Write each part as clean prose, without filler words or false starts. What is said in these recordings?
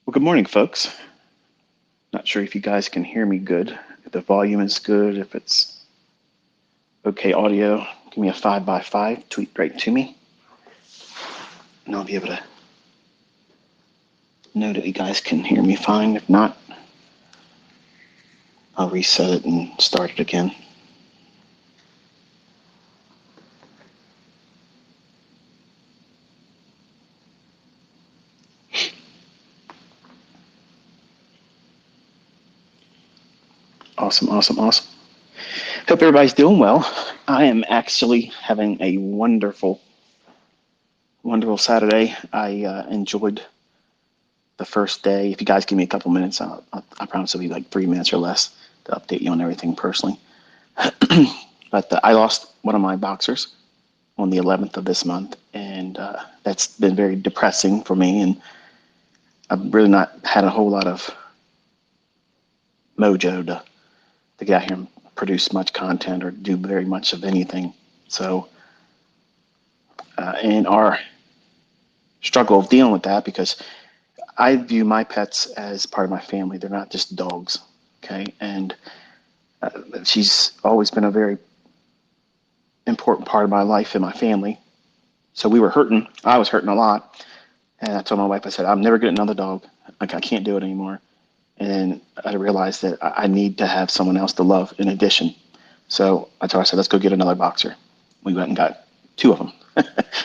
Well, good morning, folks. Not sure if you guys can hear me good, if the volume is good, if it's okay audio. Give me a 5x5, tweet right to me, and I'll be able to know that you guys can hear me fine. If not, I'll reset it and start it again. Awesome, awesome, awesome. Hope everybody's doing well. I am actually having a wonderful, wonderful Saturday. I enjoyed the first day. If you guys give me a couple minutes, I promise it'll be like 3 minutes or less to update you on everything personally. But I lost one of my boxers on the 11th of this month, and that's been very depressing for me. And I've really not had a whole lot of mojo to get out here and produce much content or do very much of anything. So, in our struggle of dealing with that, because I view my pets as part of my family, they're not just dogs, okay? And she's always been a very important part of my life and my family. So we were hurting. I was hurting a lot. And I told my wife, I said, I'm never getting another dog. Like, I can't do it anymore. And I realized that I need to have someone else to love in addition. So I told her, I said, let's go get another boxer. We went and got two of them.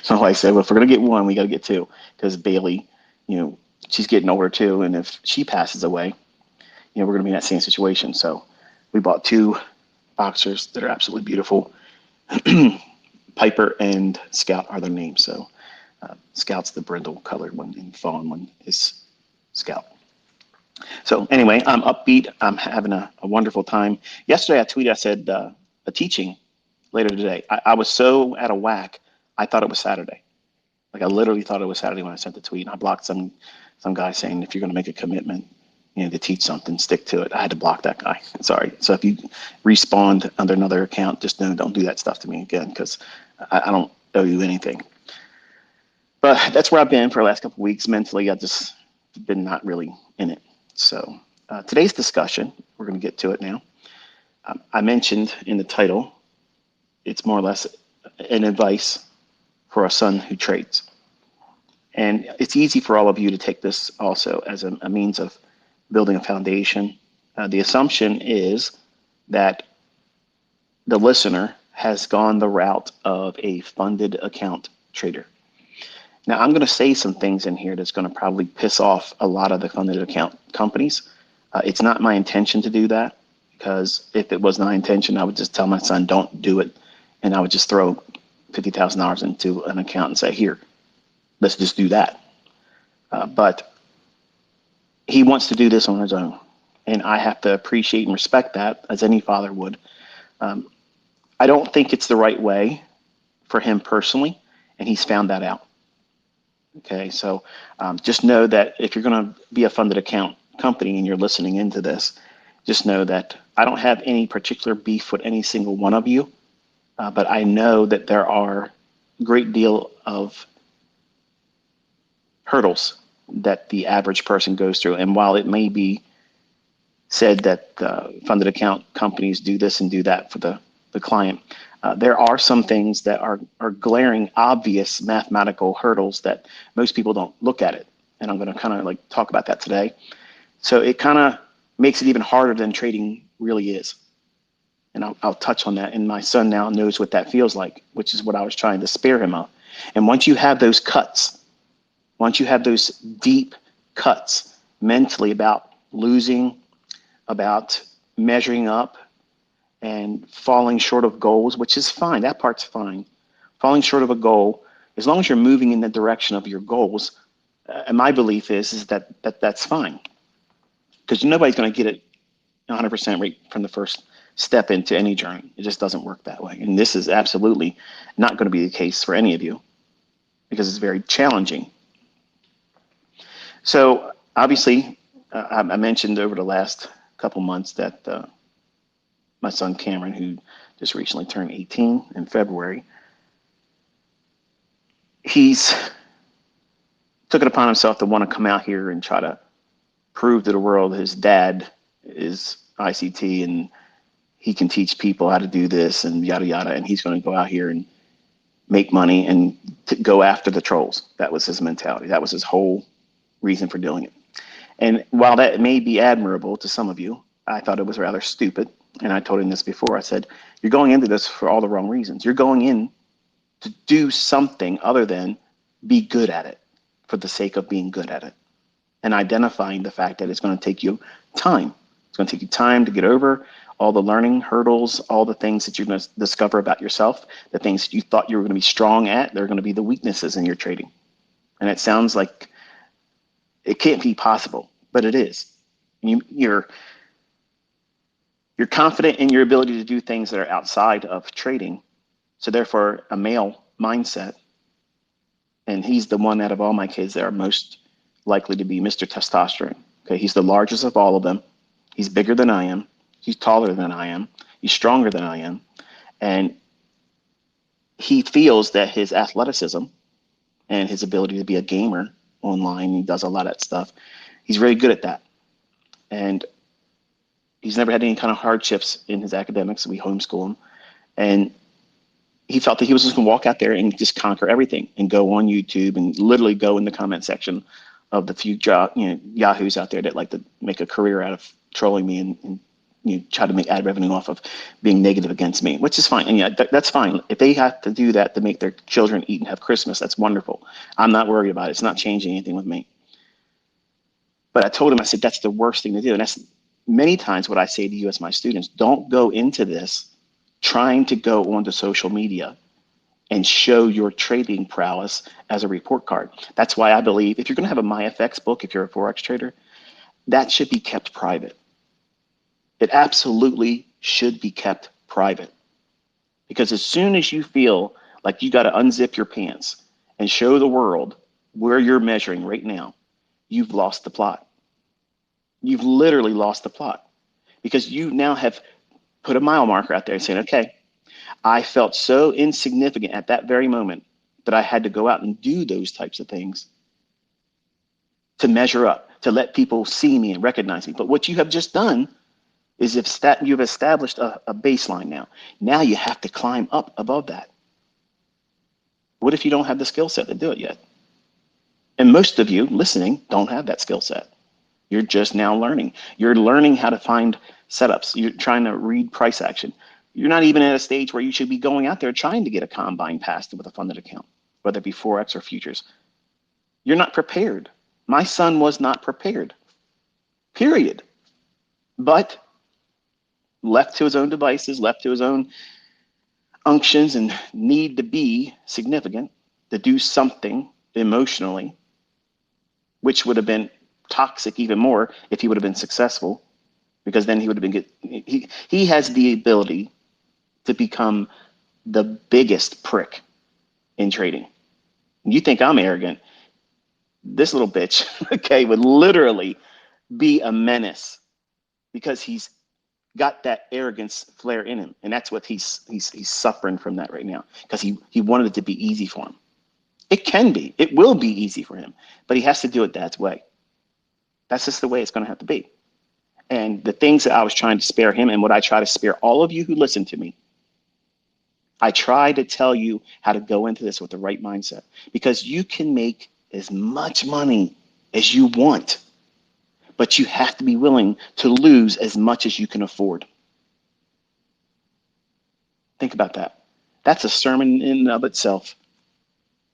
So I said, well, if we're going to get one, we got to get two. Because Bailey, she's getting older too. And if she passes away, we're going to be in that same situation. So we bought two boxers that are absolutely beautiful. Piper and Scout are their names. So Scout's the brindle colored one, and fawn one is Scout. So anyway, I'm upbeat. I'm having a wonderful time. Yesterday I tweeted, I said, a teaching later today. I was so out of whack, I thought it was Saturday. Like, I literally thought it was Saturday when I sent the tweet. And I blocked some guy saying, if you're going to make a commitment, to teach something, stick to it. I had to block that guy. Sorry. So if you respond under another account, just don't do that stuff to me again, because I don't owe you anything. But that's where I've been for the last couple of weeks. Mentally, I've just been not really in it. So today's discussion, we're going to get to it now. I mentioned in the title, it's more or less an advice for a son who trades. And it's easy for all of you to take this also as a means of building a foundation. The assumption is that the listener has gone the route of a funded account trader. Now, I'm going to say some things in here that's going to probably piss off a lot of the funded account companies. It's not my intention to do that, because if it was my intention, I would just tell my son, don't do it. And I would just throw $50,000 into an account and say, here, let's just do that. But he wants to do this on his own. And I have to appreciate and respect that, as any father would. I don't think it's the right way for him personally, and he's found that out. Okay, so just know that if you're going to be a funded account company and you're listening into this, just know that I don't have any particular beef with any single one of you, but I know that there are a great deal of hurdles that the average person goes through. And while it may be said that funded account companies do this and do that for the client, there are some things that are glaring, obvious mathematical hurdles that most people don't look at it. And I'm going to kind of talk about that today. So it kind of makes it even harder than trading really is. And I'll touch on that. And my son now knows what that feels like, which is what I was trying to spare him of. And once you have those cuts, once you have those deep cuts mentally about losing, about measuring up, and falling short of goals, which is fine. That part's fine. Falling short of a goal, as long as you're moving in the direction of your goals, and my belief is that that's fine. Because nobody's going to get it 100% right from the first step into any journey. It just doesn't work that way. And this is absolutely not going to be the case for any of you, because it's very challenging. So obviously, I mentioned over the last couple months that my son Cameron, who just recently turned 18 in February, he's took it upon himself to want to come out here and try to prove to the world his dad is ICT and he can teach people how to do this and yada yada, and he's going to go out here and make money and go after the trolls. That was his mentality. That was his whole reason for doing it. And while that may be admirable to some of you, I thought it was rather stupid. And I told him this before. I said, you're going into this for all the wrong reasons. You're going in to do something other than be good at it for the sake of being good at it, and identifying the fact that it's going to take you time. It's going to take you time to get over all the learning hurdles, all the things that you're going to discover about yourself, the things you thought you were going to be strong at, they're going to be the weaknesses in your trading. And it sounds like it can't be possible, but it is. You're confident in your ability to do things that are outside of trading. So therefore, a male mindset, and he's the one out of all my kids that are most likely to be Mr. Testosterone. Okay, he's the largest of all of them. He's bigger than I am. He's taller than I am. He's stronger than I am. And he feels that his athleticism and his ability to be a gamer online, he does a lot of that stuff, he's very good at that. And he's never had any kind of hardships in his academics. We homeschool him. And he felt that he was just going to walk out there and just conquer everything and go on YouTube and literally go in the comment section of the few yahoos out there that like to make a career out of trolling me and try to make ad revenue off of being negative against me, which is fine. And that's fine. If they have to do that to make their children eat and have Christmas, that's wonderful. I'm not worried about it. It's not changing anything with me. But I told him, I said, that's the worst thing to do. And that's many times what I say to you as my students: don't go into this trying to go onto social media and show your trading prowess as a report card. That's why I believe if you're going to have a MyFX book, if you're a Forex trader, that should be kept private. It absolutely should be kept private. Because as soon as you feel like you got to unzip your pants and show the world where you're measuring right now, you've lost the plot. You've literally lost the plot, because you now have put a mile marker out there and saying, okay, I felt so insignificant at that very moment that I had to go out and do those types of things to measure up, to let people see me and recognize me. But what you have just done is you've established a baseline now. Now you have to climb up above that. What if you don't have the skill set to do it yet? And most of you listening don't have that skill set. You're just now learning. You're learning how to find setups. You're trying to read price action. You're not even at a stage where you should be going out there trying to get a combine passed with a funded account, whether it be Forex or futures. You're not prepared. My son was not prepared, period. But left to his own devices, left to his own unctions and need to be significant, to do something emotionally, which would have been toxic even more if he would have been successful, because then he would have been he has the ability to become the biggest prick in trading. You think I'm arrogant? This little bitch, okay, would literally be a menace because he's got that arrogance flare in him, and that's what he's suffering from that right now, because he wanted it to be easy for him. It can be, it will be easy for him, but he has to do it that way. That's just the way it's going to have to be. And the things that I was trying to spare him, and what I try to spare all of you who listen to me, I try to tell you how to go into this with the right mindset, because you can make as much money as you want, but you have to be willing to lose as much as you can afford. Think about that. That's a sermon in and of itself.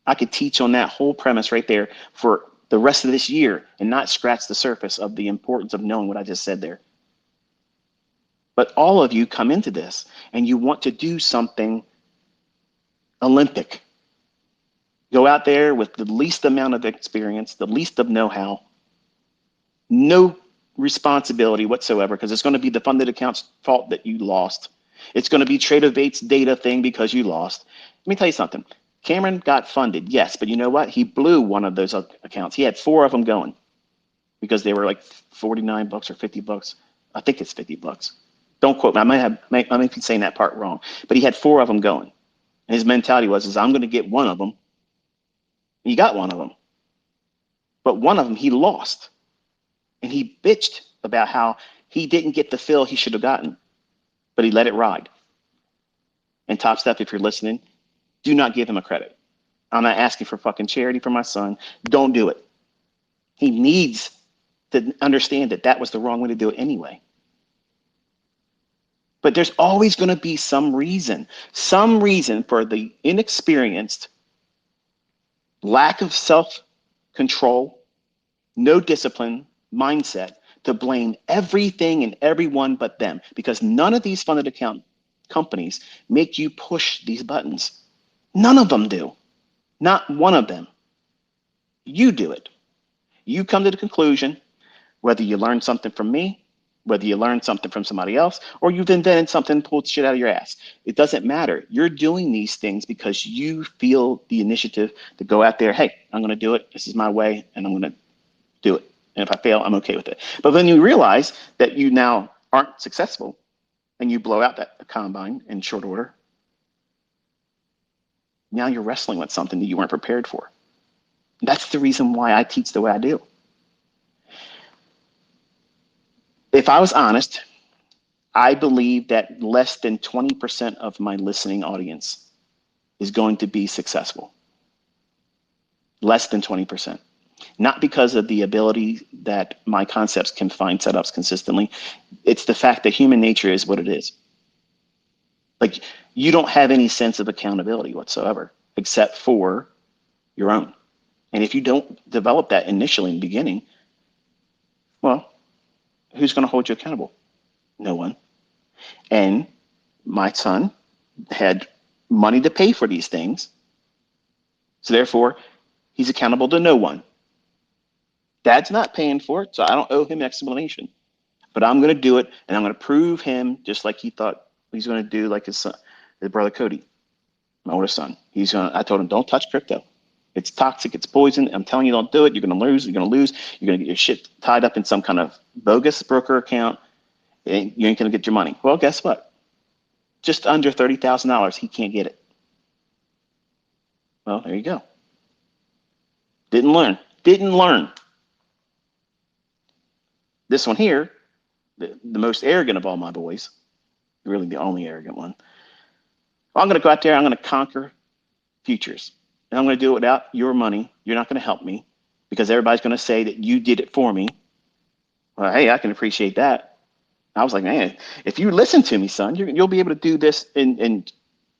I could teach on that whole premise right there for the rest of this year and not scratch the surface of the importance of knowing what I just said there. But all of you come into this and you want to do something Olympic. Go out there with the least amount of experience, the least of know-how, no responsibility whatsoever, because it's going to be the funded account's fault that you lost. It's going to be TradeOvate's data thing because you lost. Let me tell you something. Cameron got funded, yes, but you know what? He blew one of those accounts. He had 4 of them going because they were like $49 or $50. I think it's $50. Don't quote me. I might be saying that part wrong, but he had 4 of them going. And his mentality was, I'm going to get one of them. He got one of them, but one of them he lost. And he bitched about how he didn't get the fill he should have gotten, but he let it ride. And Top Step, if you're listening, do not give him a credit. I'm not asking for fucking charity for my son. Don't do it. He needs to understand that that was the wrong way to do it anyway. But there's always going to be some reason for the inexperienced, lack of self-control, no discipline mindset to blame everything and everyone but them, because none of these funded account companies make you push these buttons. None of them do. Not one of them. You do it. You come to the conclusion, whether you learn something from me, whether you learn something from somebody else, or you've invented something, pulled shit out of your ass. It doesn't matter. You're doing these things because you feel the initiative to go out there. Hey, I'm going to do it. This is my way, and I'm going to do it. And if I fail, I'm okay with it. But when you realize that you now aren't successful and you blow out that combine in short order, now you're wrestling with something that you weren't prepared for. That's the reason why I teach the way I do. If I was honest, I believe that less than 20% of my listening audience is going to be successful. Less than 20%. Not because of the ability that my concepts can find setups consistently. It's the fact that human nature is what it is. Like, you don't have any sense of accountability whatsoever, except for your own. And if you don't develop that initially in the beginning, well, who's going to hold you accountable? No one. And my son had money to pay for these things. So therefore, he's accountable to no one. Dad's not paying for it, so I don't owe him an explanation. But I'm going to do it, and I'm going to prove him just like he thought he's going to do, like his son, his brother Cody, my oldest son. I told him, don't touch crypto. It's toxic. It's poison. I'm telling you, don't do it. You're going to lose. You're going to lose. You're going to get your shit tied up in some kind of bogus broker account. And you ain't going to get your money. Well, guess what? Just under $30,000, he can't get it. Well, there you go. Didn't learn. This one here, the most arrogant of all my boys, really the only arrogant one. I'm going to go out there. I'm going to conquer futures. And I'm going to do it without your money. You're not going to help me because everybody's going to say that you did it for me. Well, hey, I can appreciate that. I was like, man, if you listen to me, son, you'll be able to do this in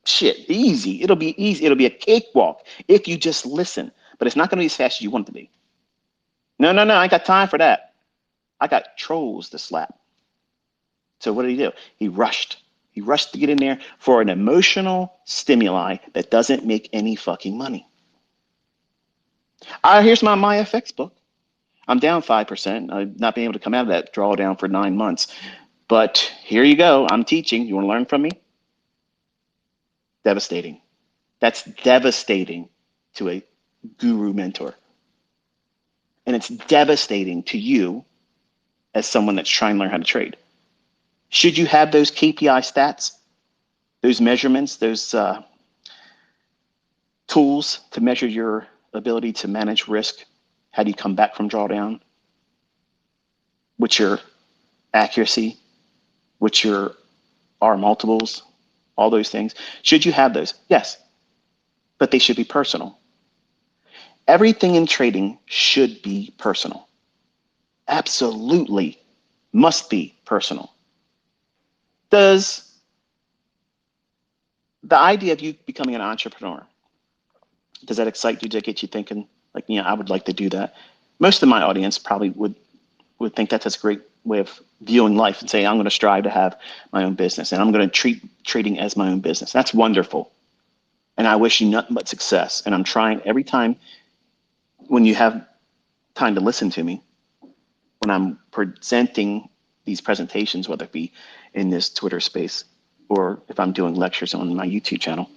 shit easy. It'll be easy. It'll be a cakewalk if you just listen. But it's not going to be as fast as you want it to be. No, I ain't got time for that. I got trolls to slap. So what did he do? He rushed. He rushed to get in there for an emotional stimuli that doesn't make any fucking money. Here's my MyFX book. I'm down 5%. I've not been able to come out of that drawdown for 9 months. But here you go. I'm teaching. You want to learn from me? Devastating. That's devastating to a guru mentor. And it's devastating to you as someone that's trying to learn how to trade. Should you have those KPI stats, those measurements, those tools to measure your ability to manage risk? How do you come back from drawdown? What's your accuracy? What's your R multiples? All those things. Should you have those? Yes, but they should be personal. Everything in trading should be personal. Absolutely must be personal. Does the idea of you becoming an entrepreneur, does that excite you? Does that get you thinking, like, I would like to do that? Most of my audience probably would think that's a great way of viewing life and say, I'm going to strive to have my own business and I'm going to treat trading as my own business. That's wonderful. And I wish you nothing but success. And I'm trying every time when you have time to listen to me, when I'm presenting these presentations, whether it be in this Twitter space or if I'm doing lectures on my YouTube channel,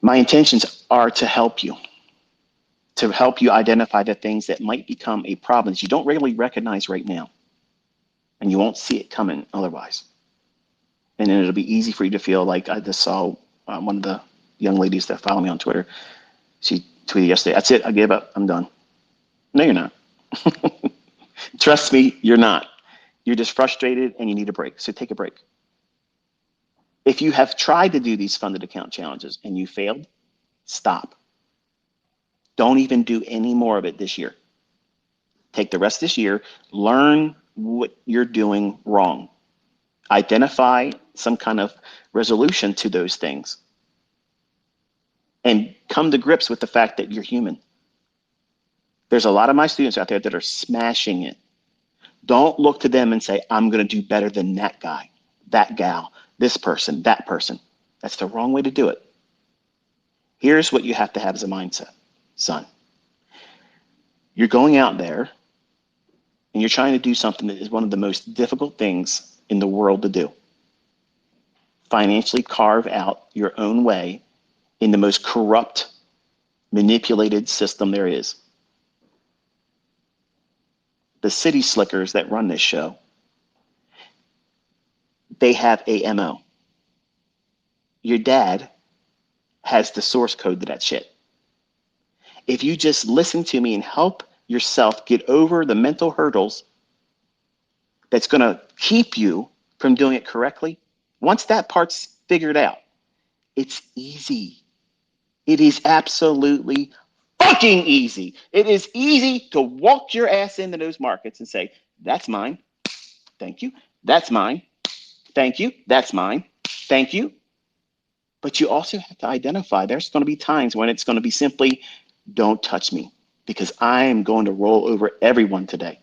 my intentions are to help you identify the things that might become a problem that you don't really recognize right now. And you won't see it coming otherwise. And then it'll be easy for you to feel like I just saw one of the young ladies that follow me on Twitter. She tweeted yesterday, that's it, I gave up, I'm done. No, you're not. Trust me, you're not. You're just frustrated and you need a break. So take a break. If you have tried to do these funded account challenges and you failed, stop. Don't even do any more of it this year. Take the rest of this year, learn what you're doing wrong. Identify some kind of resolution to those things and come to grips with the fact that you're human. There's a lot of my students out there that are smashing it. Don't look to them and say, I'm going to do better than that guy, that gal, this person, that person. That's the wrong way to do it. Here's what you have to have as a mindset, son. You're going out there and you're trying to do something that is one of the most difficult things in the world to do. Financially carve out your own way in the most corrupt, manipulated system there is. The city slickers that run this show, they have a MO. Your dad has the source code to that shit. If you just listen to me and help yourself get over the mental hurdles that's going to keep you from doing it correctly, once that part's figured out, it's easy. It is absolutely fucking easy. It is easy to walk your ass into those markets and say, that's mine. Thank you. That's mine. Thank you. That's mine. Thank you. But you also have to identify there's going to be times when it's going to be simply, don't touch me because I am going to roll over everyone today.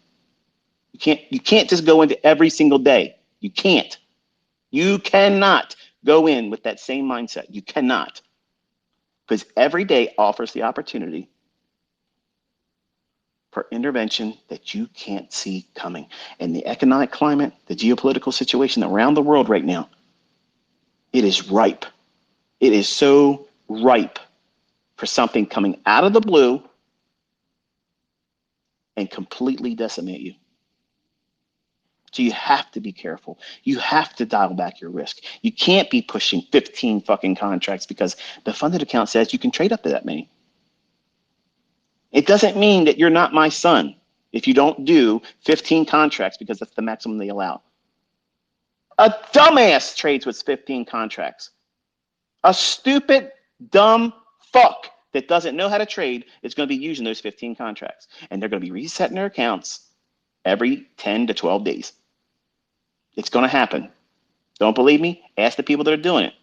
You can't just go into every single day. You can't. You cannot go in with that same mindset. You cannot. Because every day offers the opportunity for intervention that you can't see coming. And the economic climate, the geopolitical situation around the world right now, it is ripe. It is so ripe for something coming out of the blue and completely decimate you. So you have to be careful. You have to dial back your risk. You can't be pushing 15 fucking contracts because the funded account says you can trade up to that many. It doesn't mean that you're not my son if you don't do 15 contracts because that's the maximum they allow. A dumbass trades with 15 contracts. A stupid, dumb fuck that doesn't know how to trade is going to be using those 15 contracts. And they're going to be resetting their accounts every 10 to 12 days. It's going to happen. Don't believe me? Ask the people that are doing it.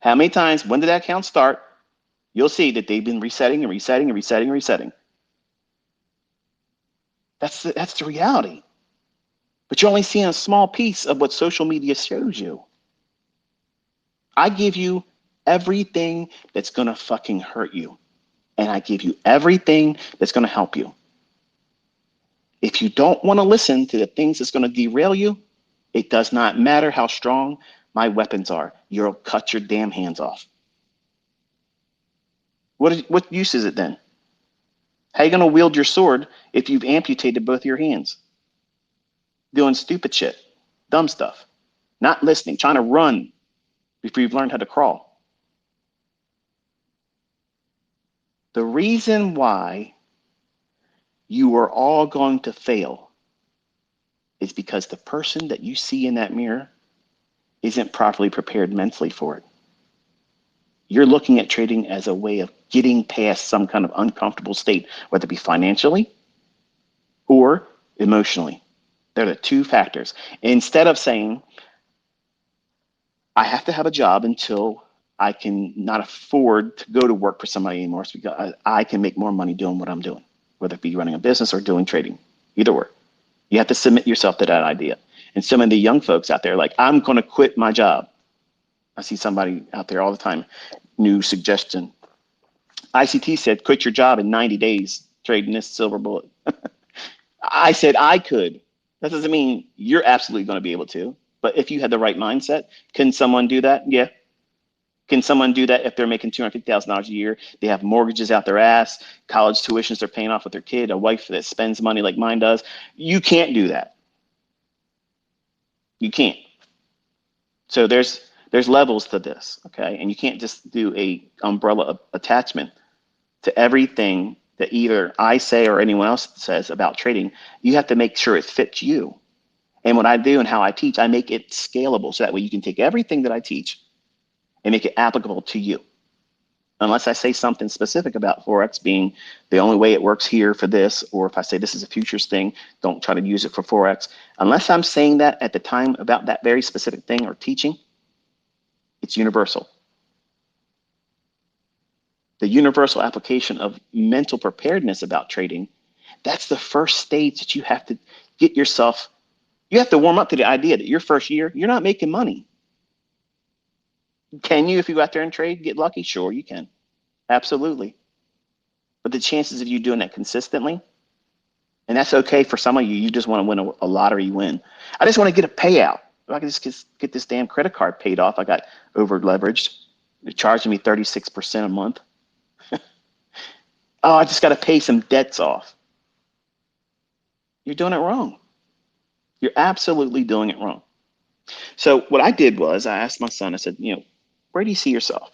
How many times, when did that account start? You'll see that they've been resetting and resetting and resetting and resetting. That's the reality. But you're only seeing a small piece of what social media shows you. I give you everything that's going to fucking hurt you. And I give you everything that's going to help you. If you don't want to listen to the things that's going to derail you, it does not matter how strong my weapons are. You'll cut your damn hands off. What use is it then? How are you going to wield your sword if you've amputated both your hands? Doing stupid shit, dumb stuff, not listening, trying to run before you've learned how to crawl. The reason why you are all going to fail is because the person that you see in that mirror isn't properly prepared mentally for it. You're looking at trading as a way of getting past some kind of uncomfortable state, whether it be financially or emotionally. They're the two factors. Instead of saying, I have to have a job until I can not afford to go to work for somebody anymore so because I can make more money doing what I'm doing, whether it be running a business or doing trading, either or. You have to submit yourself to that idea. And some of the young folks out there, like, I'm going to quit my job. I see somebody out there all the time, new suggestion. ICT said, quit your job in 90 days, trading this silver bullet. I said I could. That doesn't mean you're absolutely going to be able to. But if you had the right mindset, can someone do that? Yeah. Can someone do that if they're making $250,000 a year? They have mortgages out their ass, college tuitions they're paying off with their kid, a wife that spends money like mine does. You can't do that. You can't. So there's levels to this, okay? And you can't just do a umbrella attachment to everything that either I say or anyone else says about trading, you have to make sure it fits you. And what I do and how I teach, I make it scalable so that way you can take everything that I teach and make it applicable to you. Unless I say something specific about Forex being the only way it works here for this, or if I say this is a futures thing, don't try to use it for Forex. Unless I'm saying that at the time about that very specific thing or teaching, it's universal. The universal application of mental preparedness about trading, that's the first stage that you have to get yourself, you have to warm up to the idea that your first year, you're not making money. Can you, if you go out there and trade, get lucky? Sure, you can. Absolutely. But the chances of you doing that consistently, and that's okay for some of you, you just want to win a lottery win. I just want to get a payout. If I can just get this damn credit card paid off, I got over leveraged. They're charging me 36% a month. Oh, I just got to pay some debts off. You're doing it wrong. You're absolutely doing it wrong. So what I did was I asked my son, I said, where do you see yourself?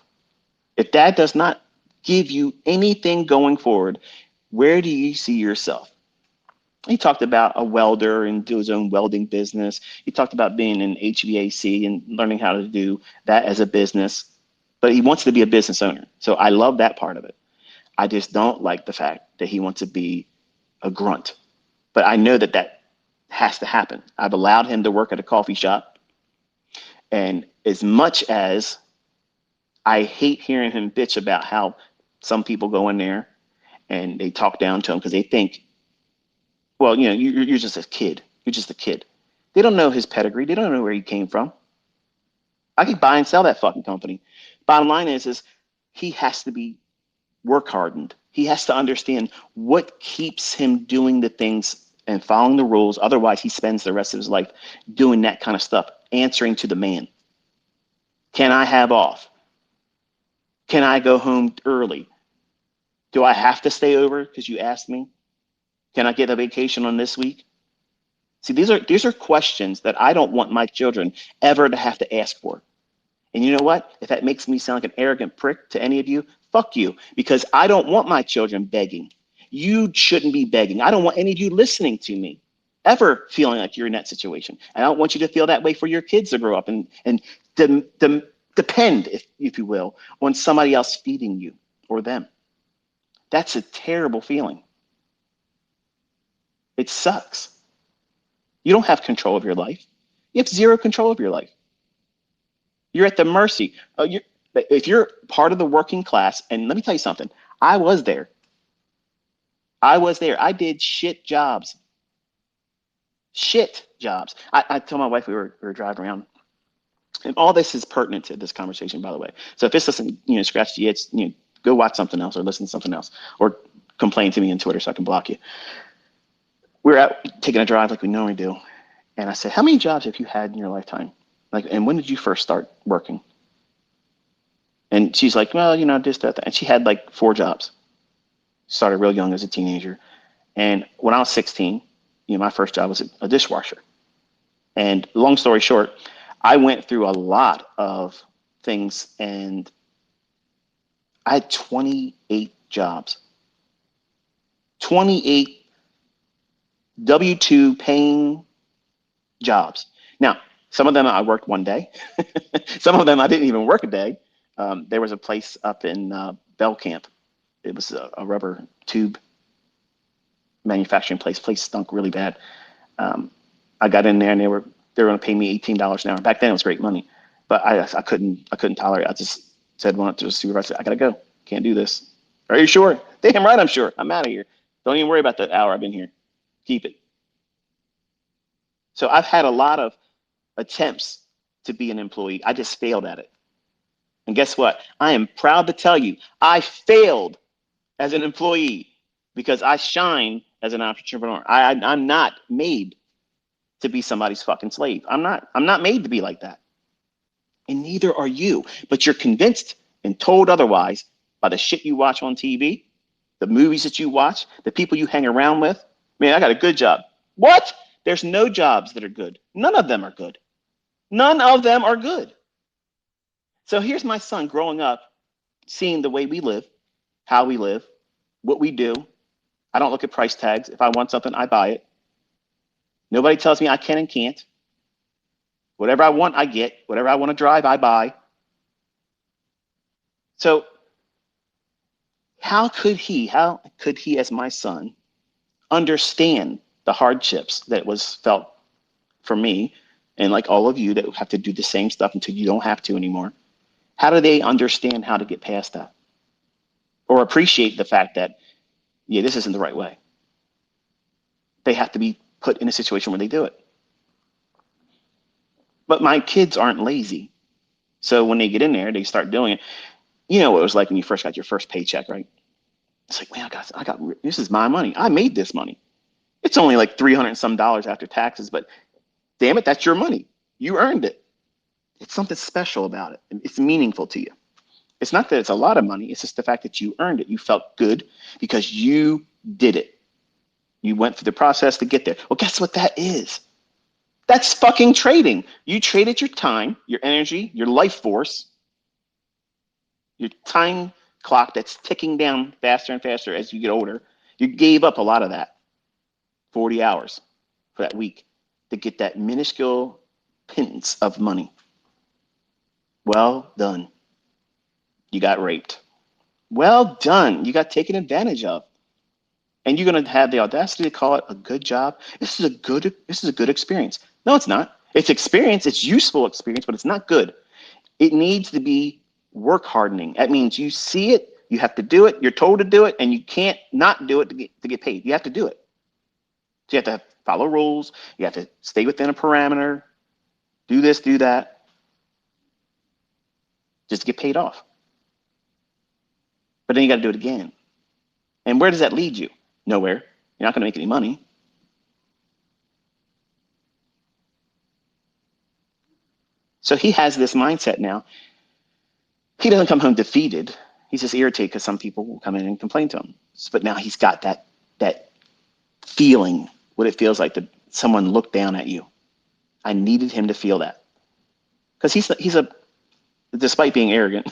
If dad does not give you anything going forward, where do you see yourself? He talked about a welder and do his own welding business. He talked about being in HVAC and learning how to do that as a business, but he wants to be a business owner. So I love that part of it. I just don't like the fact that he wants to be a grunt, but I know that that has to happen. I've allowed him to work at a coffee shop. And as much as I hate hearing him bitch about how some people go in there and they talk down to him because they think, well, you're just a kid. You're just a kid. They don't know his pedigree. They don't know where he came from. I could buy and sell that fucking company. Bottom line is he has to be work hardened. He has to understand what keeps him doing the things and following the rules. Otherwise, he spends the rest of his life doing that kind of stuff, answering to the man. Can I have off? Can I go home early? Do I have to stay over because you asked me? Can I get a vacation on this week? See, these are questions that I don't want my children ever to have to ask for. And you know what? If that makes me sound like an arrogant prick to any of you, fuck you, because I don't want my children begging. You shouldn't be begging. I don't want any of you listening to me ever feeling like you're in that situation. And I don't want you to feel that way for your kids to grow up and depend, if you will, on somebody else feeding you or them. That's a terrible feeling. It sucks. You don't have control of your life. You have zero control of your life. You're at the mercy. If you're part of the working class, and let me tell you something, I was there. I did shit jobs. Shit jobs. I told my wife we were driving around, and all this is pertinent to this conversation, by the way. So if this doesn't, scratch the itch, go watch something else or listen to something else or complain to me on Twitter so I can block you. We're out taking a drive like we normally do. And I said, how many jobs have you had in your lifetime? And when did you first start working? And she's like, well, this, that. And she had 4 jobs. Started real young as a teenager. And when I was 16, my first job was a dishwasher. And long story short, I went through a lot of things and I had 28 jobs. 28 W-2 paying jobs. Now, some of them I worked one day. Some of them I didn't even work a day. There was a place up in Bell Camp. It was a rubber tube manufacturing place. Place stunk really bad. I got in there and they were going to pay me $18 an hour. Back then it was great money, but I couldn't tolerate it. I just said one to the supervisor, I gotta go. Can't do this. Are you sure? Damn right I'm sure. I'm out of here. Don't even worry about that hour I've been here. Keep it. So I've had a lot of attempts to be an employee. I just failed at it. And guess what? I am proud to tell you, I failed as an employee because I shine as an entrepreneur. I'm not made to be somebody's fucking slave. I'm not made to be like that. And neither are you. But you're convinced and told otherwise by the shit you watch on TV, the movies that you watch, the people you hang around with. Man, I got a good job. What? There's no jobs that are good. None of them are good. None of them are good. So here's my son growing up, seeing the way we live, how we live, what we do, I don't look at price tags. If I want something, I buy it. Nobody tells me I can and can't. Whatever I want, I get. Whatever I want to drive, I buy. So how could he as my son understand the hardships that was felt for me and like all of you that have to do the same stuff until you don't have to anymore? How do they understand how to get past that or appreciate the fact that, yeah, this isn't the right way? They have to be put in a situation where they do it. But my kids aren't lazy. So when they get in there, they start doing it. You know what it was like when you first got your first paycheck, right? It's like, man, this is my money. I made this money. It's only like 300 and some dollars after taxes, but damn it, that's your money. You earned it. It's something special about it. It's meaningful to you. It's not that it's a lot of money. It's just the fact that you earned it. You felt good because you did it. You went through the process to get there. Well, guess what that is? That's fucking trading. You traded your time, your energy, your life force, your time clock that's ticking down faster and faster as you get older. You gave up a lot of that, 40 hours for that week to get that minuscule pittance of money. Well done. You got raped. Well done. You got taken advantage of. And you're going to have the audacity to call it a good job. This is a good experience. No, it's not. It's experience. It's useful experience, but it's not good. It needs to be work hardening. That means you see it, you have to do it, you're told to do it, and you can't not do it to get paid. You have to do it. So you have to follow rules. You have to stay within a parameter. Do this, do that. Just to get paid off. But then you got to do it again. And where does that lead you? Nowhere. You're not going to make any money. So he has this mindset now. He doesn't come home defeated. He's just irritated because some people will come in and complain to him. But now he's got that feeling, what it feels like that someone looked down at you. I needed him to feel that. Because he's a, despite being arrogant,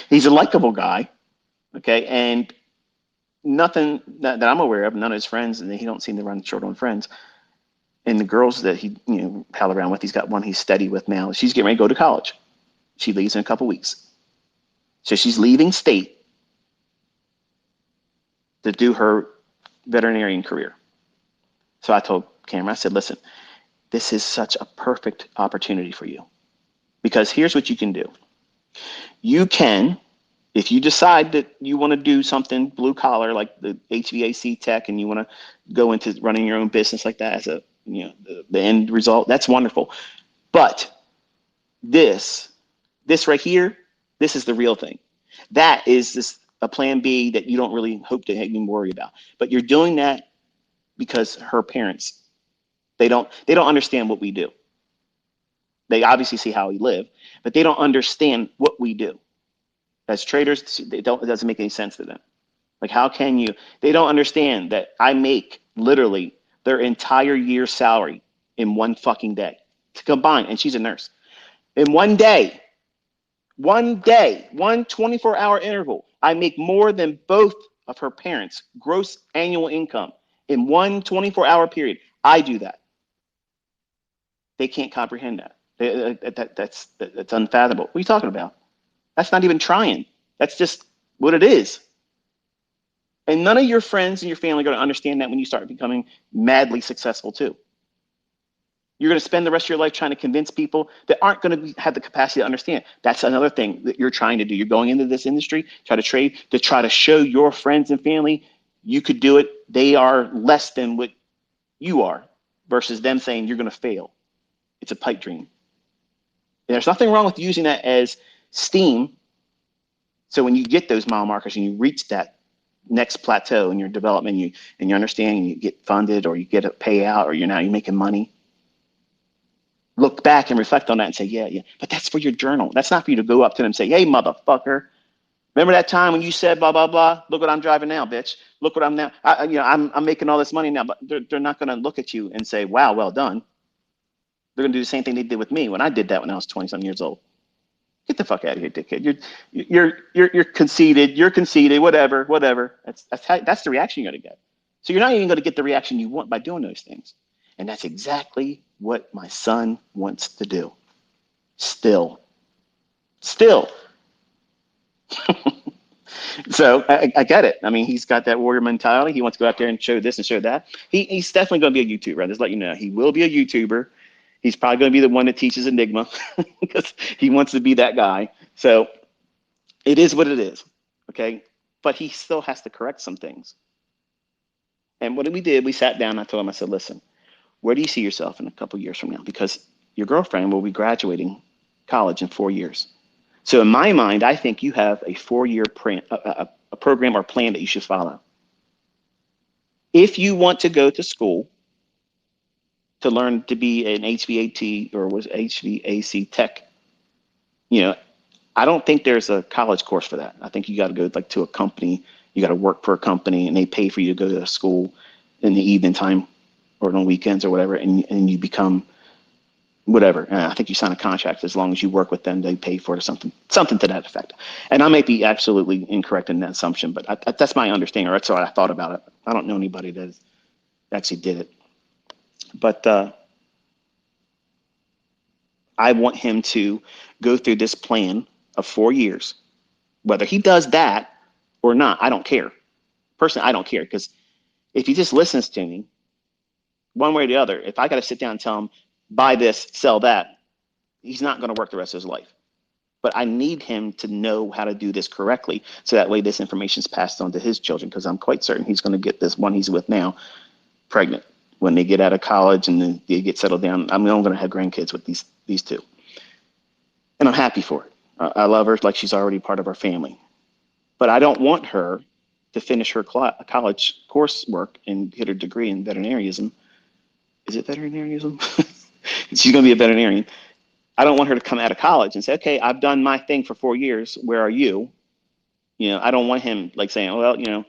he's a likable guy. Okay. And nothing that I'm aware of, none of his friends, and he don't seem to run short on friends. And the girls that he, pal around with, he's got one he's steady with now. She's getting ready to go to college. She leaves in a couple weeks. So she's leaving state to do her veterinarian career. So I told Cameron, I said, listen, this is such a perfect opportunity for you. Because here's what you can do. You can, if you decide that you want to do something blue collar like the HVAC tech and you want to go into running your own business like that as a, the end result, that's wonderful. But this right here, this is the real thing. That is just a plan B that you don't really hope to even worry about. But you're doing that because her parents, they don't understand what we do. They obviously see how we live, but they don't understand what we do. As traders, it doesn't make any sense to them. Like, how can you? They don't understand that I make literally their entire year's salary in one fucking day to combine. And she's a nurse. In one day, one 24-hour interval, I make more than both of her parents' gross annual income in one 24-hour period. I do that. They can't comprehend that. That's unfathomable. What are you talking about? That's not even trying. That's just what it is. And none of your friends and your family are going to understand that when you start becoming madly successful too. You're going to spend the rest of your life trying to convince people that aren't going to have the capacity to understand. That's another thing that you're trying to do. You're going into this industry, try to trade, to try to show your friends and family you could do it. They are less than what you are versus them saying you're going to fail. It's a pipe dream. And there's nothing wrong with using that as steam. So when you get those mile markers and you reach that next plateau in your development, and you understand, and you get funded or you get a payout or you're making money, look back and reflect on that and say, yeah. But that's for your journal. That's not for you to go up to them and say, hey, motherfucker, remember that time when you said blah, blah, blah? Look what I'm driving now, bitch. Look what I'm now. I'm making all this money now, but they're not going to look at you and say, wow, well done. They're going to do the same thing they did with me when I did that when I was 20-some years old. Get the fuck out of here, dickhead. You're conceited. You're conceited. Whatever. That's the reaction you're going to get. So you're not even going to get the reaction you want by doing those things. And that's exactly what my son wants to do. Still, still. So I get it. I mean, he's got that warrior mentality. He wants to go out there and show this and show that. He's definitely going to be a YouTuber. I'll just let you know. He will be a YouTuber. He's probably going to be the one that teaches Enigma because he wants to be that guy. So it is what it is. Okay. But he still has to correct some things. And what we did, we sat down. And I told him, I said, listen, where do you see yourself in a couple of years from now? Because your girlfriend will be graduating college in 4 years. So in my mind, I think you have a 4 year a program or plan that you should follow. If you want to go to school to learn to be an HVAC or was HVAC tech, you know, I don't think there's a college course for that. I think you got to go like to a company. You got to work for a company, and they pay for you to go to school in the evening time or on weekends or whatever, and you become whatever. And I think you sign a contract as long as you work with them, they pay for it or something to that effect. And I may be absolutely incorrect in that assumption, but that's my understanding, or that's what I thought about it. I don't know anybody that actually did it, but I want him to go through this plan of 4 years. Whether he does that or not, I don't care. Personally, I don't care because if he just listens to me, one way or the other, if I got to sit down and tell him, buy this, sell that, he's not going to work the rest of his life. But I need him to know how to do this correctly so that way this information is passed on to his children because I'm quite certain he's going to get this one he's with now pregnant when they get out of college and then they get settled down. I'm going to have grandkids with these two. And I'm happy for it. I love her like she's already part of our family. But I don't want her to finish her college coursework and get her degree in veterinarianism. Is it veterinarianism? She's going to be a veterinarian. I don't want her to come out of college and say, okay, I've done my thing for 4 years. Where are you? I don't want him like saying, well,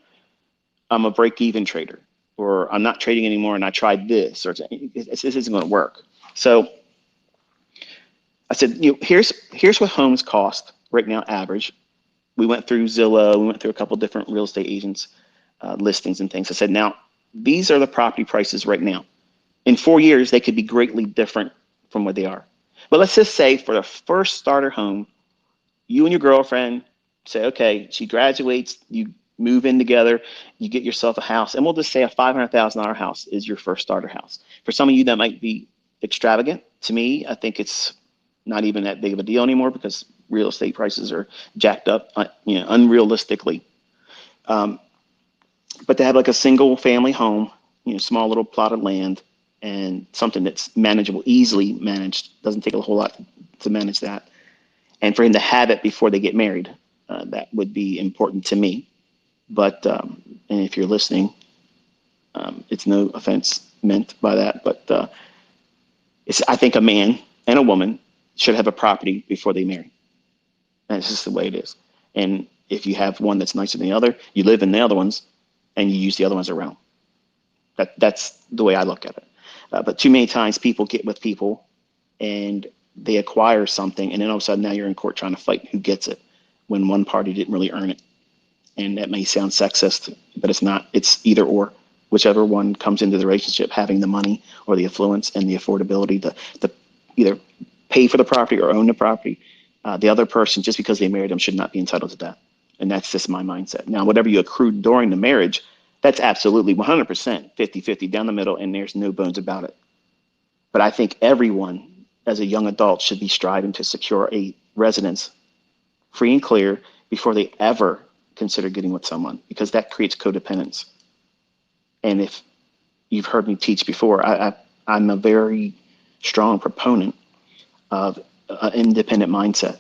I'm a break even trader or I'm not trading anymore and I tried this or this isn't going to work. So I said, here's what homes cost right now, average. We went through Zillow, we went through a couple of different real estate agents listings and things. I said, now these are the property prices right now. In 4 years, they could be greatly different from what they are. But let's just say for the first starter home, you and your girlfriend say, okay, she graduates, you move in together, you get yourself a house, and we'll just say a $500,000 house is your first starter house. For some of you, that might be extravagant. To me, I think it's not even that big of a deal anymore because real estate prices are jacked up, unrealistically. But to have like a single family home, small little plot of land and something that's manageable, easily managed, doesn't take a whole lot to manage that. And for him to have it before they get married, that would be important to me. But and if you're listening, it's no offense meant by that, but I think a man and a woman should have a property before they marry. That's just the way it is. And if you have one that's nicer than the other, you live in the other ones and you use the other ones around. That's the way I look at it. But too many times people get with people and they acquire something and then all of a sudden now you're in court trying to fight who gets it when one party didn't really earn it. And that may sound sexist, but it's not. It's either or. Whichever one comes into the relationship, having the money or the affluence and the affordability to either pay for the property or own the property, the other person, just because they married them, should not be entitled to that. And that's just my mindset. Now, whatever you accrued during the marriage, that's absolutely 100% 50-50 down the middle, and there's no bones about it. But I think everyone, as a young adult, should be striving to secure a residence free and clear before they ever consider getting with someone, because that creates codependence. And if you've heard me teach before, I'm a very strong proponent of an independent mindset.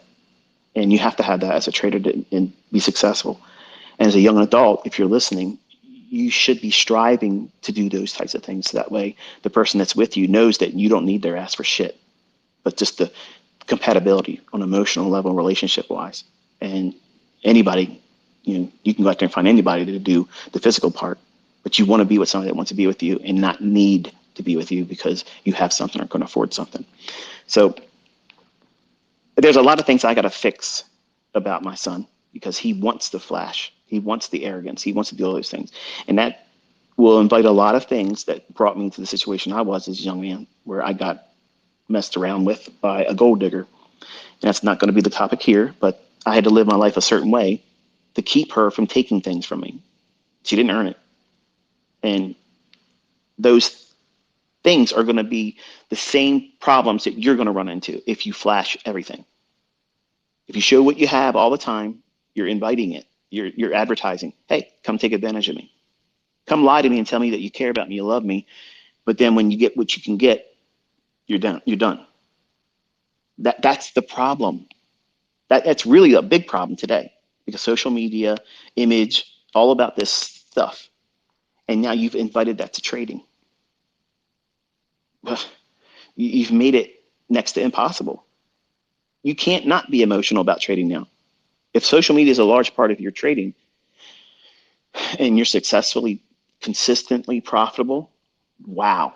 And you have to have that as a trader to be successful. And as a young adult, if you're listening, you should be striving to do those types of things. So that way, the person that's with you knows that you don't need their ass for shit, but just the compatibility on an emotional level, relationship wise. And anybody, you can go out there and find anybody to do the physical part, but you want to be with somebody that wants to be with you and not need to be with you because you have something or can afford something. So there's a lot of things I got to fix about my son because he wants the flash. He wants the arrogance. He wants to do all those things. And that will invite a lot of things that brought me to the situation I was as a young man, where I got messed around with by a gold digger. And that's not going to be the topic here, but I had to live my life a certain way to keep her from taking things from me. She didn't earn it. And those things are going to be the same problems that you're going to run into if you flash everything. If you show what you have all the time, you're inviting it. You're advertising, hey, come take advantage of me. Come lie to me and tell me that you care about me, you love me. But then when you get what you can get, you're done. You're done. That's the problem. That's really a big problem today, because social media, image, all about this stuff. And now you've invited that to trading. You've made it next to impossible. You can't not be emotional about trading now. If social media is a large part of your trading and you're successfully, consistently profitable, wow,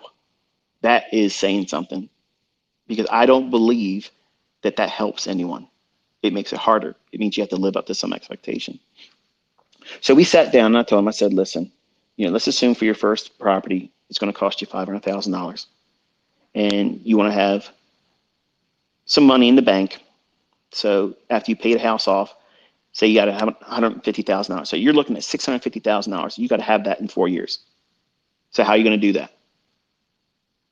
that is saying something, because I don't believe that that helps anyone. It makes it harder. It means you have to live up to some expectation. So we sat down and I told him, I said, listen, let's assume for your first property, it's going to cost you $500,000. And you want to have some money in the bank. So after you pay the house off, say you got to have $150,000. So you're looking at $650,000. You got to have that in 4 years. So how are you going to do that?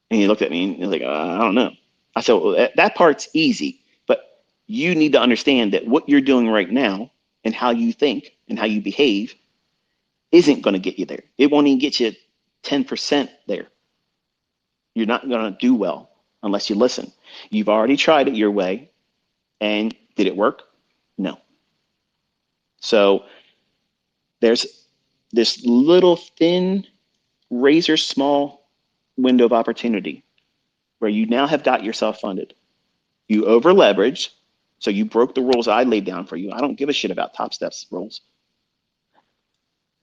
And he looked at me and he was like, I don't know. I said, well, that part's easy, but you need to understand that what you're doing right now and how you think and how you behave isn't going to get you there. It won't even get you 10% there. You're not going to do well unless you listen. You've already tried it your way, and did it work? No. So there's this little thin, razor small window of opportunity where you now have got yourself funded. You over leveraged, so you broke the rules I laid down for you. I don't give a shit about Top Step's rules.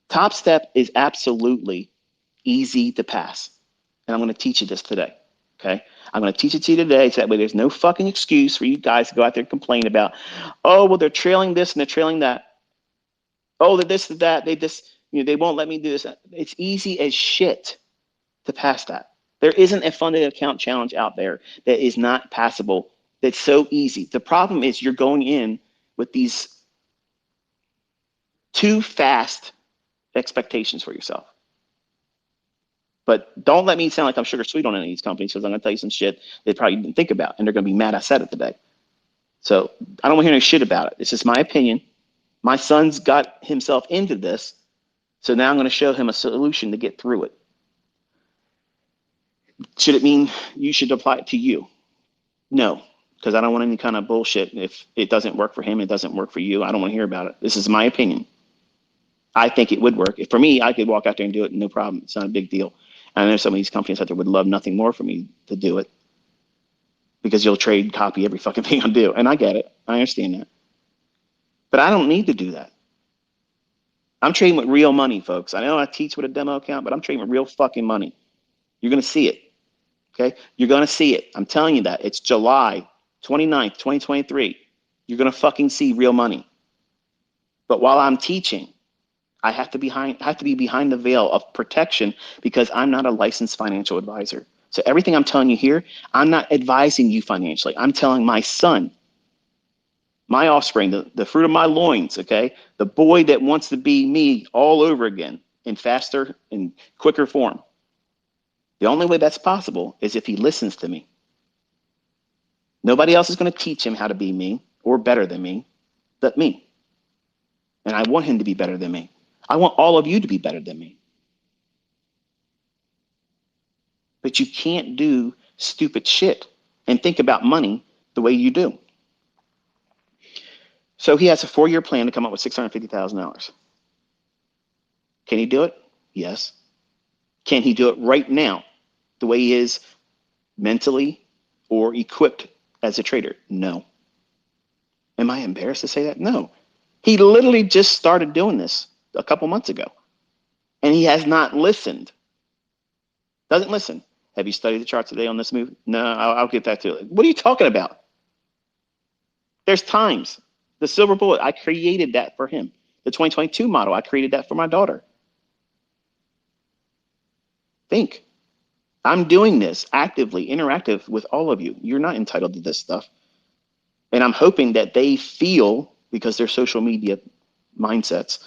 Top Step is absolutely easy to pass. And I'm going to teach you this today. Okay. I'm going to teach it to you today, so that way there's no fucking excuse for you guys to go out there and complain about, oh, well, they're trailing this and they're trailing that. Oh, they're this, that. They just, they won't let me do this. It's easy as shit to pass that. There isn't a funded account challenge out there that is not passable. That's so easy. The problem is you're going in with these too fast expectations for yourself. But don't let me sound like I'm sugar sweet on any of these companies, because I'm going to tell you some shit they probably didn't think about, and they're going to be mad I said it today. So I don't want to hear any shit about it. It's just my opinion. My son's got himself into this, so now I'm going to show him a solution to get through it. Should it mean you should apply it to you? No, because I don't want any kind of bullshit. If it doesn't work for him, it doesn't work for you. I don't want to hear about it. This is my opinion. I think it would work. If for me, I could walk out there and do it, no problem. It's not a big deal. And I know some of these companies out there would love nothing more for me to do it, because you'll trade copy every fucking thing I do. And I get it. I understand that. But I don't need to do that. I'm trading with real money, folks. I know I teach with a demo account, but I'm trading with real fucking money. You're going to see it. Okay? You're going to see it. I'm telling you that. It's July 29th, 2023. You're going to fucking see real money. But while I'm teaching, I have to be behind the veil of protection, because I'm not a licensed financial advisor. So everything I'm telling you here, I'm not advising you financially. I'm telling my son, my offspring, the fruit of my loins, okay? The boy that wants to be me all over again in faster and quicker form. The only way that's possible is if he listens to me. Nobody else is going to teach him how to be me or better than me, but me. And I want him to be better than me. I want all of you to be better than me. But you can't do stupid shit and think about money the way you do. So he has a 4-year plan to come up with $650,000. Can he do it? Yes. Can he do it right now the way he is mentally or equipped as a trader? No. Am I embarrassed to say that? No. He literally just started doing this a couple months ago, and he has not listened. Doesn't listen. Have you studied the charts today on this move? No, I'll get back to it. What are you talking about? There's times. The silver bullet, I created that for him. The 2022 model, I created that for my daughter. Think. I'm doing this actively, interactive with all of you. You're not entitled to this stuff. And I'm hoping that they feel, because they're social media mindsets,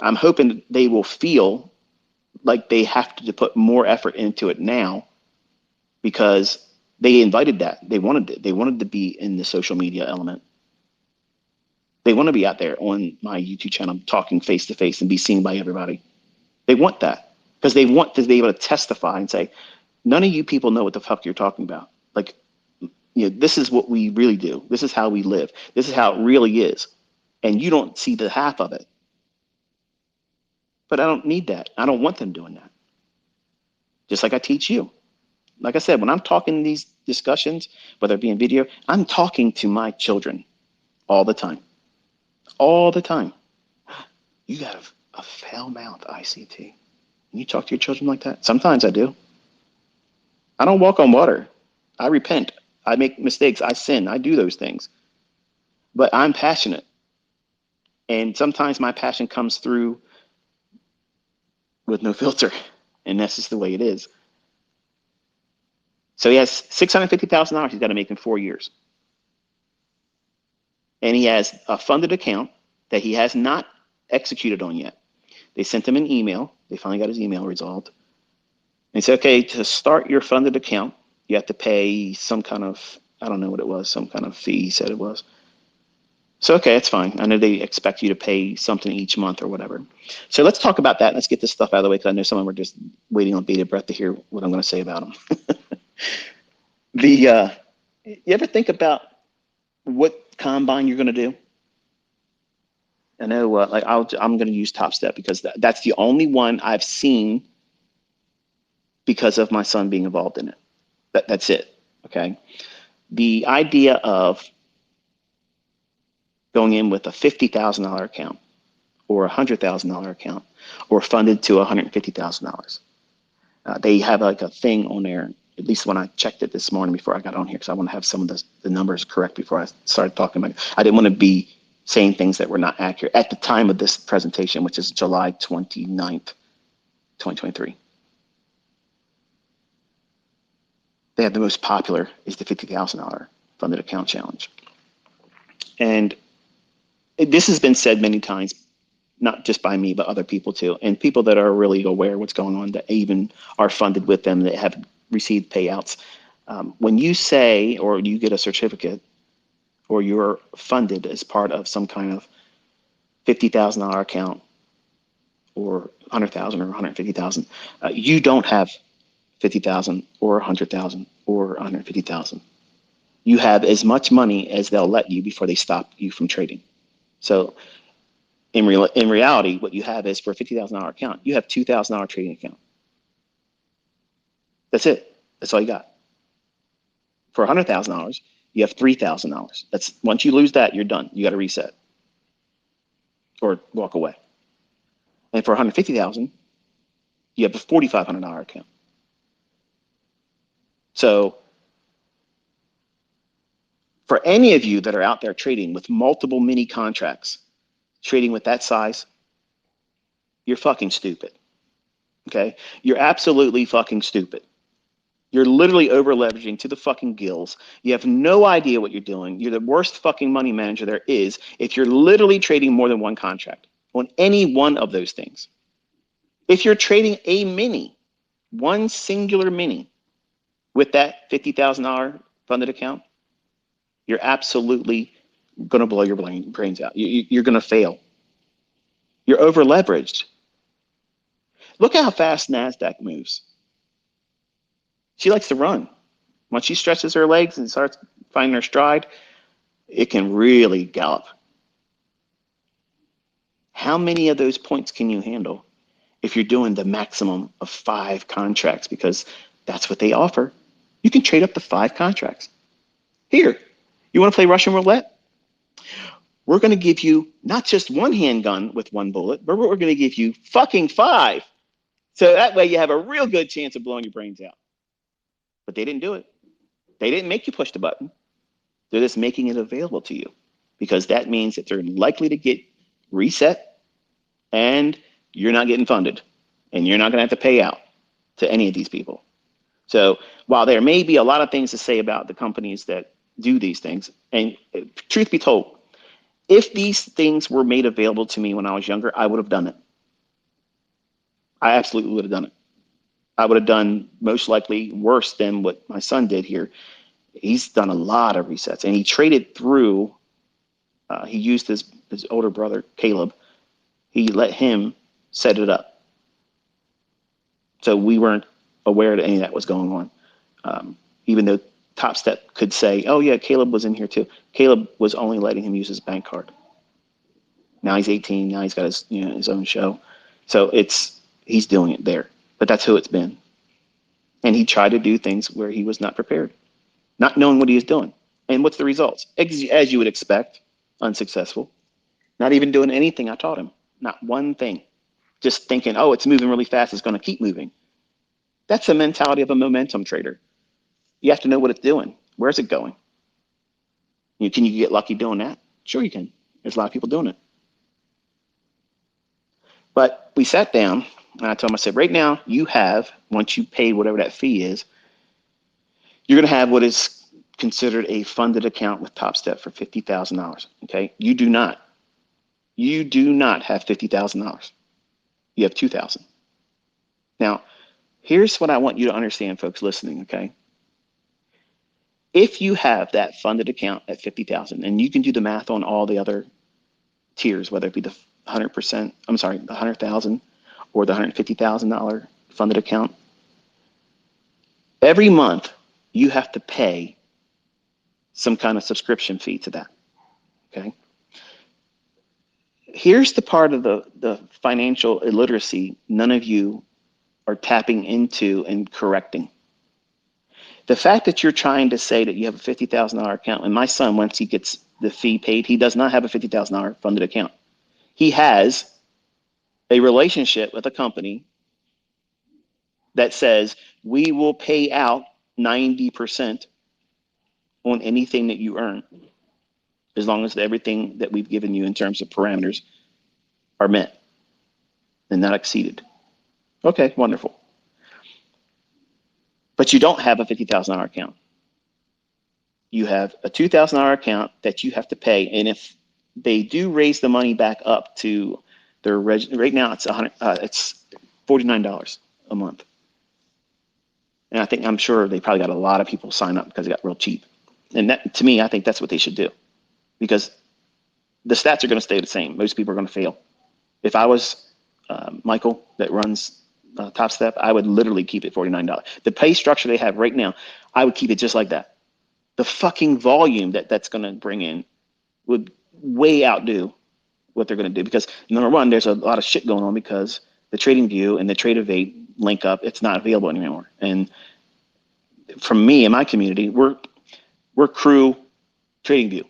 I'm hoping they will feel like they have to put more effort into it now because they invited that. They wanted it. They wanted to be in the social media element. They want to be out there on my YouTube channel talking face to face and be seen by everybody. They want that because they want to be able to testify and say, none of you people know what the fuck you're talking about. Like, this is what we really do. This is how we live. This is how it really is. And you don't see the half of it. But I don't need that. I don't want them doing that. Just like I teach you. Like I said, when I'm talking these discussions, whether it be in video, I'm talking to my children all the time. All the time. You got a foul mouth, ICT. And you talk to your children like that? Sometimes I do. I don't walk on water. I repent. I make mistakes. I sin. I do those things. But I'm passionate. And sometimes my passion comes through with no filter. And that's just the way it is. So he has $650,000 he's got to make in 4 years. And he has a funded account that he has not executed on yet. They sent him an email. They finally got his email resolved. And said, okay, to start your funded account, you have to pay some kind of, I don't know what it was, some kind of fee, he said it was. So, okay, that's fine. I know they expect you to pay something each month or whatever. So let's talk about that. Let's get this stuff out of the way because I know some of them are just waiting on bated breath to hear what I'm going to say about them. You ever think about what combine you're going to do? I know, I'm going to use Top Step because that's the only one I've seen because of my son being involved in it. That's it. Okay. The idea of going in with a $50,000 account or a $100,000 account or funded to $150,000. They have like a thing on there, at least when I checked it this morning before I got on here, because I want to have some of the numbers correct before I started talking about it. I didn't want to be saying things that were not accurate at the time of this presentation, which is July 29th, 2023. They have the most popular is the $50,000 funded account challenge. And this has been said many times, not just by me, but other people too. And people that are really aware of what's going on, that even are funded with them, that have received payouts. When you say, or you get a certificate, or you're funded as part of some kind of $50,000 account, or 100,000 or 150,000, you don't have 50,000 or 100,000 or 150,000. You have as much money as they'll let you before they stop you from trading. So in reality, what you have is for a $50,000 account, you have $2,000 trading account. That's it. That's all you got. For $100,000, you have $3,000. That's once you lose that, you're done. You got to reset or walk away. And for 150,000, you have a $4,500 account. So for any of you that are out there trading with multiple mini contracts, trading with that size, you're fucking stupid. Okay? You're absolutely fucking stupid. You're literally over leveraging to the fucking gills. You have no idea what you're doing. You're the worst fucking money manager there is if you're literally trading more than one contract on any one of those things. If you're trading a mini, one singular mini with that $50,000 funded account, you're absolutely going to blow your brains out. You're going to fail. You're over leveraged. Look how fast NASDAQ moves. She likes to run. Once she stretches her legs and starts finding her stride, it can really gallop. How many of those points can you handle if you're doing the maximum of 5 contracts? Because that's what they offer. You can trade up to 5 contracts. Here, you want to play Russian roulette? We're going to give you not just one handgun with one bullet, but we're going to give you fucking 5. So that way you have a real good chance of blowing your brains out. But they didn't do it. They didn't make you push the button. They're just making it available to you because that means that they're likely to get reset and you're not getting funded and you're not going to have to pay out. to any of these people. So while there may be a lot of things to say about the companies that do these things, and truth be told, if these things were made available to me when I was younger, I would have done it. I absolutely would have done it. I would have done most likely worse than what my son did here. He's done a lot of resets, and he traded through. He used his older brother Caleb. He let him set it up, so we weren't aware that any of that was going on. Even though Top Step could say, "Oh yeah, Caleb was in here too." Caleb was only letting him use his bank card. Now he's 18. Now he's got his own show, so he's doing it there. But that's who it's been. And he tried to do things where he was not prepared, not knowing what he was doing. And what's the results? As you would expect, unsuccessful. Not even doing anything I taught him. Not one thing. Just thinking, oh, it's moving really fast. It's going to keep moving. That's the mentality of a momentum trader. You have to know what it's doing. Where's it going? Can you get lucky doing that? Sure you can. There's a lot of people doing it. But we sat down and I told him, I said, right now you have, once you pay whatever that fee is, you're going to have what is considered a funded account with Top Step for $50,000. Okay. You do not have $50,000. You have $2,000. Now, here's what I want you to understand, folks listening. Okay. If you have that funded account at 50,000, and you can do the math on all the other tiers, whether it be the 100%, I'm sorry, the 100,000 or the $150,000 funded account, every month you have to pay some kind of subscription fee to that. Okay. Here's the part of the financial illiteracy none of you are tapping into and correcting. The fact that you're trying to say that you have a $50,000 account, and my son, once he gets the fee paid, he does not have a $50,000 funded account. He has a relationship with a company that says we will pay out 90% on anything that you earn, as long as everything that we've given you in terms of parameters are met and not exceeded. Okay, wonderful. But you don't have a $50,000 account. You have a $2,000 account that you have to pay. And if they do raise the money back up to their right now, it's it's $49 a month. And I'm sure they probably got a lot of people sign up because it got real cheap. And that, to me, I think that's what they should do, because the stats are going to stay the same. Most people are going to fail. If I was Michael that runs Top Step, I would literally keep it $49. The pay structure they have right now, I would keep it just like that. The fucking volume that's going to bring in would way outdo what they're going to do, because number one, there's a lot of shit going on because the TradingView and the Trade-Evade link up, it's not available anymore. And from me and my community, we're crew TradingView.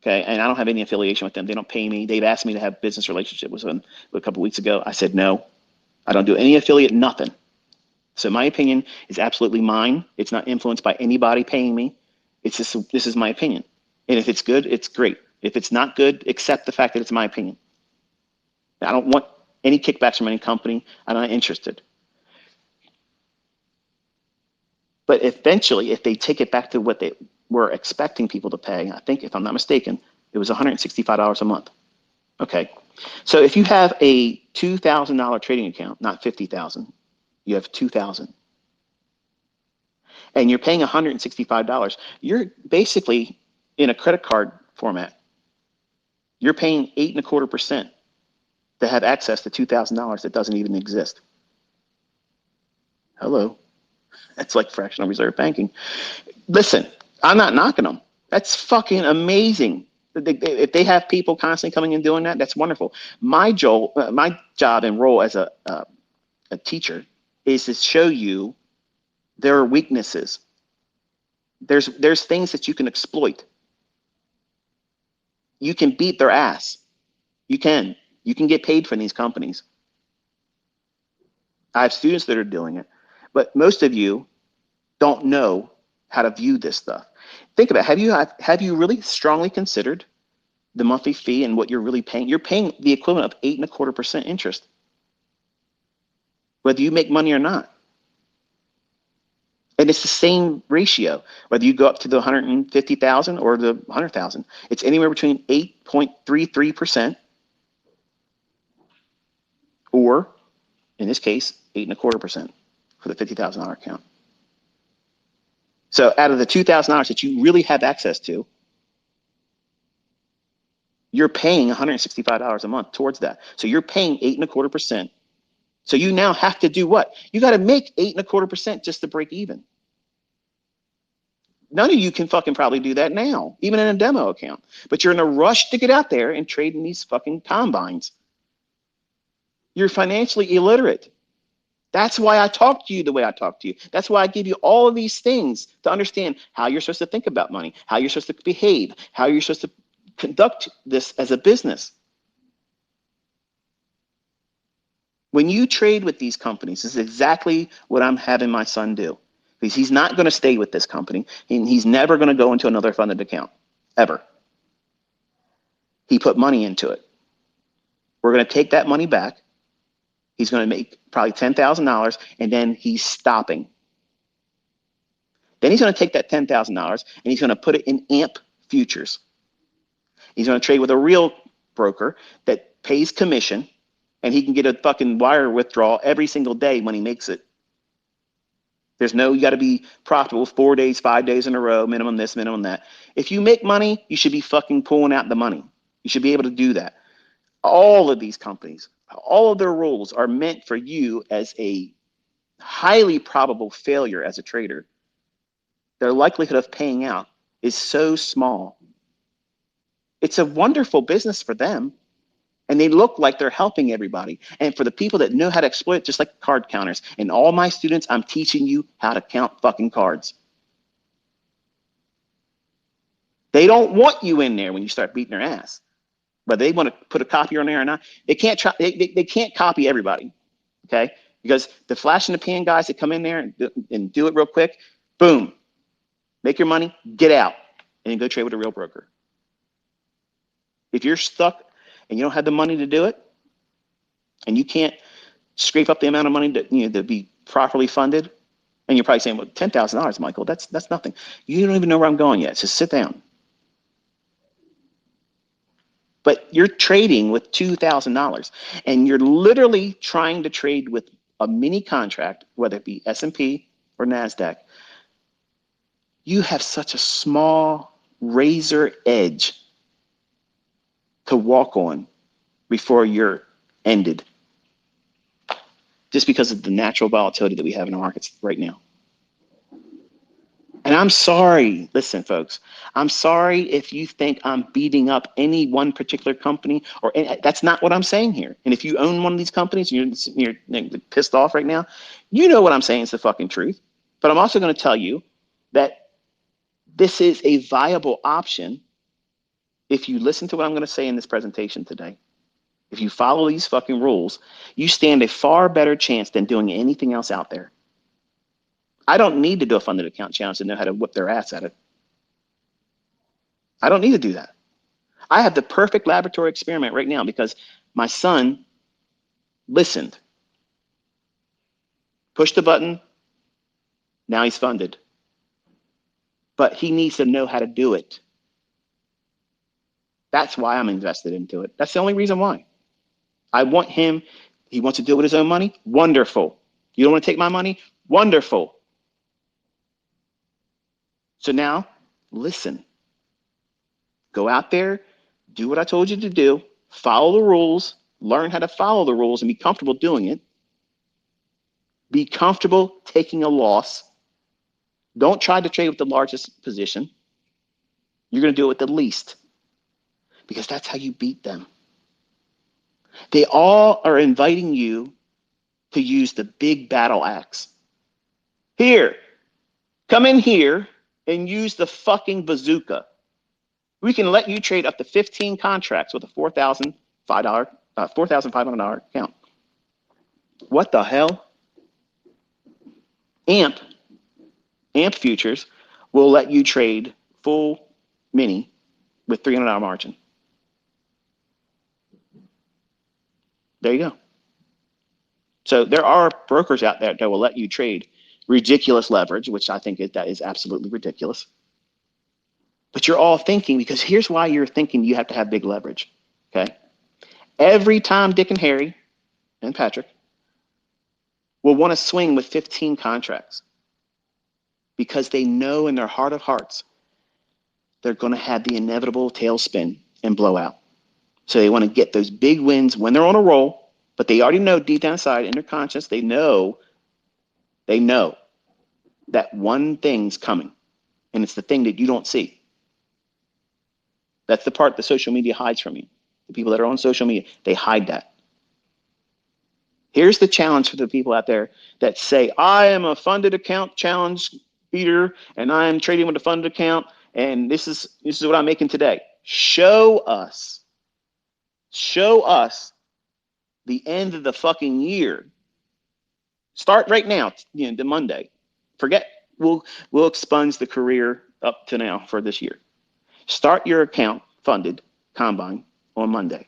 Okay, and I don't have any affiliation with them. They don't pay me. They've asked me to have business relationship with them a couple of weeks ago. I said no. I don't do any affiliate, nothing. So my opinion is absolutely mine. It's not influenced by anybody paying me. It's just, this is my opinion. And if it's good, it's great. If it's not good, accept the fact that it's my opinion. I don't want any kickbacks from any company. I'm not interested. But eventually, if they take it back to what they were expecting people to pay, I think, if I'm not mistaken, it was $165 a month. Okay. So if you have a $2,000 trading account, not $50,000, you have $2,000, and you're paying $165, you're basically in a credit card format. You're paying 8.25% to have access to $2,000 that doesn't even exist. Hello. That's like fractional reserve banking. Listen, I'm not knocking them. That's fucking amazing. If they have people constantly coming and doing that, that's wonderful. My job and role as a teacher is to show you their weaknesses. There's things that you can exploit. You can beat their ass. You can get paid from these companies. I have students that are doing it, but most of you don't know how to view this stuff. Think about it. Have you really strongly considered the monthly fee and what you're really paying? You're paying the equivalent of 8.25% interest, whether you make money or not. And it's the same ratio, whether you go up to the 150,000 or the 100,000. It's anywhere between 8.33% or, in this case, 8.25% for the $50,000 account. So out of the $2,000 that you really have access to, you're paying $165 a month towards that. So you're paying 8.25%. So you now have to do what? You got to make 8.25% just to break even. None of you can fucking probably do that now, even in a demo account. But you're in a rush to get out there and trade in these fucking combines. You're financially illiterate. That's why I talk to you the way I talk to you. That's why I give you all of these things to understand how you're supposed to think about money, how you're supposed to behave, how you're supposed to conduct this as a business. When you trade with these companies, this is exactly what I'm having my son do. Because he's not going to stay with this company, and he's never going to go into another funded account, ever. He put money into it. We're going to take that money back. He's going to make probably $10,000, and then he's stopping. Then he's going to take that $10,000, and he's going to put it in AMP futures. He's going to trade with a real broker that pays commission, and he can get a fucking wire withdrawal every single day when he makes it. There's no, you got to be profitable 4 days, 5 days in a row, minimum this, minimum that. If you make money, you should be fucking pulling out the money. You should be able to do that. All of these companies, all of their rules are meant for you as a highly probable failure as a trader. Their likelihood of paying out is so small. It's a wonderful business for them. And they look like they're helping everybody. And for the people that know how to exploit, just like card counters, and all my students, I'm teaching you how to count fucking cards. They don't want you in there when you start beating their ass. Whether they want to put a copy on there or not, they can't try, they can't copy everybody, okay? Because the flash in the pan guys that come in there and do it real quick, boom, make your money, get out, and then go trade with a real broker. If you're stuck and you don't have the money to do it, and you can't scrape up the amount of money to be properly funded, and you're probably saying, well, $10,000, Michael, that's nothing. You don't even know where I'm going yet. Just sit down. But you're trading with $2,000, and you're literally trying to trade with a mini contract, whether it be S&P or NASDAQ. You have such a small razor edge to walk on before you're ended, just because of the natural volatility that we have in the markets right now. And I'm sorry, listen, folks, I'm sorry if you think I'm beating up any one particular company, or that's not what I'm saying here. And if you own one of these companies, you're pissed off right now, you know what I'm saying is the fucking truth. But I'm also going to tell you that this is a viable option if you listen to what I'm going to say in this presentation today. If you follow these fucking rules, you stand a far better chance than doing anything else out there. I don't need to do a funded account challenge to know how to whip their ass at it. I don't need to do that. I have the perfect laboratory experiment right now because my son listened, pushed the button, now he's funded. But he needs to know how to do it. That's why I'm invested into it. That's the only reason why. I want him, he wants to do it with his own money? Wonderful. You don't want to take my money? Wonderful. So now, listen. Go out there, do what I told you to do, follow the rules, learn how to follow the rules and be comfortable doing it. Be comfortable taking a loss. Don't try to trade with the largest position. You're going to do it with the least because that's how you beat them. They all are inviting you to use the big battle axe. Here, come in here and use the fucking bazooka. We can let you trade up to 15 contracts with a $4,500 account. What the hell? AMP futures will let you trade full mini with $300 margin. There you go. So there are brokers out there that will let you trade ridiculous leverage, which I think that is absolutely ridiculous. But you're all thinking, because here's why you're thinking you have to have big leverage, okay? Every time Dick and Harry and Patrick will want to swing with 15 contracts because they know in their heart of hearts they're going to have the inevitable tailspin and blowout. So they want to get those big wins when they're on a roll, but they already know deep down inside in their conscience, they know that one thing's coming, and it's the thing that you don't see. That's the part that social media hides from you. The people that are on social media, they hide that. Here's the challenge for the people out there that say, I am a funded account challenge beater, and I am trading with a funded account, and this is what I'm making today. Show us the end of the fucking year. Start right now, the Monday. Forget, we'll expunge the career up to now for this year. Start your account funded combine on Monday.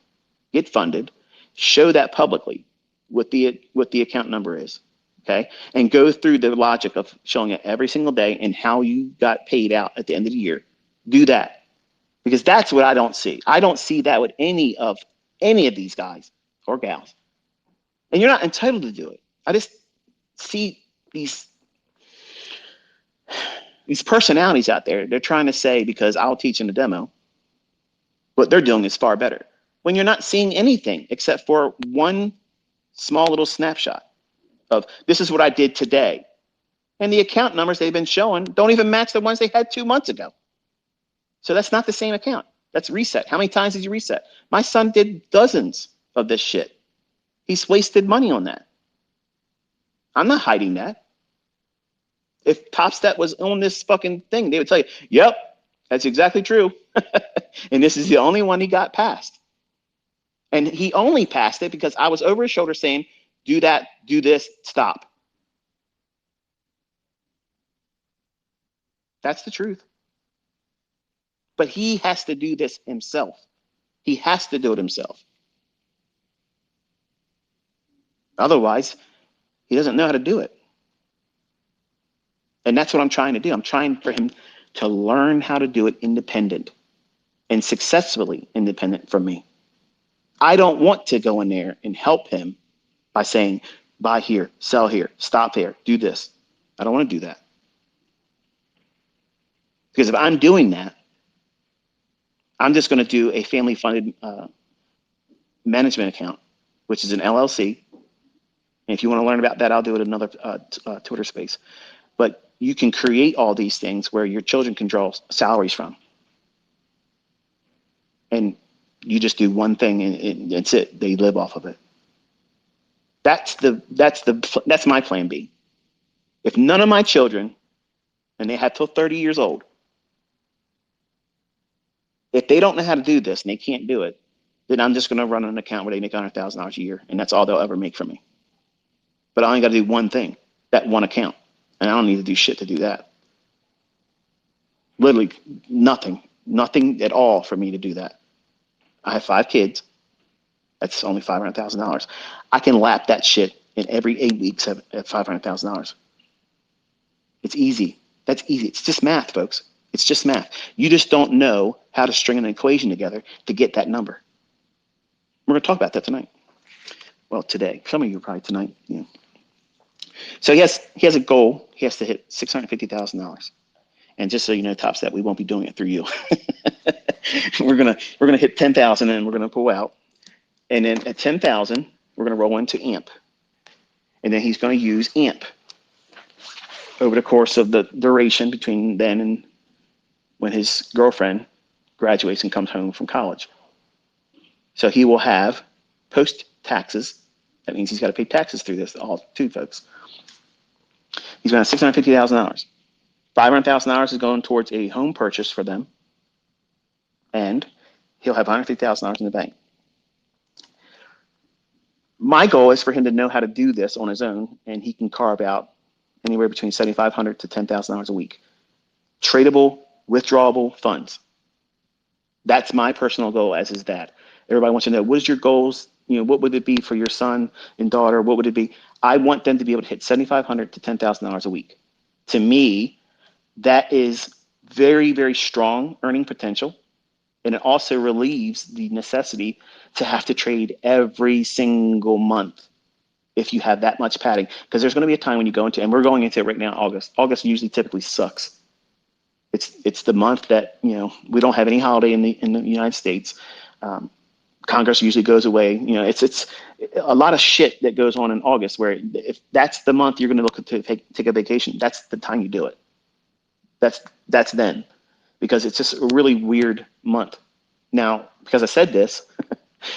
Get funded. Show that publicly what the account number is, okay? And go through the logic of showing it every single day and how you got paid out at the end of the year. Do that, because that's what I don't see. I don't see that with any of these guys or gals. And you're not entitled to do it. I just see these personalities out there. They're trying to say, because I'll teach in the demo, what they're doing is far better, when you're not seeing anything except for one small little snapshot of this is what I did today. And the account numbers they've been showing don't even match the ones they had 2 months ago. So that's not the same account. That's reset. How many times did you reset? My son did dozens of this shit. He's wasted money on that. I'm not hiding that. If TopStat was on this fucking thing, they would tell you, yep, that's exactly true. And this is the only one he got past. And he only passed it because I was over his shoulder saying, do that, do this, stop. That's the truth. But he has to do this himself. He has to do it himself. Otherwise, he doesn't know how to do it. And that's what I'm trying to do. I'm trying for him to learn how to do it independent and successfully independent from me. I don't want to go in there and help him by saying, buy here, sell here, stop here, do this. I don't want to do that. Because if I'm doing that, I'm just going to do a family funded management account, which is an LLC. And if you want to learn about that, I'll do it another Twitter space. But you can create all these things where your children can draw salaries from. And you just do one thing and that's it. They live off of it. That's my plan B. If none of my children, and they have till 30 years old, if they don't know how to do this and they can't do it, then I'm just going to run an account where they make $100,000 a year, and that's all they'll ever make from me. But I only got to do one thing, that one account, and I don't need to do shit to do that. Literally nothing at all for me to do that. I have 5 kids. That's only $500,000. I can lap that shit in every 8 weeks at $500,000. It's easy. That's easy. It's just math, folks. It's just math. You just don't know how to string an equation together to get that number. We're going to talk about that tonight. Well, today. Some of you probably tonight. Yeah. So he has a goal. He has to hit $650,000. And just so you know, TopStat, we won't be doing it through you. we're gonna hit 10,000 and we're gonna pull out. And then at 10,000, we're gonna roll into AMP. And then he's gonna use AMP over the course of the duration between then and when his girlfriend graduates and comes home from college. So he will have post taxes. That means he's got to pay taxes through this, all two folks. He's going to have $650,000. $500,000 is going towards a home purchase for them, and he'll have $150,000 in the bank. My goal is for him to know how to do this on his own, and he can carve out anywhere between $7,500 to $10,000 a week. Tradable, withdrawable funds. That's my personal goal as his dad. Everybody wants to know, what is your goals what would it be for your son and daughter? What would it be? I want them to be able to hit $7,500 to $10,000 a week. To me, that is very, very strong earning potential. And it also relieves the necessity to have to trade every single month if you have that much padding. Because there's going to be a time when you go into, and we're going into it right now, August. August usually typically sucks. It's the month that, we don't have any holiday in the United States. Congress usually goes away. It's a lot of shit that goes on in August where if that's the month you're going to look to take a vacation, that's the time you do it. That's then, because it's just a really weird month. Now, because I said this,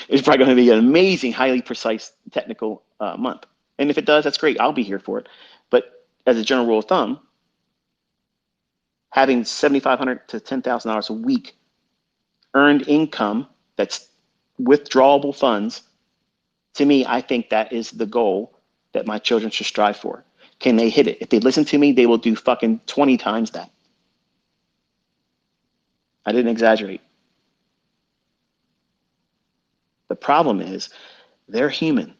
it's probably going to be an amazing, highly precise technical month. And if it does, that's great. I'll be here for it. But as a general rule of thumb, having $7,500 to $10,000 a week earned income that's withdrawable funds, to me, I think that is the goal that my children should strive for. Can they hit it? If they listen to me, they will do fucking 20 times that. I didn't exaggerate. The problem is they're human,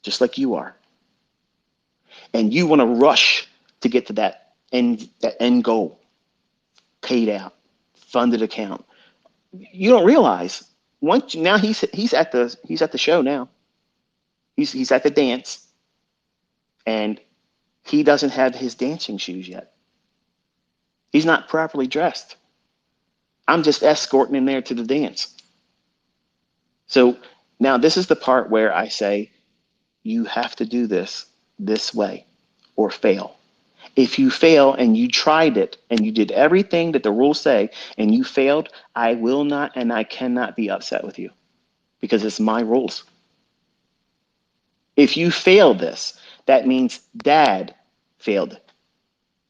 just like you are. And you want to rush to get to that end goal, paid out, funded account. You don't realize now he's at the show now. He's at the dance, and he doesn't have his dancing shoes yet. He's not properly dressed. I'm just escorting him there to the dance. So now this is the part where I say, you have to do this way or fail. If you fail and you tried it and you did everything that the rules say and you failed, I will not and I cannot be upset with you because it's my rules. If you fail this, that means dad failed.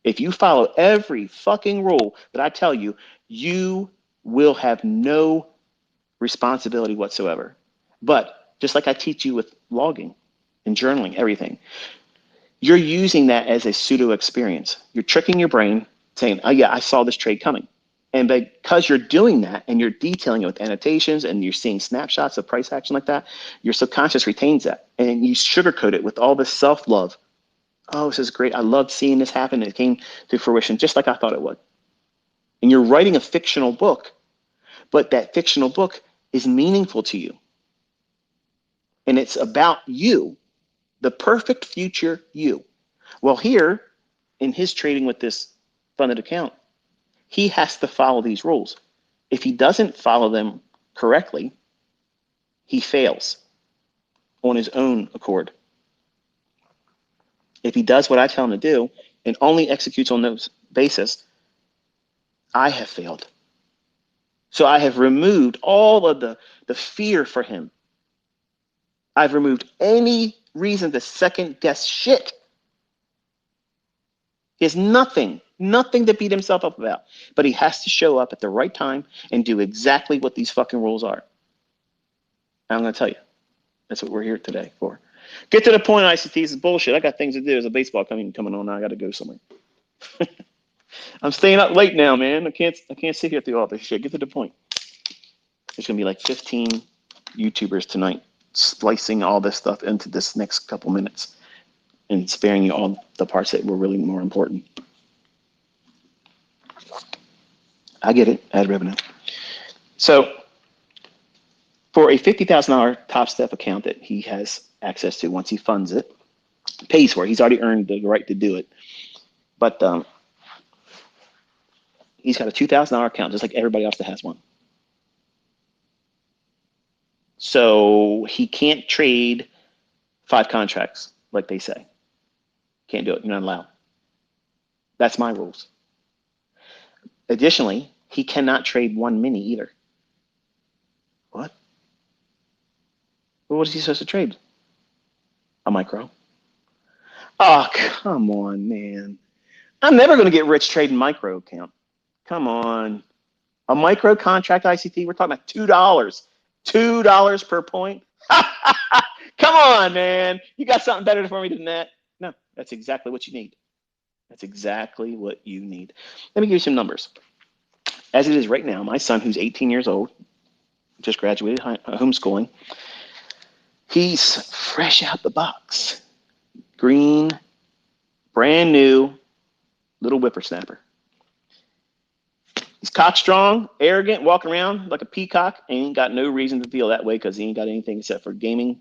If you follow every fucking rule that I tell you, you will have no responsibility whatsoever. But just like I teach you with logging and journaling, everything, you're using that as a pseudo experience. You're tricking your brain saying, oh yeah, I saw this trade coming. And because you're doing that and you're detailing it with annotations and you're seeing snapshots of price action like that, your subconscious retains that. And you sugarcoat it with all this self-love. Oh, this is great. I loved seeing this happen. It came to fruition just like I thought it would. And you're writing a fictional book, but that fictional book is meaningful to you. And it's about you, the perfect future you. Well, here in his trading with this funded account, he has to follow these rules. If he doesn't follow them correctly, he fails on his own accord. If he does what I tell him to do and only executes on those basis, I have failed. So I have removed all of the fear for him. I've removed any reason to second guess shit. He has nothing to beat himself up about, but he has to show up at the right time and do exactly what these fucking rules are. And I'm going to tell you, that's what we're here today for. Get to the point, ICT. This is bullshit. I got things to do. There's a baseball coming on now. I got to go somewhere. I'm staying up late now, man. I can't sit here through all this shit. Get to the point. There's going to be like 15 YouTubers tonight splicing all this stuff into this next couple minutes and sparing you all the parts that were really more important. I get it, ad revenue. So for a $50,000 Top Step account that he has access to once he funds it, pays for it. He's already earned the right to do it. But he's got a $2,000 account just like everybody else that has one. So he can't trade 5 contracts like they say. Can't do it. You're not allowed. That's my rules. Additionally, he cannot trade 1 mini either. What? Well, what is he supposed to trade? A micro. Oh, come on, man. I'm never going to get rich trading micro account. Come on. A micro contract ICT, we're talking about $2. $2 per point. Come on, man. You got something better for me than that? No, that's exactly what you need. That's exactly what you need. Let me give you some numbers. As it is right now, my son, who's 18 years old, just graduated homeschooling, He's fresh out the box. Green, brand new, little whippersnapper. He's cockstrong, arrogant, walking around like a peacock, and he ain't got no reason to feel that way because he ain't got anything except for gaming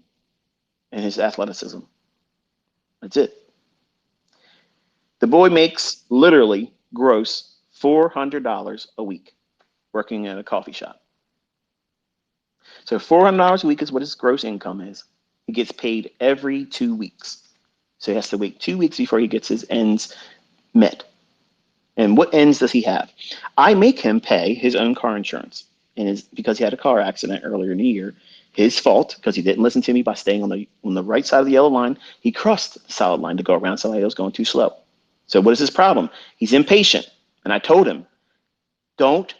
and his athleticism. That's it. The boy makes literally gross $400 a week working at a coffee shop. So $400 a week is what his gross income is. He gets paid every 2 weeks. So he has to wait 2 weeks before he gets his ends met. And what ends does he have? I make him pay his own car insurance. And because he had a car accident earlier in the year, his fault, because he didn't listen to me by staying on the right side of the yellow line, he crossed the solid line to go around somebody that was going too slow. So what is his problem? He's impatient. And I told him, don't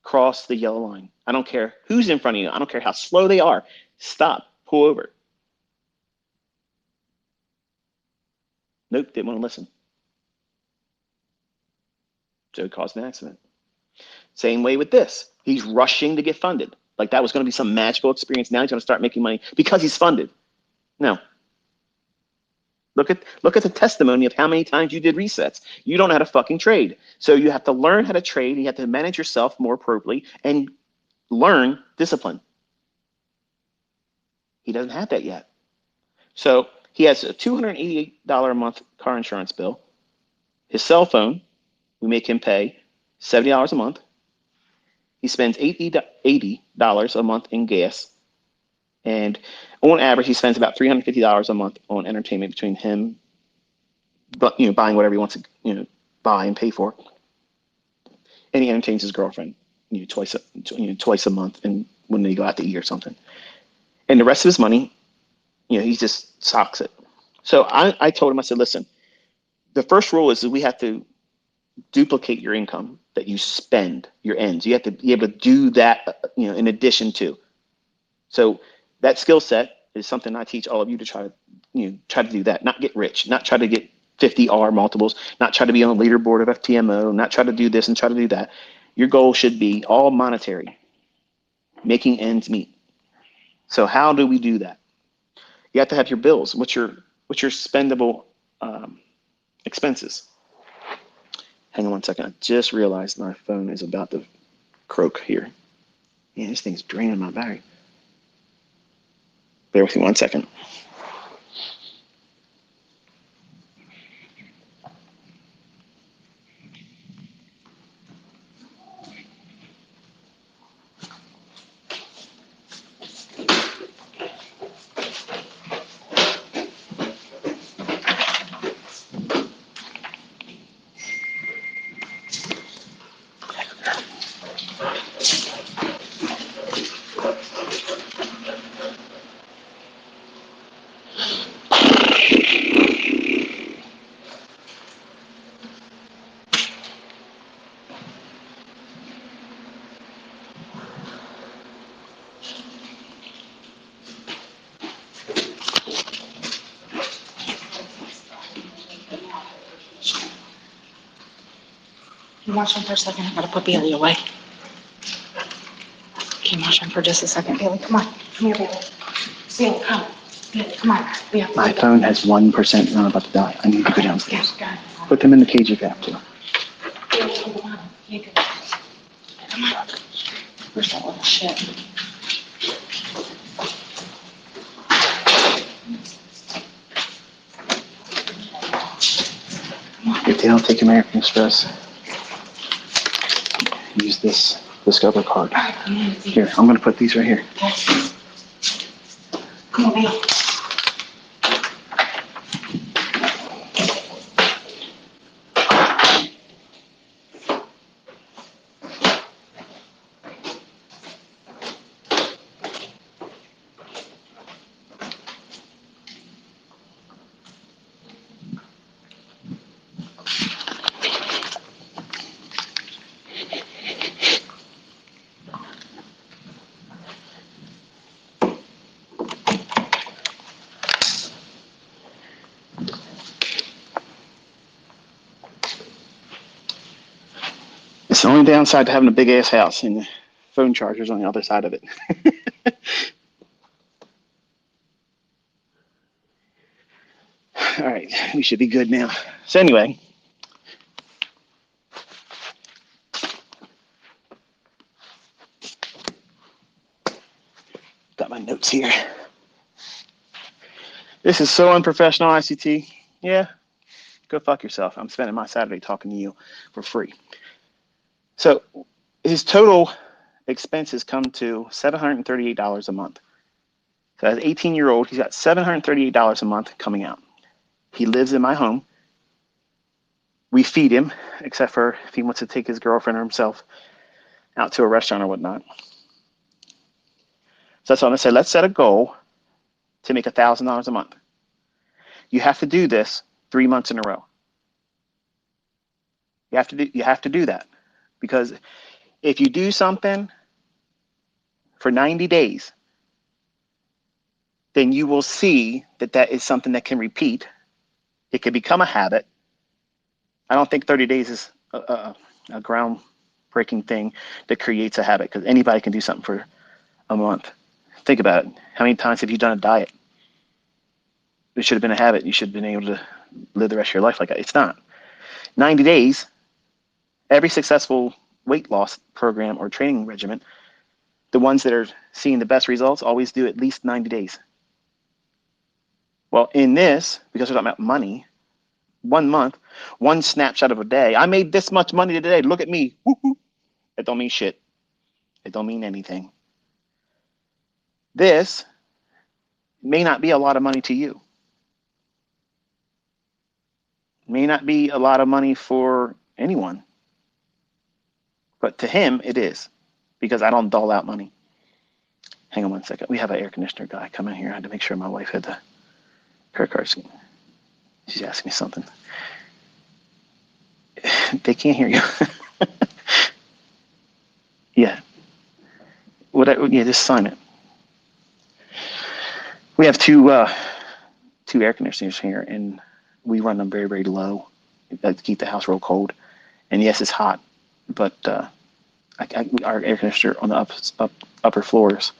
cross the yellow line. I don't care who's in front of you. I don't care how slow they are. Stop. Pull over. Nope, didn't want to listen. So it caused an accident. Same way with this. He's rushing to get funded. Like that was going to be some magical experience. Now he's going to start making money because he's funded. No. Look at the testimony of how many times you did resets. You don't know how to fucking trade. So you have to learn how to trade. You have to manage yourself more appropriately and learn discipline. He doesn't have that yet. So he has a $288 a month car insurance bill. His cell phone, we make him pay $70 a month. He spends $80 a month in gas. And on average, he spends about $350 a month on entertainment between him, but buying whatever he wants to buy and pay for. And he entertains his girlfriend twice a month, and when they go out to eat or something. And the rest of his money, he just socks it. So I told him, I said, listen, the first rule is that we have to duplicate your income that you spend, your ends. You have to be able to do that, in addition to. So that skill set is something I teach all of you to try to do that. Not get rich, not try to get 50 R multiples, not try to be on the leaderboard of FTMO, not try to do this and try to do that. Your goal should be all monetary, making ends meet. So how do we do that? You have to have your bills. What's your spendable expenses? Hang on one second. I just realized my phone is about to croak here. Man, this thing's draining my battery. Bear with me 1 second. Can you watch him for a second? I gotta put Bailey away. Can you watch him for just a second? Bailey, come on. Come here, Bailey. Bailey, come. Bailey, come on. My phone has 1% and I'm about to die. I need to go downstairs. Yeah, Put them in the cage if you have to. Bailey, come on. Come on. Where's that little shit? If they don't take American Express, use this Discover card. Here, I'm gonna put these right here. Come on, Bailey. It's the only downside to having a big ass house and the phone charger's on the other side of it. We should be good now. So anyway, got my notes here. This is so unprofessional, ICT. Yeah, go fuck yourself. I'm spending my Saturday talking to you for free. So his total expenses come to $738 a month. So as an 18-year-old, he's got $738 a month coming out. He lives in my home. We feed him, except for if he wants to take his girlfriend or himself out to a restaurant or whatnot. So that's why I'm gonna say, let's set a goal to make $1,000 a month. You have to do this 3 months in a row. You have to do that, because if you do something for 90 days, then you will see that that is something that can repeat. It can become a habit. I don't think 30 days is a groundbreaking thing that creates a habit, because anybody can do something for a month. Think about it. How many times have you done a diet? It should have been a habit. You should have been able to live the rest of your life like that. It's not. 90 days, every successful weight loss program or training regimen, the ones that are seeing the best results always do at least 90 days. Well, in this, because we're talking about money, 1 month, one snapshot of a day, I made this much money today. Look at me. Woo-hoo. It don't mean shit. It don't mean anything. This may not be a lot of money to you. May not be a lot of money for anyone. But to him, it is, because I don't dole out money. Hang on 1 second. We have an air conditioner guy come in here. I had to make sure my wife had the credit card. She's asking me something. They can't hear you. Yeah. Yeah, just sign it. We have two air conditioners here, and we run them very, very low to keep the house real cold. And yes, it's hot, but our air conditioner on the upper floors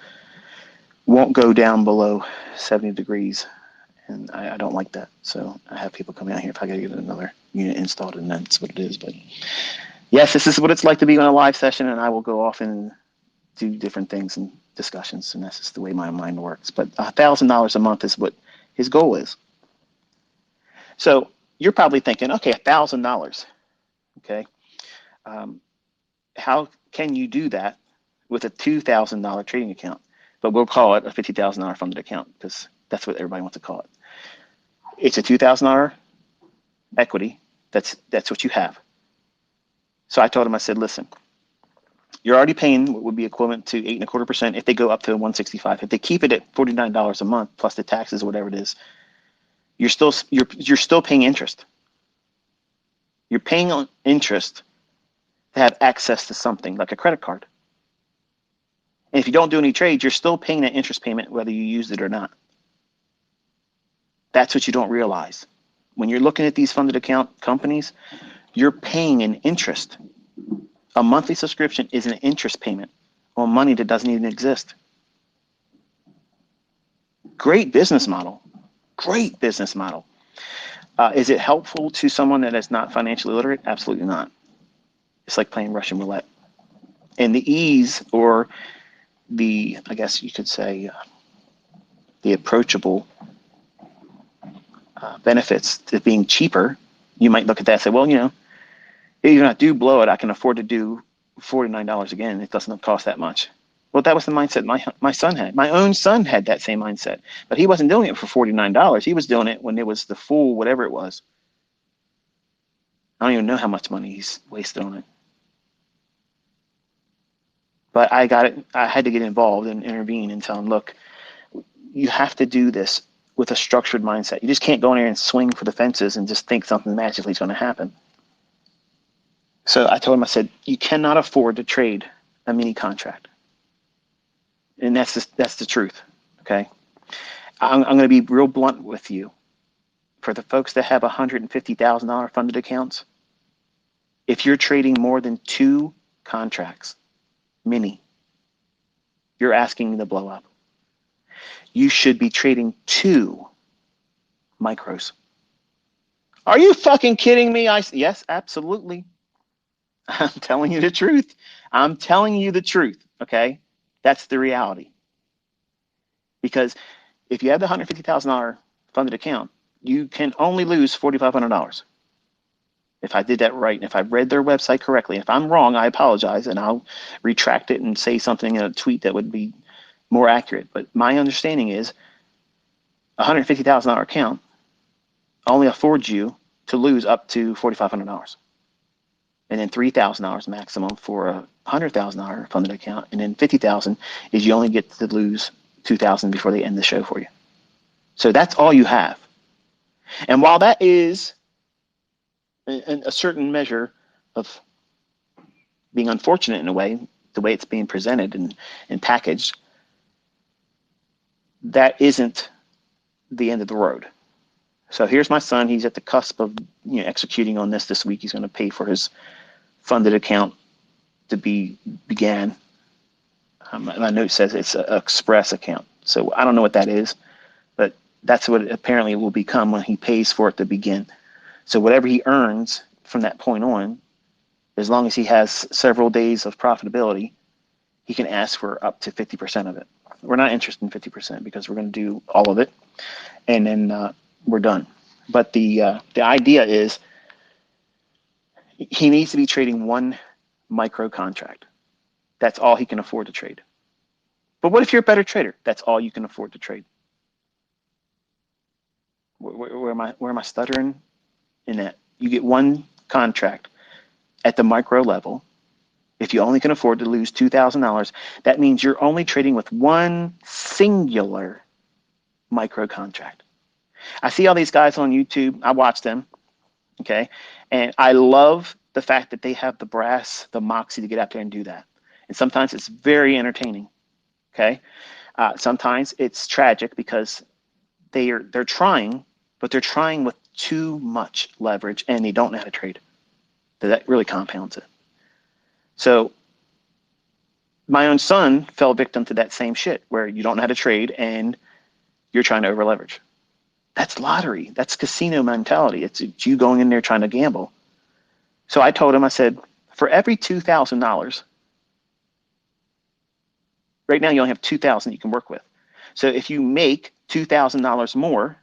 won't go down below 70 degrees, and I don't like that. So I have people come out here if I got to get another unit installed, and that's what it is. But yes, this is what it's like to be on a live session, and I will go off and do different things and discussions, and that's just the way my mind works. But $1,000 a month is what his goal is. So you're probably thinking, okay, $1,000. Okay, how can you do that with a $2,000 trading account? But we'll call it a $50,000 funded account, because that's what everybody wants to call it. It's a $2,000 equity. That's what you have. So I told him, I said, listen, you're already paying what would be equivalent to 8.25% if they go up to 165. If they keep it at $49 a month plus the taxes or whatever it is, you're still paying interest. You're paying on interest to have access to something like a credit card. And if you don't do any trades, you're still paying that interest payment whether you use it or not. That's what you don't realize. When you're looking at these funded account companies, you're paying an interest. A monthly subscription is an interest payment on money that doesn't even exist. Great business model. Great business model. Is it helpful to someone that is not financially literate? Absolutely not. It's like playing Russian roulette. And the ease, or I guess you could say, the approachable benefits to being cheaper, you might look at that and say, well, even if I do blow it, I can afford to do $49 again. It doesn't cost that much. Well, that was the mindset my son had. My own son had that same mindset, but he wasn't doing it for $49. He was doing it when it was the full whatever it was. I don't even know how much money he's wasted on it. But I had to get involved and intervene and tell him, look, you have to do this with a structured mindset. You just can't go in there and swing for the fences and just think something magically is going to happen. So I told him, I said, you cannot afford to trade a mini contract. And that's the truth, okay? I'm going to be real blunt with you. For the folks that have $150,000 funded accounts, if you're trading more than 2 contracts, mini, you're asking to blow up. You should be trading 2 micros. Are you fucking kidding me? Yes, absolutely. I'm telling you the truth. I'm telling you the truth. Okay, that's the reality. Because if you have the $150,000 funded account, you can only lose $4,500. If I did that right, and if I read their website correctly, if I'm wrong, I apologize, and I'll retract it and say something in a tweet that would be more accurate. But my understanding is a $150,000 account only affords you to lose up to $4,500, and then $3,000 maximum for a $100,000 funded account, and then $50,000 is you only get to lose $2,000 before they end the show for you. So that's all you have. And while that is a certain measure of being unfortunate in a way, the way it's being presented and packaged, that isn't the end of the road. So here's my son. He's at the cusp of executing on this week. He's going to pay for his funded account to be began. My note says it's an express account. So I don't know what that is, but that's what it apparently will become when he pays for it to begin. So whatever he earns from that point on, as long as he has several days of profitability, he can ask for up to 50% of it. We're not interested in 50% because we're going to do all of it, and then we're done. But the idea is he needs to be trading one micro contract. That's all he can afford to trade. But what if you're a better trader? That's all you can afford to trade. Where am I stuttering in that? You get one contract at the micro level. If you only can afford to lose $2,000, that means you're only trading with one singular micro contract. I see all these guys on YouTube. I watch them, okay? And I love the fact that they have the brass, the moxie to get out there and do that. And sometimes it's very entertaining, okay? Sometimes it's tragic because they're trying, but they're trying with too much leverage and they don't know how to trade. That really compounds it. So my own son fell victim to that same shit where you don't know how to trade and you're trying to over leverage. That's lottery. That's casino mentality. It's you going in there trying to gamble. So I told him, I said, for every $2,000, right now you only have $2,000 you can work with. So if you make $2,000 more,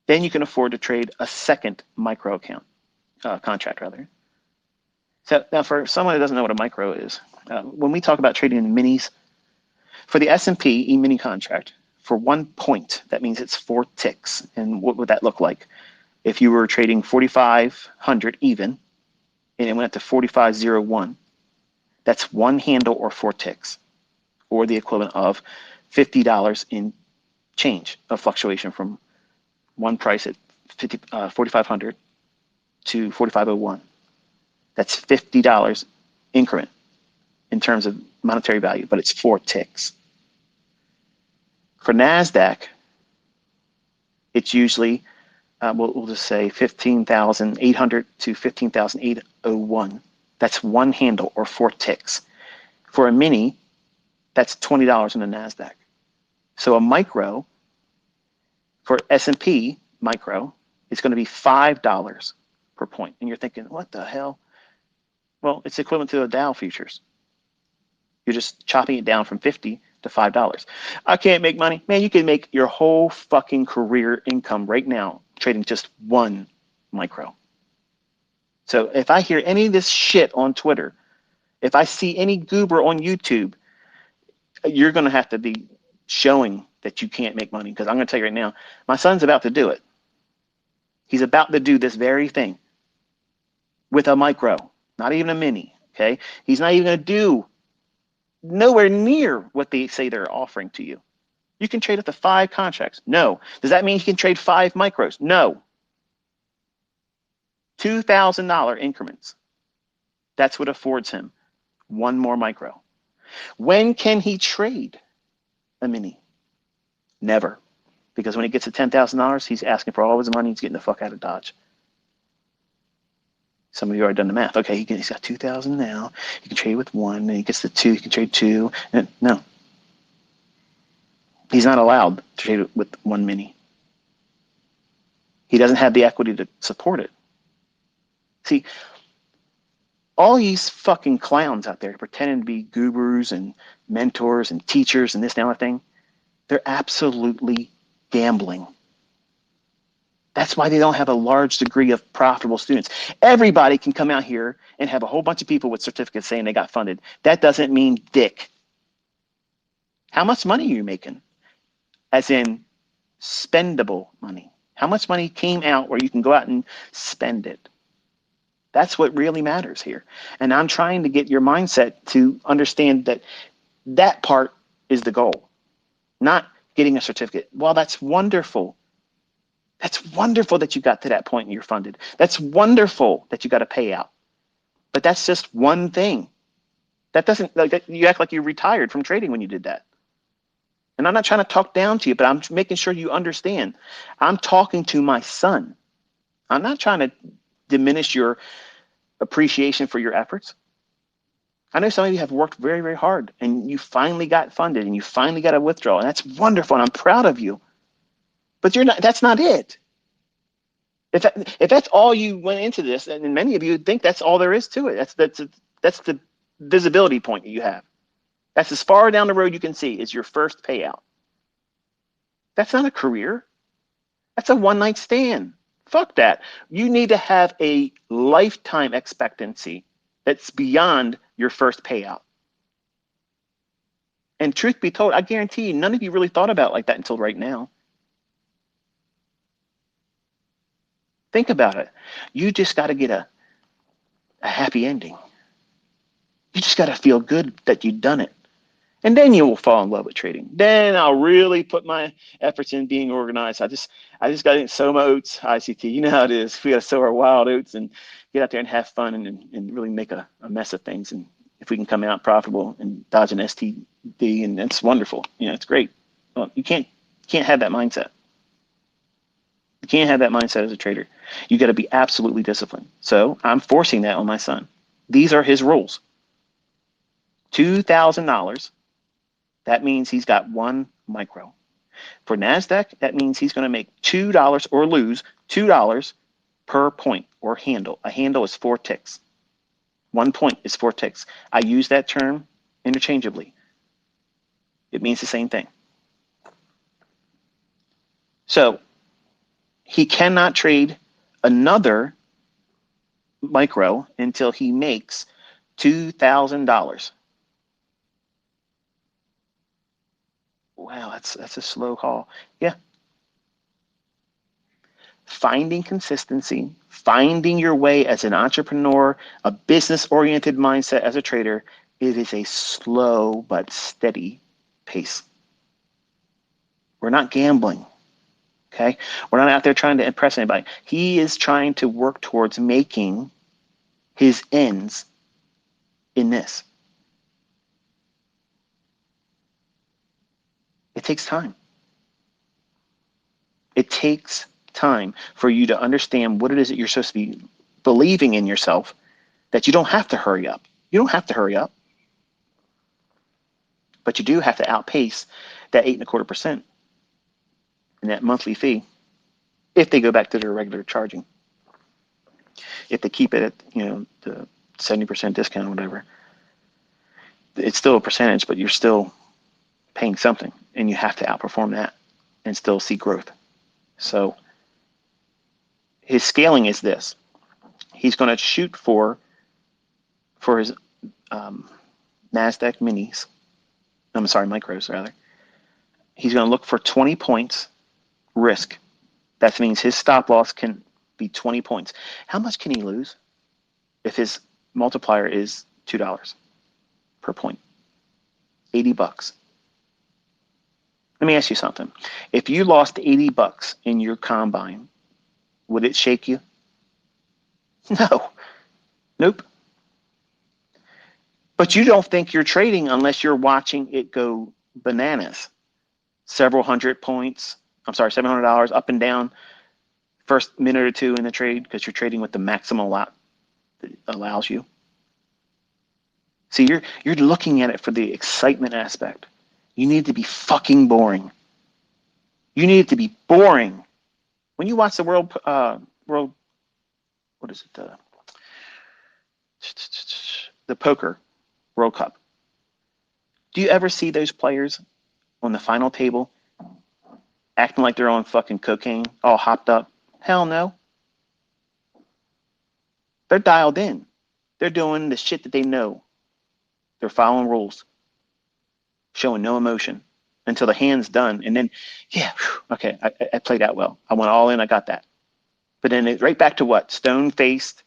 then you can afford to trade a second micro account, contract rather. So now for someone who doesn't know what a micro is, when we talk about trading in minis, for the S&P E-mini contract, for 1 point, that means it's 4 ticks. And what would that look like? If you were trading 4,500 even, and it went up to 4,501, that's 1 handle or 4 ticks, or the equivalent of $50 in change of fluctuation from one price at 4,500 to 4,501. That's $50 increment in terms of monetary value, but it's 4 ticks. For NASDAQ, it's usually, we'll just say 15,800 to 15,801. That's 1 handle or 4 ticks. For a mini, that's $20 in the NASDAQ. So a micro for S&P micro is going to be $5 per point. And you're thinking, what the hell? Well, it's equivalent to a Dow futures. You're just chopping it down from 50 to $5. I can't make money. Man, you can make your whole fucking career income right now trading just one micro. So if I hear any of this shit on Twitter, if I see any goober on YouTube, you're going to have to be showing that you can't make money, because I'm going to tell you right now, my son's about to do it. He's about to do this very thing with a micro, not even a mini, okay? He's not even going to do nowhere near what they say they're offering to you. You can trade up to 5 contracts. No. Does that mean he can trade 5 micros? No. $2,000 increments. That's what affords him one more micro. When can he trade a mini? Never. Because when he gets to $10,000, he's asking for all his money. He's getting the fuck out of Dodge. Some of you already done the math. Okay, he's got 2,000 now. He can trade with 1. And he gets to 2. He can trade 2. And no. He's not allowed to trade with 1 mini. He doesn't have the equity to support it. See, all these fucking clowns out there pretending to be gurus and mentors and teachers and this and that thing, they're absolutely gambling. That's why they don't have a large degree of profitable students. Everybody can come out here and have a whole bunch of people with certificates saying they got funded. That doesn't mean dick. How much money are you making? As in spendable money. How much money came out where you can go out and spend it? That's what really matters here. And I'm trying to get your mindset to understand that that part is the goal, not getting a certificate. Well, that's wonderful. That's wonderful that you got to that point and you're funded. That's wonderful that you got a payout. But that's just one thing. That doesn't, like, you act like you retired from trading when you did that. And I'm not trying to talk down to you, but I'm making sure you understand. I'm talking to my son. I'm not trying to diminish your appreciation for your efforts. I know some of you have worked very, very hard and you finally got funded and you finally got a withdrawal, and that's wonderful and I'm proud of you. But that's not it. If that's all you went into this, and many of you think that's all there is to it, that's the visibility point that you have. That's as far down the road you can see is your first payout. That's not a career. That's a one-night stand. Fuck that. You need to have a lifetime expectancy that's beyond your first payout. And truth be told, I guarantee you, none of you really thought about it like that until right now. Think about it. You just got to get a happy ending. You just got to feel good that you've done it. And then you will fall in love with trading. Then I'll really put my efforts in being organized. I just got to sow my oats, ICT. You know how it is. We got to sow our wild oats and get out there and have fun and really make a mess of things. And if we can come out profitable and dodge an STD, and it's wonderful. You know, it's great. Well, you can't have that mindset. You can't have that mindset as a trader. You got to be absolutely disciplined. So I'm forcing that on my son. These are his rules. $2,000. That means he's got one micro. For NASDAQ, that means he's going to make $2 or lose $2 per point or handle. A handle is 4 ticks. 1 point is 4 ticks. I use that term interchangeably. It means the same thing. So he cannot trade another micro until he makes $2,000. Wow, that's a slow haul. Yeah. Finding consistency, finding your way as an entrepreneur, a business-oriented mindset as a trader, it is a slow but steady pace. We're not gambling, okay? We're not out there trying to impress anybody. He is trying to work towards making his ends in this. It takes time. It takes time for you to understand what it is that you're supposed to be believing in yourself, that you don't have to hurry up. You don't have to hurry up. But you do have to outpace that 8.25% in that monthly fee if they go back to their regular charging. If they keep it at, the 70% discount or whatever, it's still a percentage, but you're still paying something, and you have to outperform that and still see growth. So his scaling is this. He's going to shoot for his NASDAQ minis. I'm sorry, micros rather. He's going to look for 20 points risk. That means his stop loss can be 20 points. How much can he lose if his multiplier is $2 per point? $80. Let me ask you something. If you lost $80 in your combine, would it shake you? No. Nope. But you don't think you're trading unless you're watching it go bananas. Several hundred points, $700 up and down first minute or two in the trade because you're trading with the maximum lot that allows you. See, you're looking at it for the excitement aspect. You need to be fucking boring. You need it to be boring. When you watch the world, what is it? The poker World Cup. Do you ever see those players on the final table acting like they're on fucking cocaine, all hopped up? Hell no. They're dialed in. They're doing the shit that they know. They're following rules, showing no emotion until the hand's done. And then, yeah, okay, I played that well. I went all in, I got that. But then it's right back to what? Stone faced,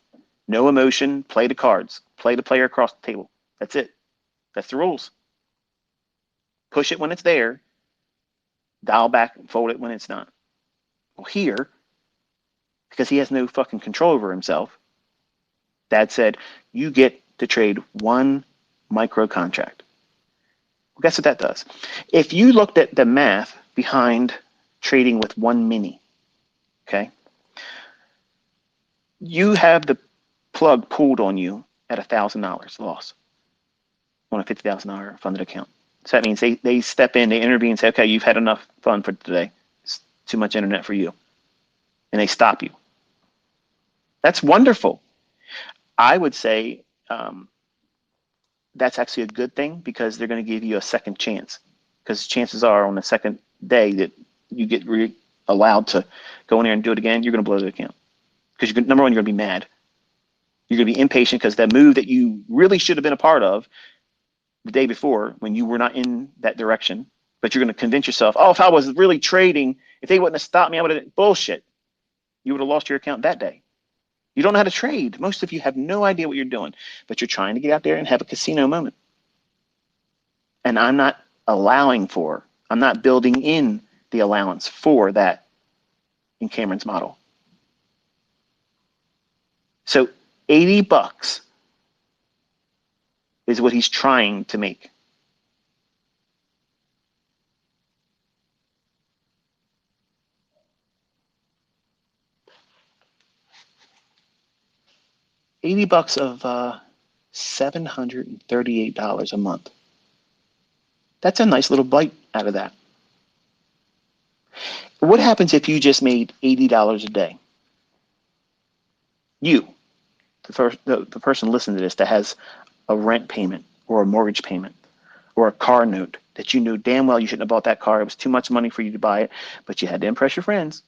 no emotion, play the cards, play the player across the table. That's it. That's the rules. Push it when it's there, dial back and fold it when it's not. Well, here, because he has no fucking control over himself, Dad said, you get to trade one micro contract. Well, guess what that does? If you looked at the math behind trading with one mini, okay, you have the plug pulled on you at $1,000 loss on a $50,000 funded account. So that means they step in, they intervene and say, okay, you've had enough fun for today. It's too much internet for you. And they stop you. That's wonderful. I would say that's actually a good thing because they're going to give you a second chance. Because chances are on the second day that you get allowed to go in there and do it again, you're going to blow the account. Because number one, you're going to be mad. You're going to be impatient because that move that you really should have been a part of the day before when you were not in that direction, but you're going to convince yourself, oh, if I was really trading, if they wouldn't have stopped me, I would have, bullshit. You would have lost your account that day. You don't know how to trade. Most of you have no idea what you're doing, but you're trying to get out there and have a casino moment. And I'm not I'm not building in the allowance for that in Cameron's model. So $80 is what he's trying to make. $80 of $738 a month. That's a nice little bite out of that. What happens if you just made $80 a day? You, the person listening to this that has a rent payment or a mortgage payment or a car note that you knew damn well you shouldn't have bought that car. It was too much money for you to buy it, but you had to impress your friends.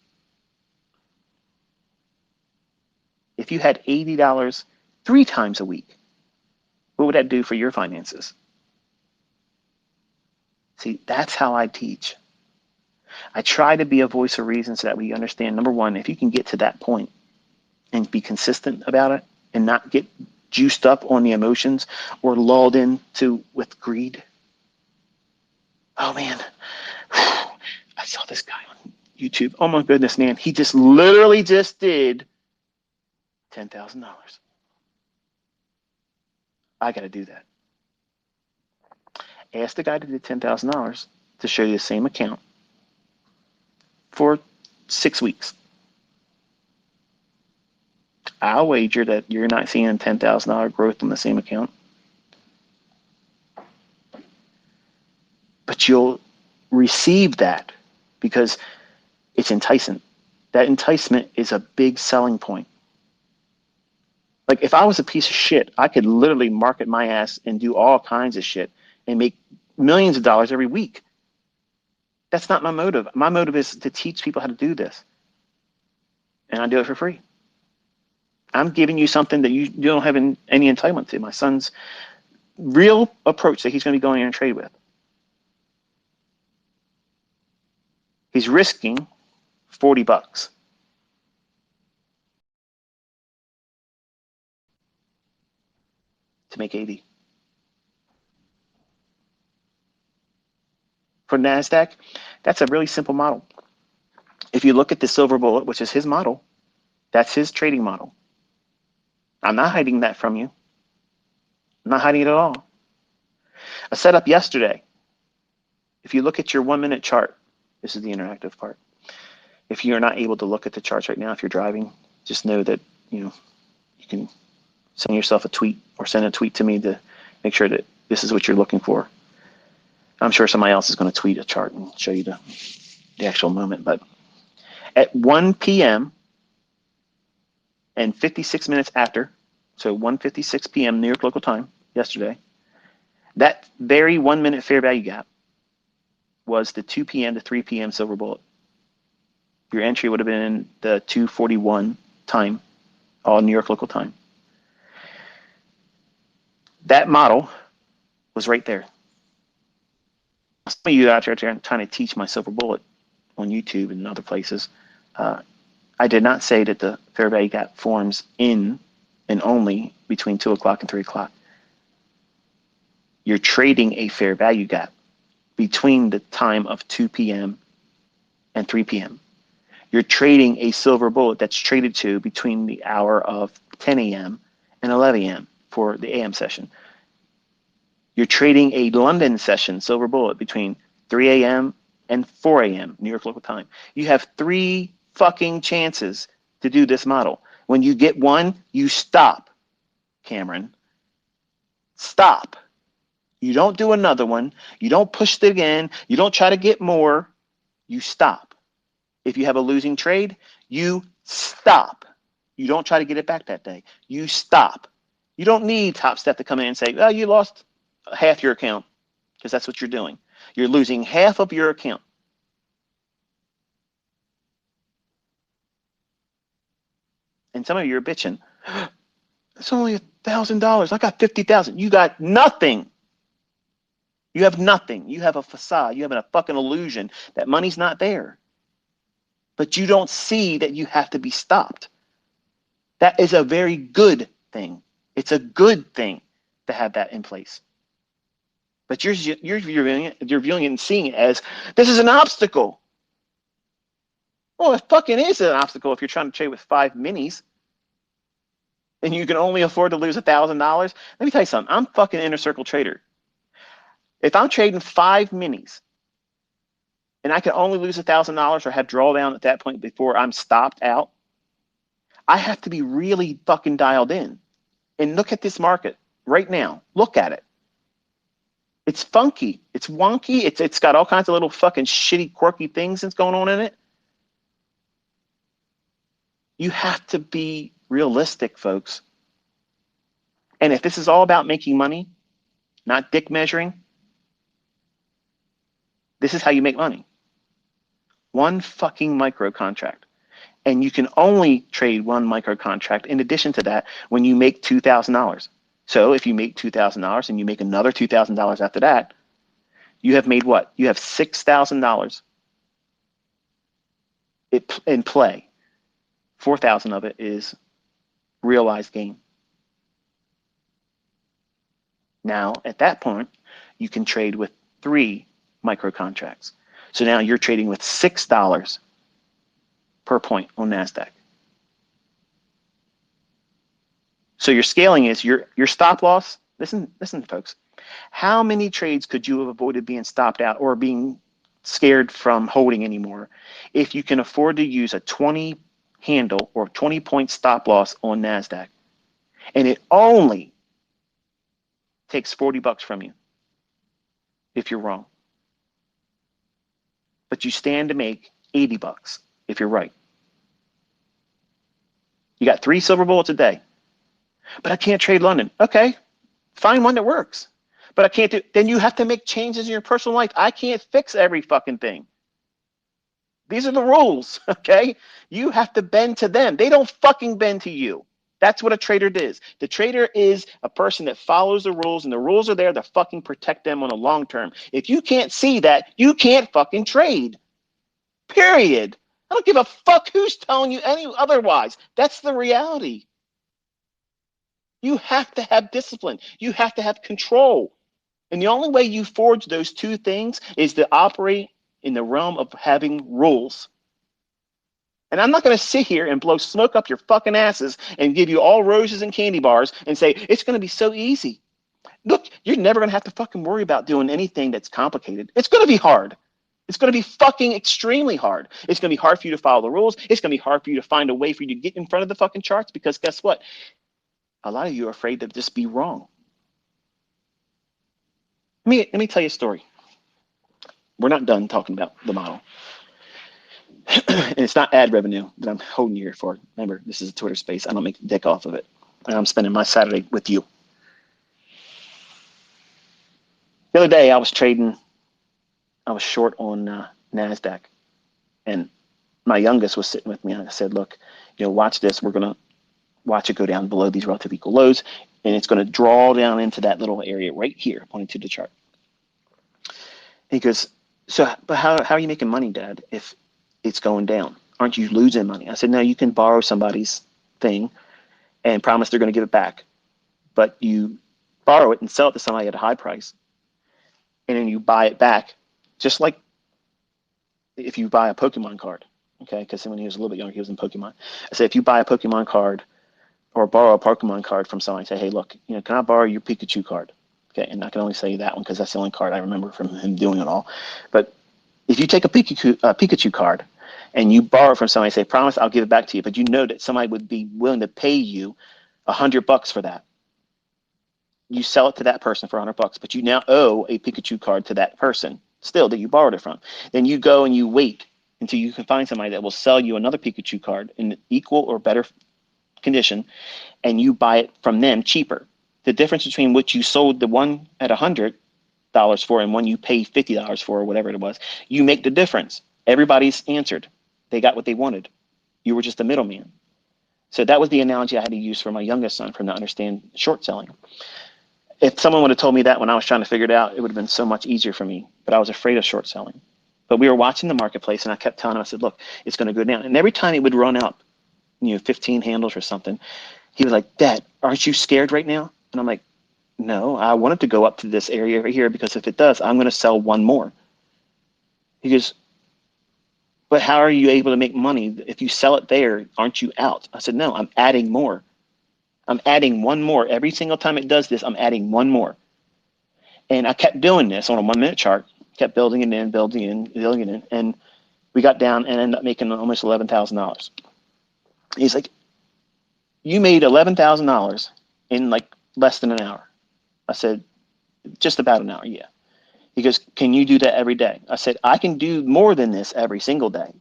If you had $80 3 times a week, what would that do for your finances? See, that's how I teach. I try to be a voice of reason so that we understand, number one, if you can get to that point and be consistent about it and not get juiced up on the emotions or lulled into with greed. Oh man, I saw this guy on YouTube. Oh my goodness, man. He just literally just did $10,000. I got to do that. Ask the guy that did $10,000 to show you the same account for 6 weeks. I'll wager that you're not seeing $10,000 growth on the same account. But you'll receive that because it's enticing. That enticement is a big selling point. Like if I was a piece of shit, I could literally market my ass and do all kinds of shit and make millions of dollars every week. That's not my motive. My motive is to teach people how to do this. And I do it for free. I'm giving you something that you don't have any entitlement to. My son's real approach that he's going to be going in and trade with. He's risking $40 to make 80. For NASDAQ, that's a really simple model. If you look at the silver bullet, which is his model, that's his trading model. I'm not hiding that from you. I'm not hiding it at all. A setup yesterday. If you look at your 1 minute chart, this is the interactive part. If you're not able to look at the charts right now, if you're driving, just know that you can send yourself a tweet or send a tweet to me to make sure that this is what you're looking for. I'm sure somebody else is going to tweet a chart and show you the actual moment. But At 1 p.m. and 56 minutes after, so 1:56 p.m. New York local time yesterday, that very 1 minute fair value gap was the 2 p.m. to 3 p.m. silver bullet. Your entry would have been the 2:41 time, all New York local time. That model was right there. Some of you out there trying to teach my silver bullet on YouTube and other places. I did not say that the fair value gap forms in and only between 2 o'clock and 3 o'clock. You're trading a fair value gap between the time of 2 p.m. and 3 p.m. You're trading a silver bullet that's traded to between the hour of 10 a.m. and 11 a.m. for the AM session. You're trading a London session silver bullet between 3 a.m. and 4 a.m. New York local time. You have 3 fucking chances to do this model. When you get one, you stop, Cameron. Stop. You don't do another one. You don't push it again. You don't try to get more. You stop. If you have a losing trade, you stop. You don't try to get it back that day. You stop. You don't need Top Step to come in and say, oh, you lost half your account, because that's what you're doing. You're losing half of your account. And some of you are bitching. It's only $1,000. I got 50,000. You got nothing. You have nothing. You have a facade. You have a fucking illusion that money's not there. But you don't see that you have to be stopped. That is a very good thing. It's a good thing to have that in place. But you're viewing it and seeing it as this is an obstacle. Well, it fucking is an obstacle if you're trying to trade with 5 minis and you can only afford to lose $1,000. Let me tell you something. I'm fucking inner circle trader. If I'm trading 5 minis and I can only lose $1,000 or have drawdown at that point before I'm stopped out, I have to be really fucking dialed in. And look at this market right now. Look at it. It's funky. It's wonky. It's got all kinds of little fucking shitty, quirky things that's going on in it. You have to be realistic, folks. And if this is all about making money, not dick measuring, this is how you make money. One fucking micro contract. And you can only trade one micro contract in addition to that when you make $2,000. So if you make $2,000 and you make another $2,000 after that, you have made what? You have $6,000 in play. 4,000 of it is realized gain. Now, at that point, you can trade with 3 micro contracts. So now you're trading with $6 per point on NASDAQ. So your scaling is your stop loss. Listen, folks. How many trades could you have avoided being stopped out or being scared from holding anymore if you can afford to use a 20 handle or 20-point stop loss on NASDAQ? And it only takes $40 from you if you're wrong. But you stand to make $80 if you're right. You got 3 silver bullets a day. But I can't trade London. Okay, find one that works. But I can't do, then you have to make changes in your personal life. I can't fix every fucking thing. These are the rules, okay? You have to bend to them. They don't fucking bend to you. That's what a trader is. The trader is a person that follows the rules, and the rules are there to fucking protect them on the long term. If you can't see that, you can't fucking trade. Period. I don't give a fuck who's telling you any otherwise. That's the reality. You have to have discipline. You have to have control. And the only way you forge those 2 things is to operate in the realm of having rules. And I'm not going to sit here and blow smoke up your fucking asses and give you all roses and candy bars and say, it's going to be so easy. Look, you're never going to have to fucking worry about doing anything that's complicated. It's going to be hard. It's going to be fucking extremely hard. It's going to be hard for you to follow the rules. It's going to be hard for you to find a way for you to get in front of the fucking charts, because guess what? A lot of you are afraid to just be wrong. Let me tell you a story. We're not done talking about the model. And it's not ad revenue that I'm holding you here for. Remember, this is a Twitter space. I don't make a dick off of it. And I'm spending my Saturday with you. The other day I was trading, I was short on NASDAQ, and my youngest was sitting with me, and I said, look, watch this. We're going to watch it go down below these relative equal lows, and it's going to draw down into that little area right here, pointing to the chart. And he goes, so, but how are you making money, Dad, if it's going down? Aren't you losing money? I said, no, you can borrow somebody's thing and promise they're going to give it back, but you borrow it and sell it to somebody at a high price, and then you buy it back, just like if you buy a Pokemon card, okay? Because when he was a little bit younger, he was in Pokemon. I said, if you buy a Pokemon card or borrow a Pokemon card from somebody, say, hey, look, can I borrow your Pikachu card? Okay, and I can only say that one because that's the only card I remember from him doing it all. But if you take a Pikachu card and you borrow it from somebody, say, promise I'll give it back to you, but you know that somebody would be willing to pay you $100 for that. You sell it to that person for $100, but you now owe a Pikachu card to that person still that you borrowed it from. Then you go and you wait until you can find somebody that will sell you another Pikachu card in equal or better condition, and you buy it from them cheaper. The difference between what you sold the one at $100 for and one you paid $50 for, or whatever it was, you make the difference. Everybody's answered. They got what they wanted. You were just a middleman. So that was the analogy I had to use for my youngest son for him to understand short selling. If someone would have told me that when I was trying to figure it out, it would have been so much easier for me. But I was afraid of short selling. But we were watching the marketplace, and I kept telling him, I said, look, it's going to go down. And every time it would run out, 15 handles or something, he was like, Dad, aren't you scared right now? And I'm like, no, I want it to go up to this area right here, because if it does, I'm going to sell one more. He goes, but how are you able to make money? If you sell it there, aren't you out? I said, no, I'm adding more. I'm adding one more. Every single time it does this, I'm adding one more. And I kept doing this on a 1 minute chart, kept building it in, building it in, building it in. And we got down and ended up making almost $11,000. He's like, you made $11,000 in like less than an hour. I said, just about an hour, yeah. He goes, can you do that every day? I said, I can do more than this every single day.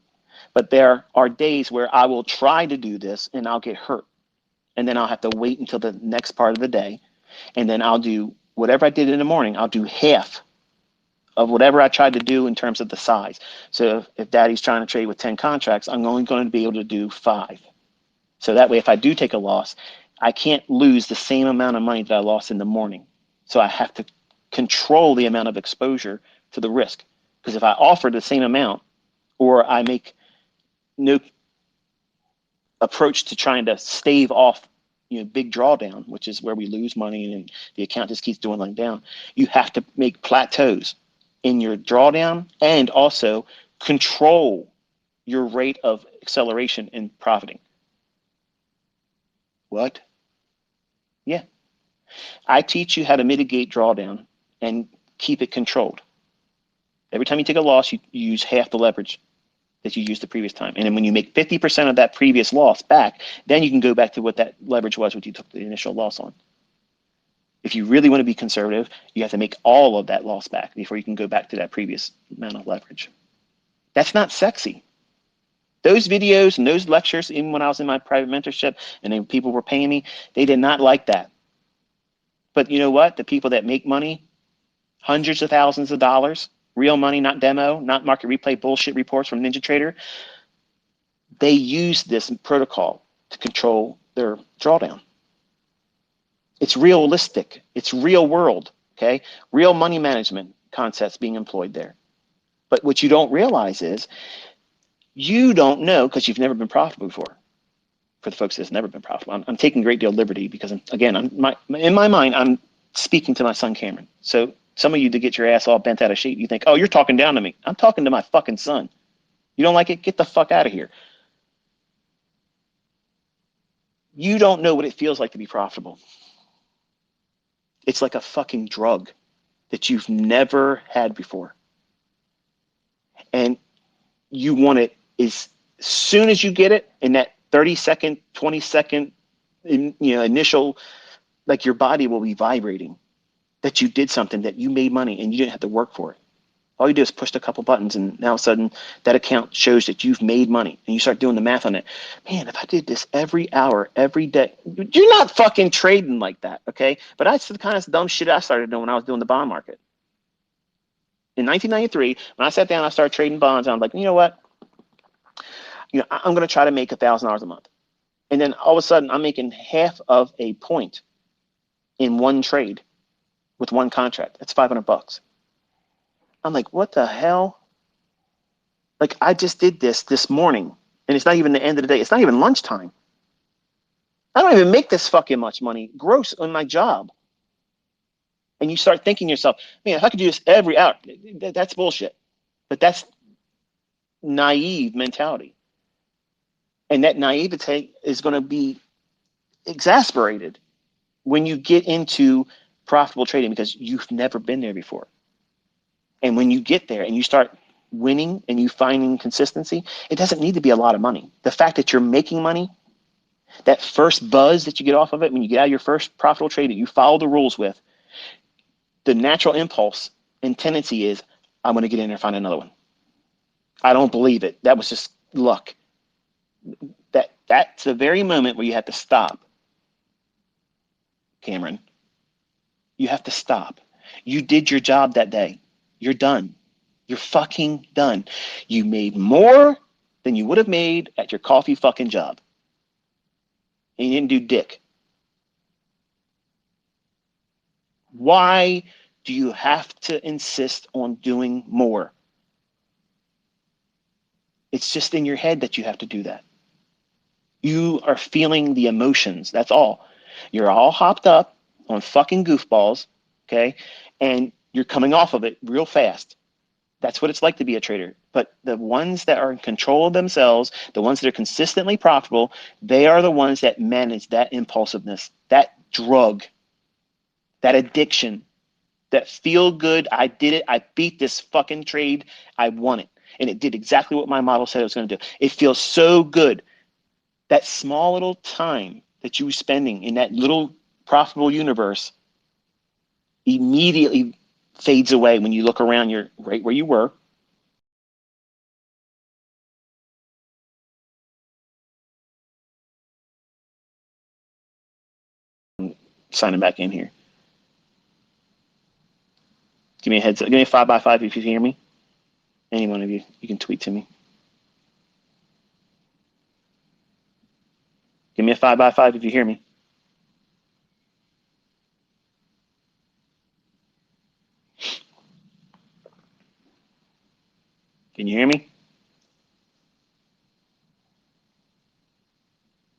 But there are days where I will try to do this and I'll get hurt. And then I'll have to wait until the next part of the day. And then I'll do whatever I did in the morning, I'll do half of whatever I tried to do in terms of the size. So if Daddy's trying to trade with 10 contracts, I'm only going to be able to do 5. So that way, if I do take a loss, I can't lose the same amount of money that I lost in the morning. So I have to control the amount of exposure to the risk. Because if I offer the same amount, or I make no approach to trying to stave off big drawdown, which is where we lose money and the account just keeps dwindling down, you have to make plateaus in your drawdown and also control your rate of acceleration in profiting. What? Yeah. I teach you how to mitigate drawdown and keep it controlled. Every time you take a loss, you use half the leverage that you used the previous time. And then when you make 50% of that previous loss back, then you can go back to what that leverage was, what you took the initial loss on. If you really want to be conservative, you have to make all of that loss back before you can go back to that previous amount of leverage. That's not sexy. Those videos and those lectures, even when I was in my private mentorship and then people were paying me, they did not like that. But you know what? The people that make money, hundreds of thousands of dollars, real money, not demo, not market replay bullshit reports from NinjaTrader, they use this protocol to control their drawdown. It's realistic. It's real world, okay? Real money management concepts being employed there. But what you don't realize is you don't know, because you've never been profitable before. For the folks that's never been profitable, I'm taking a great deal of liberty because, again, in my mind, I'm speaking to my son, Cameron. So some of you, to get your ass all bent out of shape, you think, oh, you're talking down to me. I'm talking to my fucking son. You don't like it? Get the fuck out of here. You don't know what it feels like to be profitable. It's like a fucking drug that you've never had before. And you want it as soon as you get it, in that 30-second, 20-second initial, like your body will be vibrating that you did something, that you made money and you didn't have to work for it. All you do is push a couple buttons, and now all of a sudden that account shows that you've made money, and you start doing the math on it. Man, if I did this every hour, every day, you're not fucking trading like that, okay? But that's the kind of dumb shit I started doing when I was doing the bond market. In 1993, when I sat down, I started trading bonds. And I'm like, you know what? I'm going to try to make $1,000 a month, and then all of a sudden, I'm making half of a point in one trade with one contract. That's $500. I'm like, what the hell? Like, I just did this morning, and it's not even the end of the day. It's not even lunchtime. I don't even make this fucking much money gross on my job. And you start thinking to yourself, man, if I could do this every hour, that's bullshit. But that's naive mentality. And that naivete is going to be exasperated when you get into profitable trading because you've never been there before. And when you get there and you start winning and you finding consistency, it doesn't need to be a lot of money. The fact that you're making money, that first buzz that you get off of it, when you get out of your first profitable trade that you follow the rules with, the natural impulse and tendency is, I'm going to get in there and find another one. I don't believe it. That was just luck. That's the very moment where you have to stop, Cameron. You have to stop. You did your job that day. You're done. You're fucking done. You made more than you would have made at your coffee fucking job. And you didn't do dick. Why do you have to insist on doing more? It's just in your head that you have to do that. You are feeling the emotions. That's all. You're all hopped up on fucking goofballs, okay? And you're coming off of it real fast. That's what it's like to be a trader. But the ones that are in control of themselves, the ones that are consistently profitable, they are the ones that manage that impulsiveness, that drug, that addiction, that feel good. I did it. I beat this fucking trade. I won it. And it did exactly what my model said it was going to do. It feels so good. That small little time that you were spending in that little profitable universe immediately fades away when you look around. You're right where you were. Signing back in here. Give me a heads up. Give me a 5x5 if you hear me. Any one of you, you can tweet to me. Give me a 5x5 if you hear me. Can you hear me?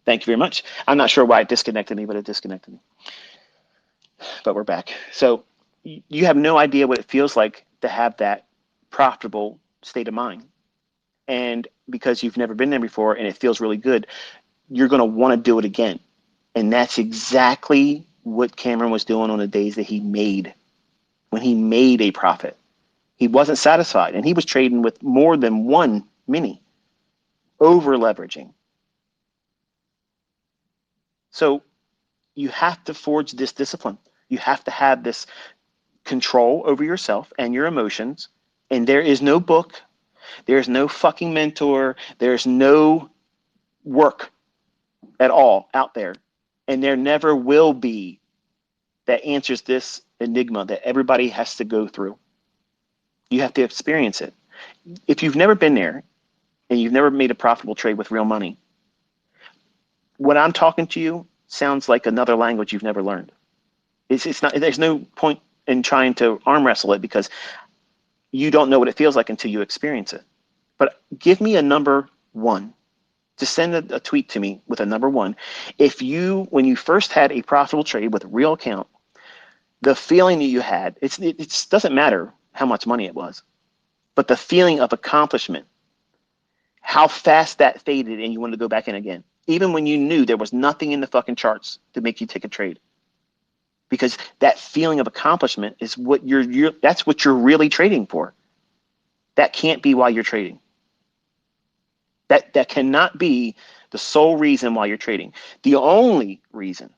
Thank you very much. I'm not sure why it disconnected me, but it disconnected me. But we're back. So you have no idea what it feels like to have that profitable state of mind. And because you've never been there before and it feels really good, you're going to want to do it again. And that's exactly what Cameron was doing on the days that he made, when he made a profit. He wasn't satisfied, and he was trading with more than one mini, over leveraging. So you have to forge this discipline. You have to have this control over yourself and your emotions. And there is no book, there's no fucking mentor, there's no work at all out there. And there never will be that answers this enigma that everybody has to go through. You have to experience it. If you've never been there and you've never made a profitable trade with real money, what I'm talking to you sounds like another language you've never learned. It's not. There's no point in trying to arm wrestle it because you don't know what it feels like until you experience it. But give me a number one. Just send a tweet to me with a number one. If you, when you first had a profitable trade with a real account, the feeling that you had, it doesn't matter how much money it was, but the feeling of accomplishment, how fast that faded and you wanted to go back in again, even when you knew there was nothing in the fucking charts to make you take a trade. Because that feeling of accomplishment is what that's what you're really trading for. That can't be why you're trading. That cannot be the sole reason why you're trading. The only reason,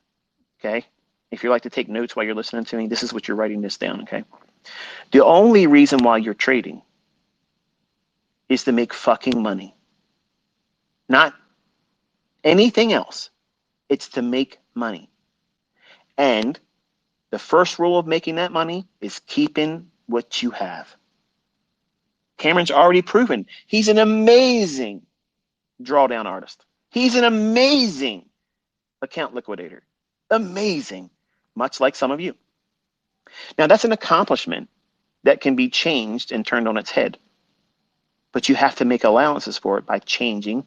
okay, if you like to take notes while you're listening to me, this is what you're writing this down, okay? The only reason why you're trading is to make fucking money, not anything else. It's to make money. And the first rule of making that money is keeping what you have. Cameron's already proven he's an amazing drawdown artist. He's an amazing account liquidator. Amazing, much like some of you. Now, that's an accomplishment that can be changed and turned on its head, but you have to make allowances for it by changing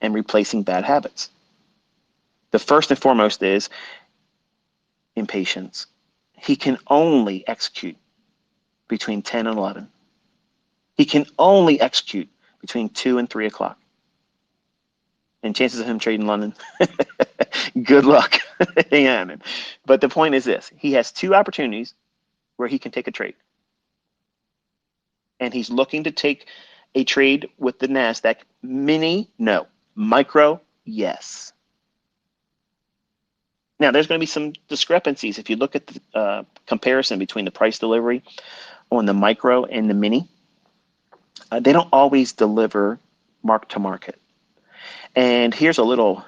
and replacing bad habits. The first and foremost is impatience. He can only execute between 10 and 11. He can only execute between 2 and 3 o'clock. And chances of him trading London, good luck. Yeah, but the point is this. He has 2 opportunities where he can take a trade. And he's looking to take a trade with the NASDAQ. Mini, no. Micro, yes. Now, there's going to be some discrepancies. If you look at the comparison between the price delivery on the micro and the mini, they don't always deliver mark to market. And here's a little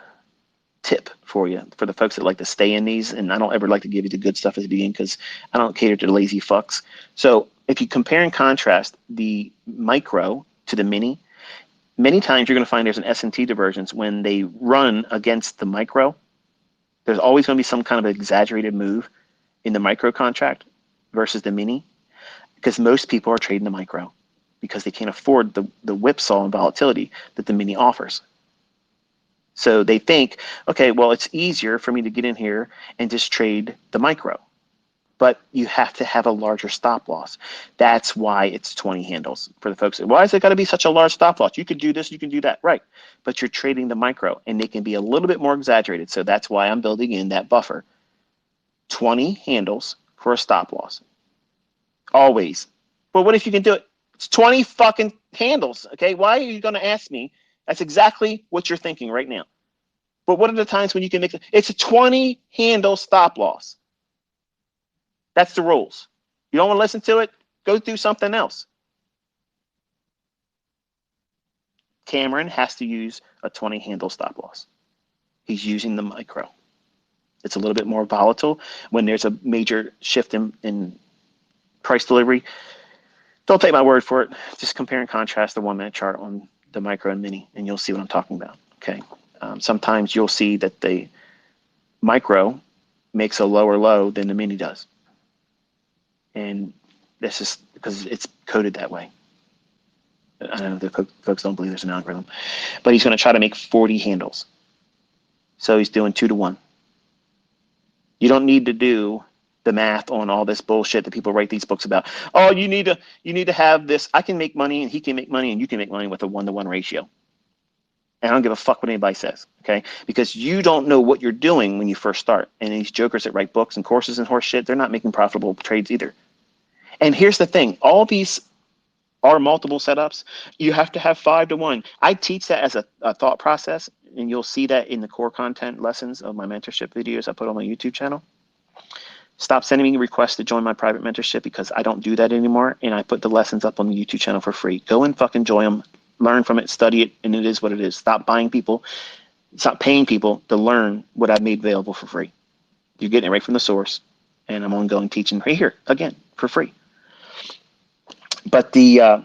tip for you, for the folks that like to stay in these. And I don't ever like to give you the good stuff at the beginning because I don't cater to the lazy fucks. So if you compare and contrast the micro to the mini, many times you're going to find there's an S&T divergence when they run against the micro. There's always going to be some kind of exaggerated move in the micro contract versus the mini, because most people are trading the micro because they can't afford the whipsaw and volatility that the mini offers. So they think, okay, well, it's easier for me to get in here and just trade the micro. But you have to have a larger stop loss. That's why it's 20 handles. For the folks, why is it got to be such a large stop loss? You could do this, you can do that, right? But you're trading the micro, and they can be a little bit more exaggerated. So that's why I'm building in that buffer. 20 handles for a stop loss. Always. But what if you can do it? It's 20 fucking handles, okay? Why are you going to ask me? That's exactly what you're thinking right now. But what are the times when you can make it? It's a 20 handle stop loss. That's the rules. You don't want to listen to it? Go do something else. Cameron has to use a 20 handle stop loss. He's using the micro. It's a little bit more volatile when there's a major shift in price delivery. Don't take my word for it. Just compare and contrast the 1 minute chart on the micro and mini, and you'll see what I'm talking about. Okay. Sometimes you'll see that the micro makes a lower low than the mini does. And this is because it's coded that way. I know the folks don't believe there's an algorithm, but he's going to try to make 40 handles. So he's doing 2 to 1. You don't need to do the math on all this bullshit that people write these books about. Oh, you need to have this. I can make money and he can make money and you can make money with a 1-to-1 ratio. And I don't give a fuck what anybody says, okay? Because you don't know what you're doing when you first start. And these jokers that write books and courses and horse shit, they're not making profitable trades either. And here's the thing, all these are multiple setups. You have to have 5 to 1. I teach that as a thought process, and you'll see that in the core content lessons of my mentorship videos I put on my YouTube channel. Stop sending me requests to join my private mentorship because I don't do that anymore, and I put the lessons up on the YouTube channel for free. Go and fucking enjoy them, learn from it, study it, and it is what it is. Stop paying people to learn what I've made available for free. You're getting it right from the source, and I'm ongoing teaching right here, again, for free. But the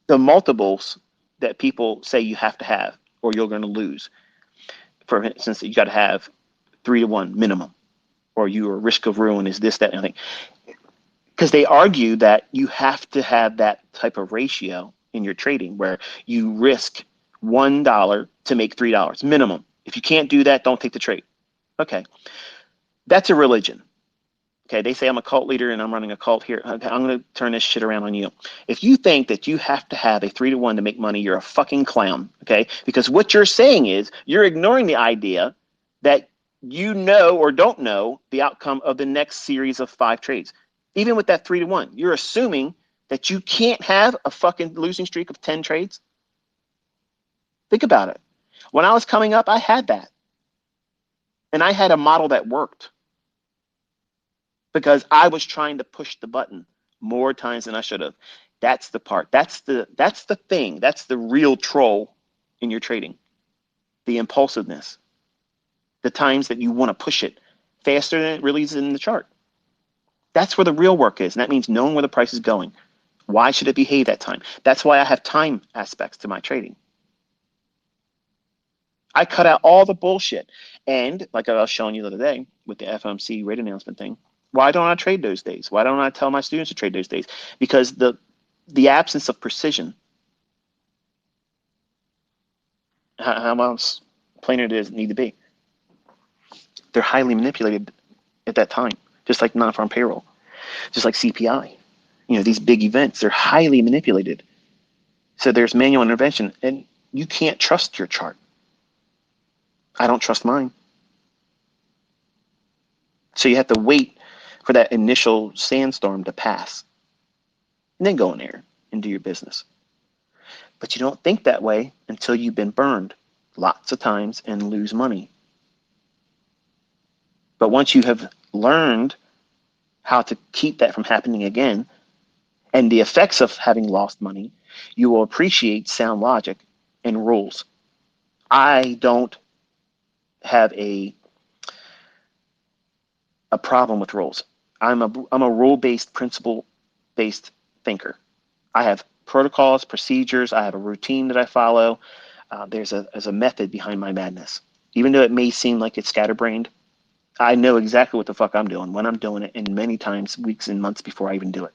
multiples that people say you have to have or you're going to lose, for instance, you got to have 3 to 1 minimum, or your risk of ruin is this, that, and everything. Because they argue that you have to have that type of ratio in your trading where you risk $1 to make $3 minimum. If you can't do that, don't take the trade. Okay, that's a religion. Okay, they say I'm a cult leader and I'm running a cult here. Okay, I'm going to turn this shit around on you. If you think that you have to have a 3 to 1 to make money, you're a fucking clown. Okay, because what you're saying is you're ignoring the idea that you know or don't know the outcome of the next series of 5 trades. Even with that 3 to 1, you're assuming that you can't have a fucking losing streak of 10 trades. Think about it. When I was coming up, I had that. And I had a model that worked because I was trying to push the button more times than I should have. That's the part. That's the thing. That's the real troll in your trading. The impulsiveness. The times that you want to push it faster than it really is in the chart. That's where the real work is. And that means knowing where the price is going. Why should it behave that time? That's why I have time aspects to my trading. I cut out all the bullshit. And like I was showing you the other day with the FOMC rate announcement thing, why don't I trade those days? Why don't I tell my students to trade those days? Because the absence of precision, how else plainer does it need to be? They're highly manipulated at that time, just like non-farm payroll, just like CPI. You know, these big events, they're highly manipulated. So there's manual intervention, and you can't trust your chart. I don't trust mine. So you have to wait for that initial sandstorm to pass and then go in there and do your business. But you don't think that way until you've been burned lots of times and lose money. But once you have learned how to keep that from happening again and the effects of having lost money, you will appreciate sound logic and rules. I don't have a problem with rules. I'm a rule-based, principle-based thinker. I have protocols, procedures. I have a routine that I follow. There's a method behind my madness. Even though it may seem like it's scatterbrained, I know exactly what the fuck I'm doing, when I'm doing it, and many times weeks and months before I even do it.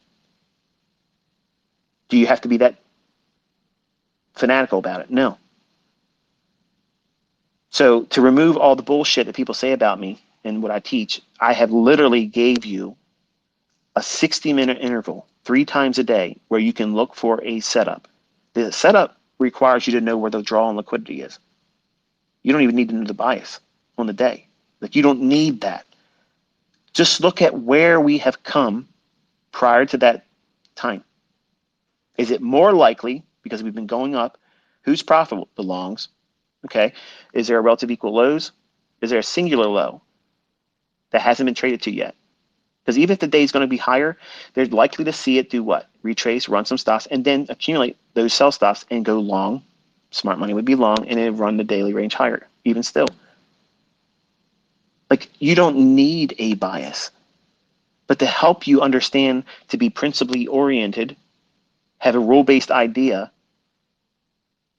Do you have to be that fanatical about it? No. So to remove all the bullshit that people say about me and what I teach, I have literally gave you a 60-minute interval 3 times a day where you can look for a setup. The setup requires you to know where the draw on liquidity is. You don't even need to know the bias on the day. Like, you don't need that. Just look at where we have come prior to that time. Is it more likely, because we've been going up, who's profitable? The longs. Okay. Is there a relative equal lows? Is there a singular low that hasn't been traded to yet? Because even if the day is going to be higher, they're likely to see it do what? Retrace, run some stops, and then accumulate those sell stops and go long. Smart money would be long, and then run the daily range higher, even still. Like, you don't need a bias. But to help you understand, to be principally oriented, have a rule-based idea,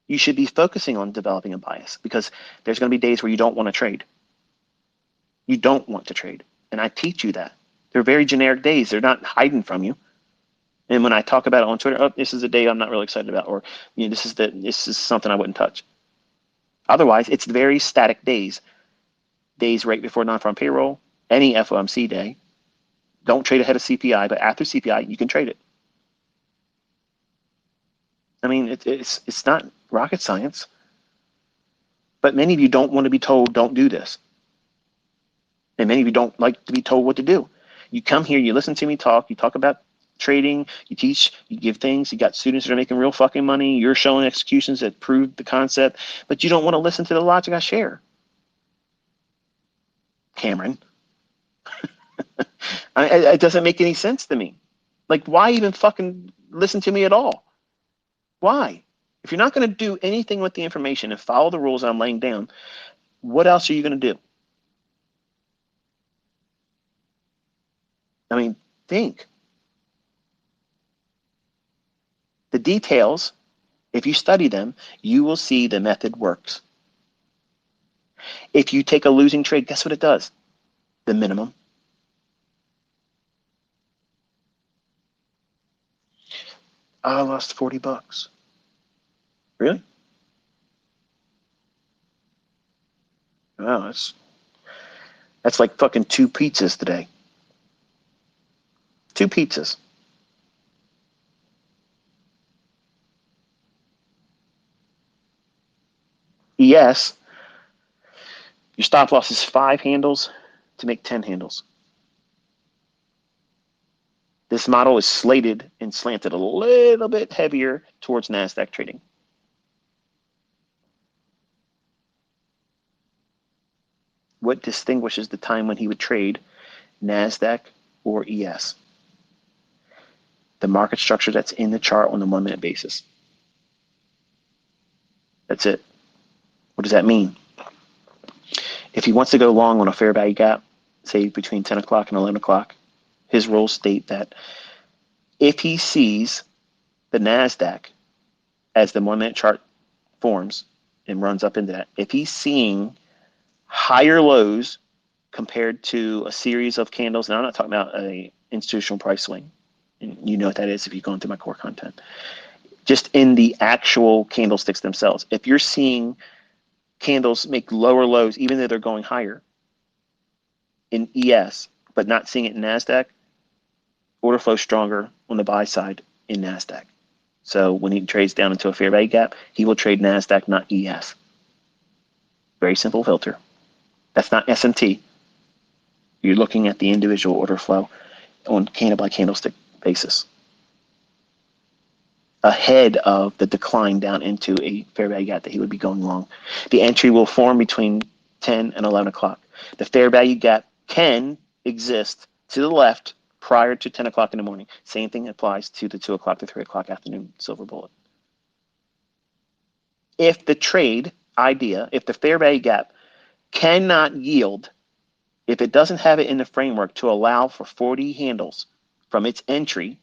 you should be focusing on developing a bias, because there's going to be days where you don't want to trade. You don't want to trade. And I teach you that. They're very generic days. They're not hiding from you. And when I talk about it on Twitter, oh, this is a day I'm not really excited about, or this is something I wouldn't touch. Otherwise, it's very static days. Days right before non-farm payroll, any FOMC day. Don't trade ahead of CPI, but after CPI, you can trade it. I mean, it's not rocket science. But many of you don't want to be told, don't do this. And many of you don't like to be told what to do. You come here, you listen to me talk, you talk about trading, you teach, you give things, you got students that are making real fucking money, you're showing executions that prove the concept, but you don't want to listen to the logic I share. Cameron. It doesn't make any sense to me. Like, why even fucking listen to me at all? Why? If you're not going to do anything with the information and follow the rules I'm laying down, what else are you going to do? I mean, think. The details, if you study them, you will see the method works. If you take a losing trade, guess what it does? The minimum. I lost 40 bucks. Really? Wow, that's like fucking 2 pizzas today. 2 pizzas. Yes, your stop loss is 5 handles to make 10 handles. This model is slated and slanted a little bit heavier towards NASDAQ trading. What distinguishes the time when he would trade NASDAQ or ES? The market structure that's in the chart on a 1 minute basis. That's it. What does that mean? If he wants to go long on a fair value gap, say between 10 o'clock and 11 o'clock, his rules state that if he sees the NASDAQ as the 1 minute chart forms and runs up into that, if he's seeing higher lows compared to a series of candles, and I'm not talking about a institutional price swing, and you know what that is if you've gone through my core content, just in the actual candlesticks themselves. If you're seeing candles make lower lows, even though they're going higher in ES, but not seeing it in NASDAQ, order flow stronger on the buy side in NASDAQ. So when he trades down into a fair value gap, he will trade NASDAQ, not ES. Very simple filter. That's not SMT. You're looking at the individual order flow on candle by candlestick basis, ahead of the decline down into a fair value gap that he would be going long. The entry will form between 10 and 11 o'clock. The fair value gap can exist to the left prior to 10 o'clock in the morning. Same thing applies to the 2 o'clock to 3 o'clock afternoon silver bullet. If the trade idea, if the fair value gap cannot yield, if it doesn't have it in the framework to allow for 40 handles from its entry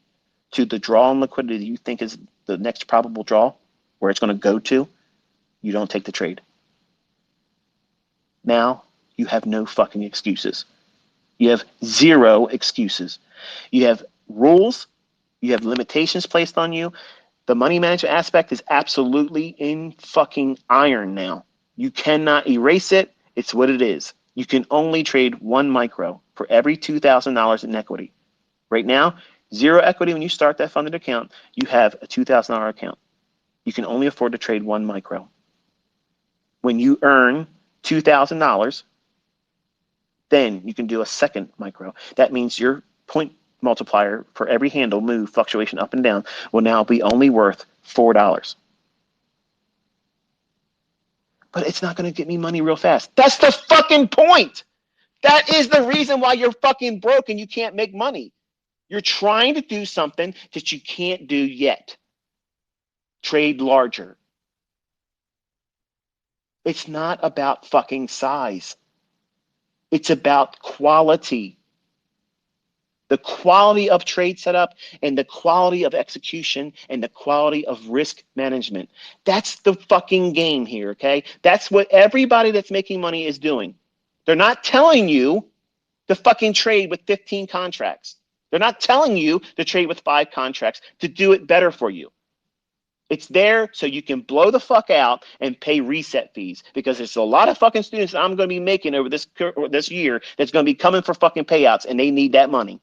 to the draw on liquidity you think is the next probable draw, where it's going to go to, you don't take the trade. Now you have no fucking excuses. You have zero excuses. You have rules. You have limitations placed on you. The money management aspect is absolutely in fucking iron now. You cannot erase it. It's what it is. You can only trade 1 micro for every $2,000 in equity. Right now, zero equity when you start that funded account, you have a $2,000 account. You can only afford to trade 1 micro. When you earn $2,000, then you can do a second micro. That means your point multiplier for every handle move, fluctuation up and down, will now be only worth $4. But it's not going to get me money real fast. That's the fucking point. That is the reason why you're fucking broke and you can't make money. You're trying to do something that you can't do yet. Trade larger. It's not about fucking size. It's about quality. The quality of trade setup and the quality of execution and the quality of risk management. That's the fucking game here, okay? That's what everybody that's making money is doing. They're not telling you to fucking trade with 15 contracts. They're not telling you to trade with 5 contracts to do it better for you. It's there so you can blow the fuck out and pay reset fees, because there's a lot of fucking students that I'm going to be making over this year that's going to be coming for fucking payouts, and they need that money.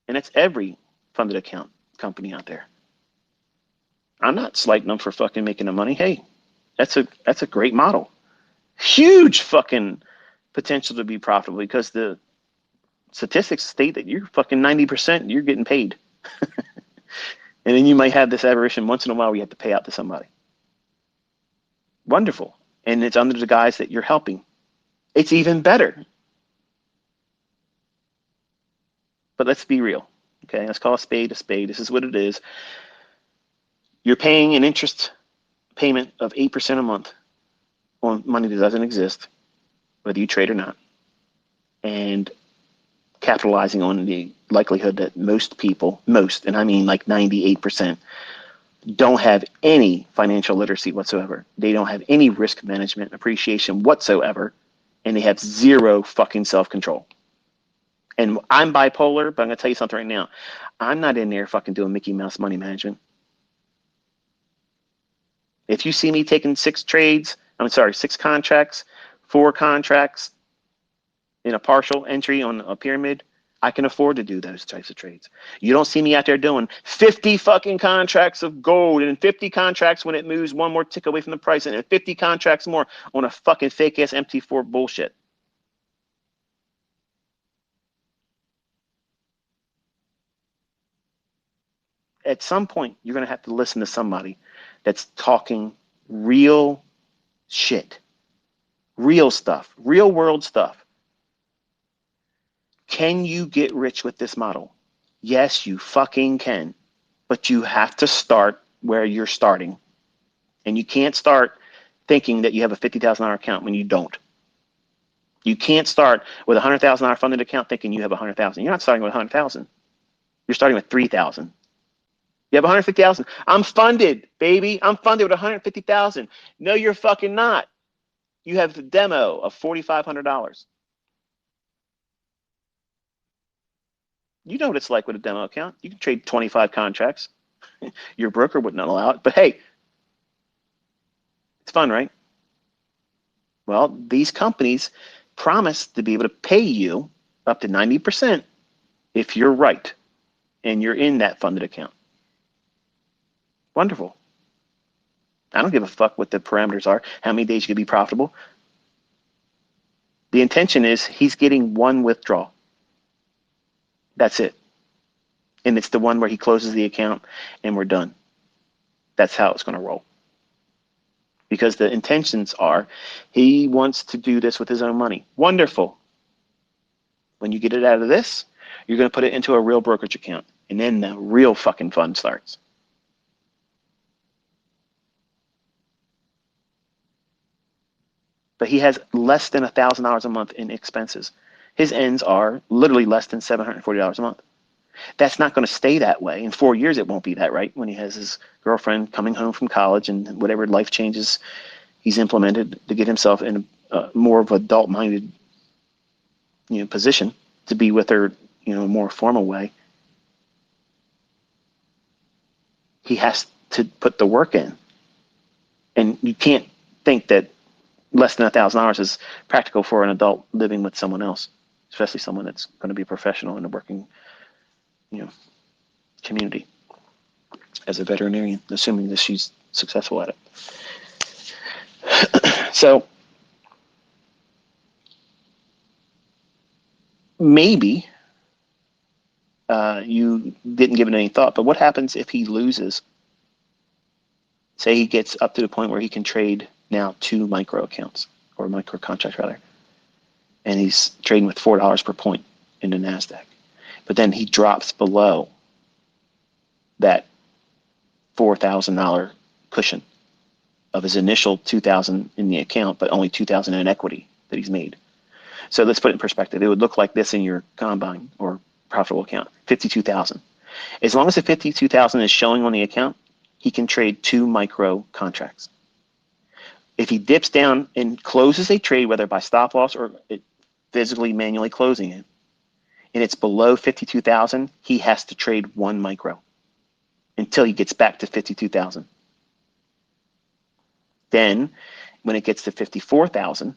And it's every funded account company out there. I'm not slighting them for fucking making the money. Hey, that's a great model. Huge fucking potential to be profitable, because the statistics state that you're fucking 90%, you're getting paid. And then you might have this aberration once in a while where you have to pay out to somebody. Wonderful. And it's under the guise that you're helping. It's even better. But let's be real. Okay, let's call a spade a spade. This is what it is. You're paying an interest payment of 8% a month on money that doesn't exist, whether you trade or not, and capitalizing on the likelihood that most people, and I mean like 98%, don't have any financial literacy whatsoever. They don't have any risk management appreciation whatsoever, and they have zero fucking self-control. And I'm bipolar, but I'm going to tell you something right now. I'm not in there fucking doing Mickey Mouse money management. If you see me taking 6 contracts, 4 contracts in a partial entry on a pyramid, I can afford to do those types of trades. You don't see me out there doing 50 fucking contracts of gold and 50 contracts when it moves one more tick away from the price, and 50 contracts more on a fucking fake ass MT4 bullshit. at some point, you're going to have to listen to somebody that's talking real shit, real stuff, real world stuff. Can you get rich with this model? Yes, you fucking can. But you have to start where you're starting. And you can't start thinking that you have a $50,000 account when you don't. You can't start with a $100,000 funded account thinking you have 100,000. You're not starting with 100,000. You're starting with 3,000. You have 150,000. I'm funded, baby. I'm funded with 150,000. No, you're fucking not. You have the demo of $4,500. You know what it's like with a demo account. You can trade 25 contracts. Your broker wouldn't allow it, but hey, it's fun, right? Well, these companies promise to be able to pay you up to 90% if you're right and you're in that funded account. Wonderful. I don't give a fuck what the parameters are, how many days you can be profitable. The intention is he's getting one withdrawal. That's it. And it's the one where he closes the account and we're done. That's how it's going to roll. Because the intentions are he wants to do this with his own money. Wonderful. When you get it out of this, you're going to put it into a real brokerage account. And then the real fucking fun starts. But he has less than $1,000 a month in expenses. His ends are literally less than $740 a month. That's not going to stay that way. In 4 years, it won't be that, right? When he has his girlfriend coming home from college and whatever life changes he's implemented to get himself in a more of an adult-minded, position to be with her, in a more formal way. He has to put the work in, and you can't think that less than $1,000 is practical for an adult living with someone else, especially someone that's going to be a professional in the working, community as a veterinarian, assuming that she's successful at it. So maybe you didn't give it any thought, but what happens if he loses? Say he gets up to the point where he can trade now 2 micro accounts, or micro contracts rather, and he's trading with $4 per point in the NASDAQ. But then he drops below that $4,000 cushion of his initial $2,000 in the account, but only $2,000 in equity that he's made. So let's put it in perspective. It would look like this in your combine or profitable account, 52,000. As long as the 52,000 is showing on the account, he can trade 2 micro contracts. If he dips down and closes a trade, whether by stop loss or physically manually closing it, and it's below 52,000, he has to trade 1 micro until he gets back to 52,000. Then when it gets to 54,000,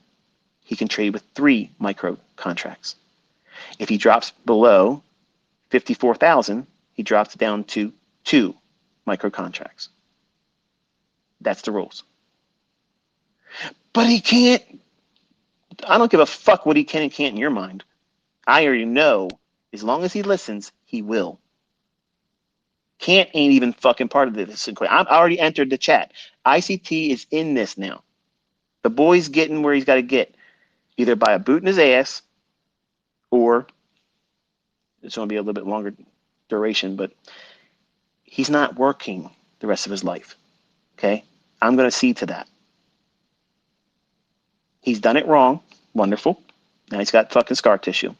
he can trade with 3 micro contracts. If he drops below 54,000, he drops down to 2 micro contracts. That's the rules. But he can't, I don't give a fuck what he can and can't in your mind. I already know, as long as he listens, he will. Can't ain't even fucking part of this. I've already entered the chat. ICT is in this now. The boy's getting where he's got to get, either by a boot in his ass, or it's going to be a little bit longer duration, but he's not working the rest of his life. Okay? I'm going to see to that. He's done it wrong. Wonderful. Now he's got fucking scar tissue.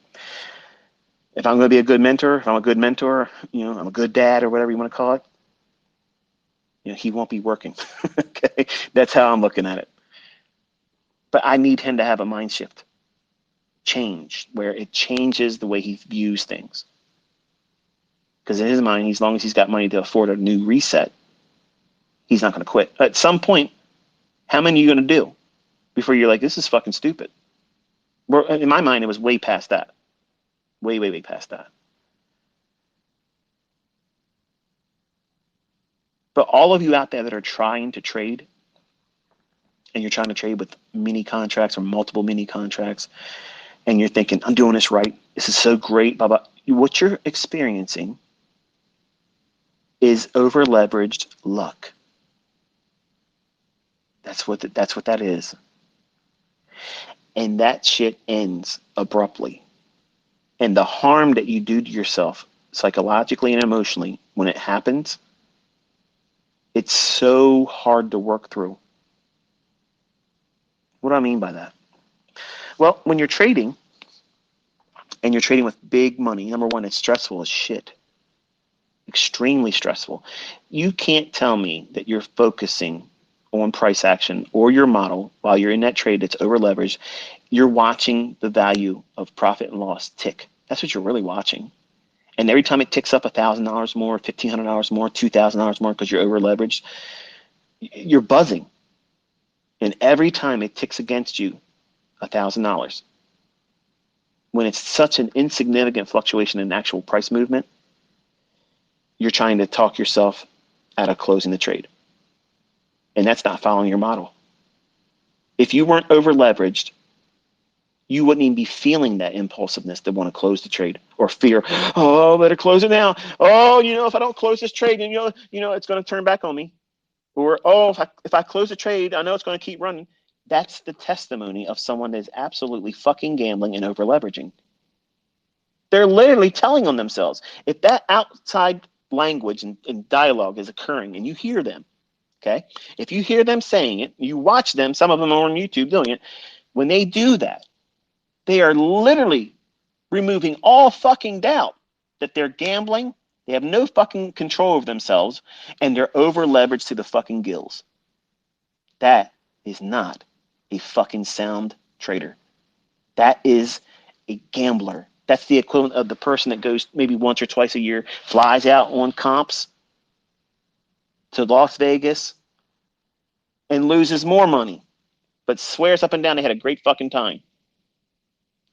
If I'm going to be a good mentor, if I'm a good mentor, I'm a good dad or whatever you want to call it, he won't be working. Okay? That's how I'm looking at it. But I need him to have a mind shift. Change, where it changes the way he views things. Because in his mind, as long as he's got money to afford a new reset, he's not going to quit. At some point, how many are you going to do before you're like, this is fucking stupid? In my mind, it was way past that. Way, way, way past that. But all of you out there that are trying to trade, and you're trying to trade with mini contracts or multiple mini contracts, and you're thinking, I'm doing this right, this is so great, blah, blah. What you're experiencing is over leveraged luck. That's what that is. And that shit ends abruptly. And the harm that you do to yourself psychologically and emotionally when it happens, it's so hard to work through. What do I mean by that? Well, when you're trading and you're trading with big money, number one, it's stressful as shit. Extremely stressful. You can't tell me that you're focusing on price action or your model while you're in that trade that's over leveraged. You're watching the value of profit and loss tick. That's what you're really watching. And every time it ticks up $1,000 more, $1,500 more, $2,000 more because you're over leveraged, you're buzzing. And every time it ticks against you $1,000, when it's such an insignificant fluctuation in actual price movement, you're trying to talk yourself out of closing the trade. And that's not following your model. If you weren't over leveraged, you wouldn't even be feeling that impulsiveness to want to close the trade or fear, oh, better close it now. Oh, if I don't close this trade, then it's going to turn back on me. Or, oh, if I close the trade, I know it's going to keep running. That's the testimony of someone that's absolutely fucking gambling and over leveraging. They're literally telling on themselves. If that outside language and dialogue is occurring and you hear them, okay? If you hear them saying it, you watch them, some of them are on YouTube doing it, when they do that, they are literally removing all fucking doubt that they're gambling, they have no fucking control of themselves, and they're over leveraged to the fucking gills. That is not a fucking sound trader. That is a gambler. That's the equivalent of the person that goes maybe once or twice a year, flies out on comps to Las Vegas and loses more money, but swears up and down they had a great fucking time.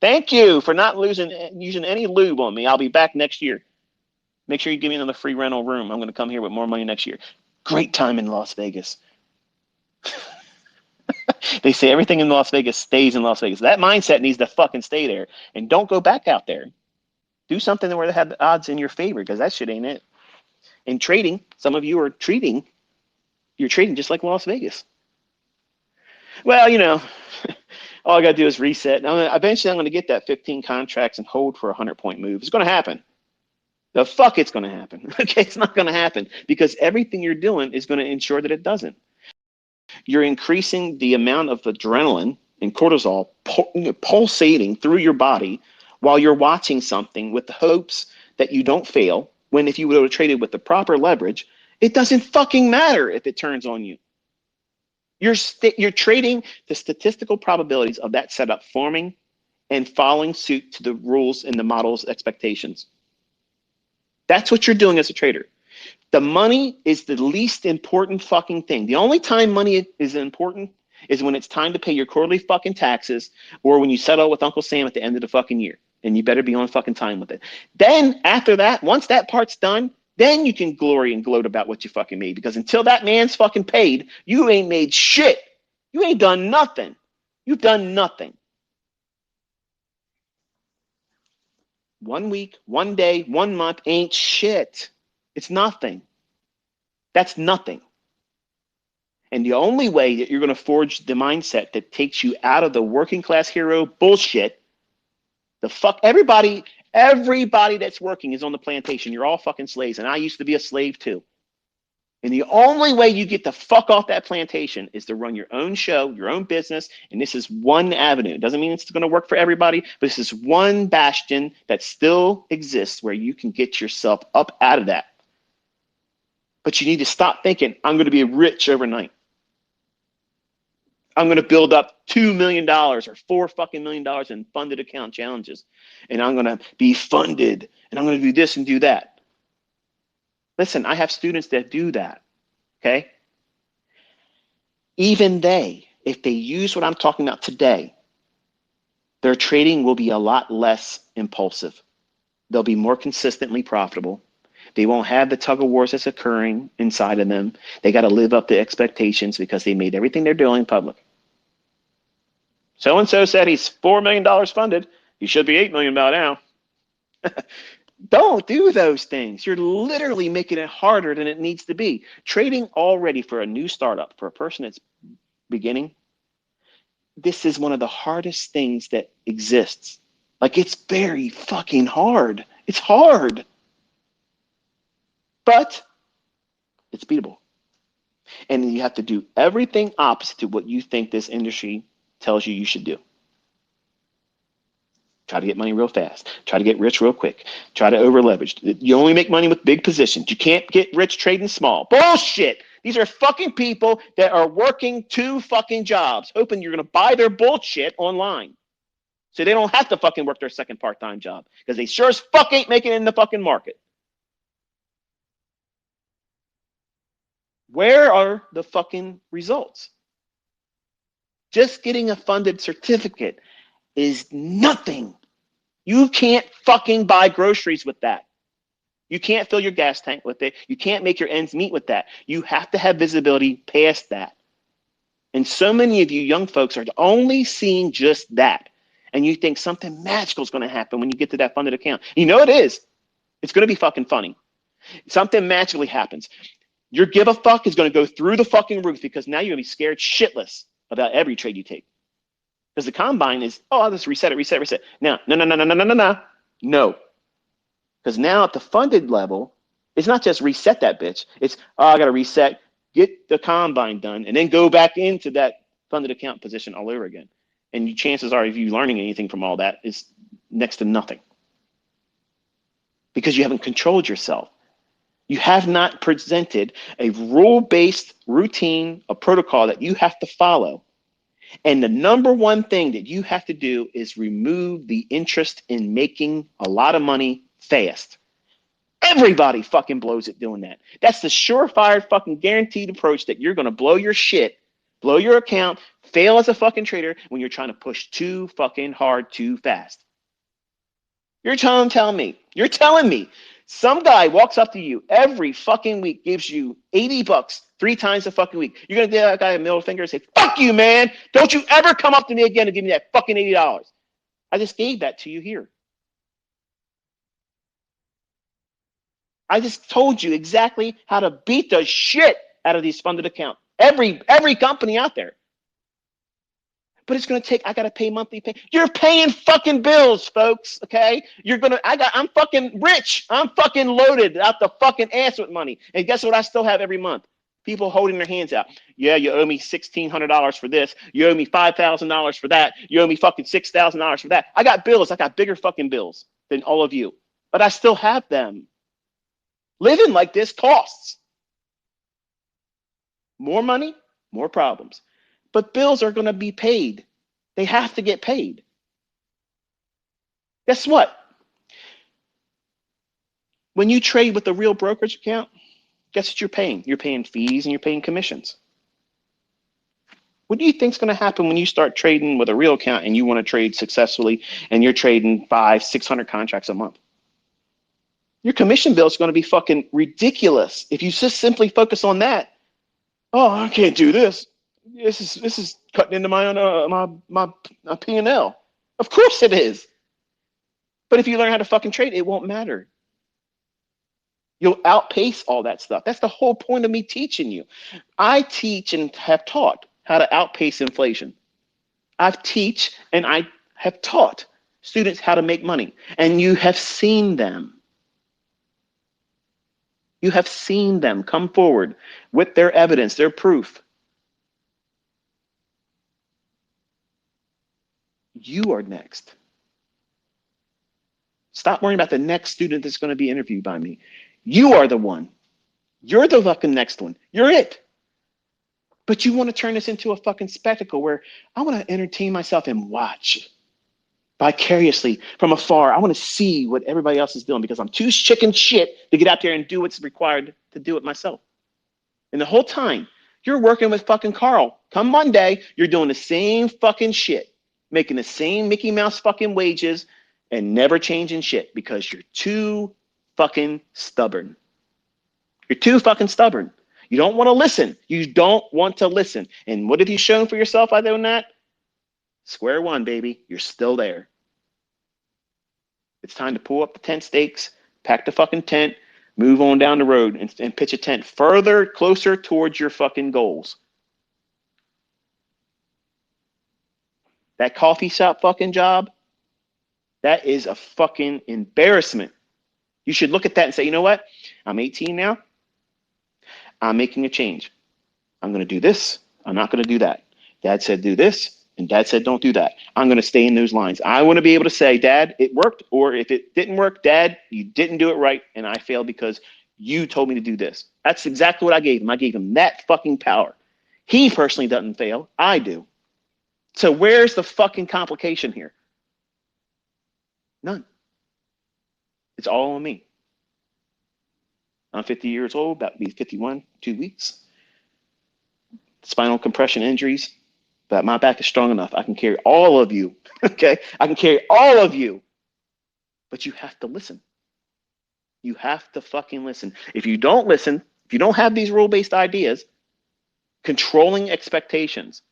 Thank you for not using any lube on me. I'll be back next year. Make sure you give me another free rental room. I'm going to come here with more money next year. Great time in Las Vegas. They say everything in Las Vegas stays in Las Vegas. That mindset needs to fucking stay there. And don't go back out there. Do something where they have the odds in your favor, because that shit ain't it. In trading, some of you are you're trading just like Las Vegas. Well, all I got to do is reset. Eventually, I'm going to get that 15 contracts and hold for a 100-point move. It's going to happen. The fuck it's going to happen. Okay, it's not going to happen because everything you're doing is going to ensure that it doesn't. You're increasing the amount of adrenaline and cortisol pulsating through your body while you're watching something with the hopes that you don't fail, when if you would have traded with the proper leverage, it doesn't fucking matter if it turns on you. You're trading the statistical probabilities of that setup forming and following suit to the rules and the model's expectations. That's what you're doing as a trader. The money is the least important fucking thing. The only time money is important is when it's time to pay your quarterly fucking taxes or when you settle with Uncle Sam at the end of the fucking year. And you better be on fucking time with it. Then after that, once that part's done, then you can glory and gloat about what you fucking made. Because until that man's fucking paid, you ain't made shit. You ain't done nothing. You've done nothing. 1 week, 1 day, 1 month ain't shit. It's nothing. That's nothing. And the only way that you're going to forge the mindset that takes you out of the working class hero bullshit, everybody that's working is on the plantation. You're all fucking slaves. And I used to be a slave too. And the only way you get the fuck off that plantation is to run your own show, your own business. And this is one avenue. It doesn't mean it's going to work for everybody, but this is one bastion that still exists where you can get yourself up out of that. But you need to stop thinking, I'm going to be rich overnight. I'm going to build up $2 million or $4 fucking million in funded account challenges. And I'm going to be funded and I'm going to do this and do that. Listen, I have students that do that. Okay. Even if they use what I'm talking about today, their trading will be a lot less impulsive. They'll be more consistently profitable. They won't have the tug of wars that's occurring inside of them. They got to live up to expectations because they made everything they're doing public. So-and-so said he's $4 million funded. He should be $8 million by now. Don't do those things. You're literally making it harder than it needs to be. Trading already for a new startup, for a person that's beginning, this is one of the hardest things that exists. Like, it's very fucking hard. It's hard, but it's beatable. And you have to do everything opposite to what you think this industry tells you should do. Try to get money real fast. Try to get rich real quick. Try to over leverage. You only make money with big positions. You can't get rich trading small. Bullshit. These are fucking people that are working 2 fucking jobs, hoping you're going to buy their bullshit online. So they don't have to fucking work their second part-time job because they sure as fuck ain't making it in the fucking market. Where are the fucking results? Just getting a funded certificate is nothing. You can't fucking buy groceries with that. You can't fill your gas tank with it. You can't make your ends meet with that. You have to have visibility past that. And so many of you young folks are only seeing just that. And you think something magical is going to happen when you get to that funded account. You know it is. It's going to be fucking funny. Something magically happens. Your give a fuck is going to go through the fucking roof because now you're going to be scared shitless about every trade you take. Because the combine is, oh, I'll just reset it. No. No. Because now at the funded level, it's not just reset that bitch. It's, oh, I got to reset, get the combine done, and then go back into that funded account position all over again. And chances are, if you're learning anything from all that, is next to nothing. Because you haven't controlled yourself. You have not presented a rule-based routine, a protocol that you have to follow. And the number one thing that you have to do is remove the interest in making a lot of money fast. Everybody fucking blows it doing that. That's the surefire fucking guaranteed approach that you're going to blow your shit, blow your account, fail as a fucking trader when you're trying to push too fucking hard too fast. You're telling me some guy walks up to you every fucking week, gives you $80 3 times a fucking week. You're going to give that guy a middle finger and say, fuck you, man. Don't you ever come up to me again and give me that fucking $80. I just gave that to you here. I just told you exactly how to beat the shit out of these funded accounts. Every company out there. But it's going to take, I got to pay monthly pay. You're paying fucking bills, folks, okay? I'm fucking rich. I'm fucking loaded out the fucking ass with money. And guess what I still have every month? People holding their hands out. Yeah, you owe me $1,600 for this. You owe me $5,000 for that. You owe me fucking $6,000 for that. I got bills. I got bigger fucking bills than all of you. But I still have them. Living like this costs. More money, more problems. But bills are going to be paid. They have to get paid. Guess what? When you trade with a real brokerage account, guess what you're paying? You're paying fees and you're paying commissions. What do you think is going to happen when you start trading with a real account and you want to trade successfully and you're trading 500-600 contracts a month? Your commission bill is going to be fucking ridiculous if you just simply focus on that. Oh, I can't do this. This is cutting into my own my P&L. Of course it is. But if you learn how to fucking trade, it won't matter. You'll outpace all that stuff. That's the whole point of me teaching you. I teach and have taught how to outpace inflation. I teach and I have taught students how to make money. And you have seen them. You have seen them come forward with their evidence, their proof. You are next. Stop worrying about the next student that's going to be interviewed by me. You are the one. You're the fucking next one. You're it. But you want to turn this into a fucking spectacle where I want to entertain myself and watch vicariously from afar. I want to see what everybody else is doing because I'm too chicken shit to get out there and do what's required to do it myself. And the whole time you're working with fucking Carl. Come Monday, you're doing the same fucking shit, making the same Mickey Mouse fucking wages and never changing shit because you're too fucking stubborn. You're too fucking stubborn. You don't want to listen. You don't want to listen. And what have you shown for yourself by doing that? Square one, baby. You're still there. It's time to pull up the tent stakes, Pack the fucking tent, move on down the road and pitch a tent further, closer towards your fucking goals. That coffee shop fucking job, that is a fucking embarrassment. You should look at that and say, you know what? I'm 18 now. I'm making a change. I'm going to do this. I'm not going to do that. Dad said do this, and Dad said don't do that. I'm going to stay in those lines. I want to be able to say, Dad, it worked, or if it didn't work, Dad, you didn't do it right, and I failed because you told me to do this. That's exactly what I gave him. I gave him that fucking power. He personally doesn't fail. I do. So where's the fucking complication here? None. It's all on me. I'm 50 years old, about to be 51, 2 weeks. Spinal compression injuries, but my back is strong enough. I can carry all of you. Okay? I can carry all of you. But you have to listen. You have to fucking listen. If you don't listen, if you don't have these rule-based ideas, controlling expectations,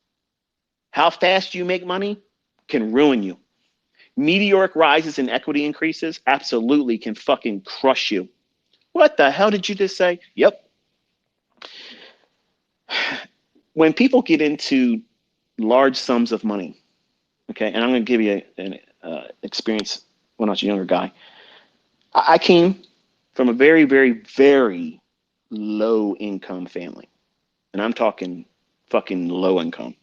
how fast you make money can ruin you. Meteoric rises in equity increases absolutely can fucking crush you. What the hell did you just say? Yep. When people get into large sums of money, okay, and I'm going to give you an experience when I was a younger guy. I came from a very, very, very low income family. And I'm talking fucking low income.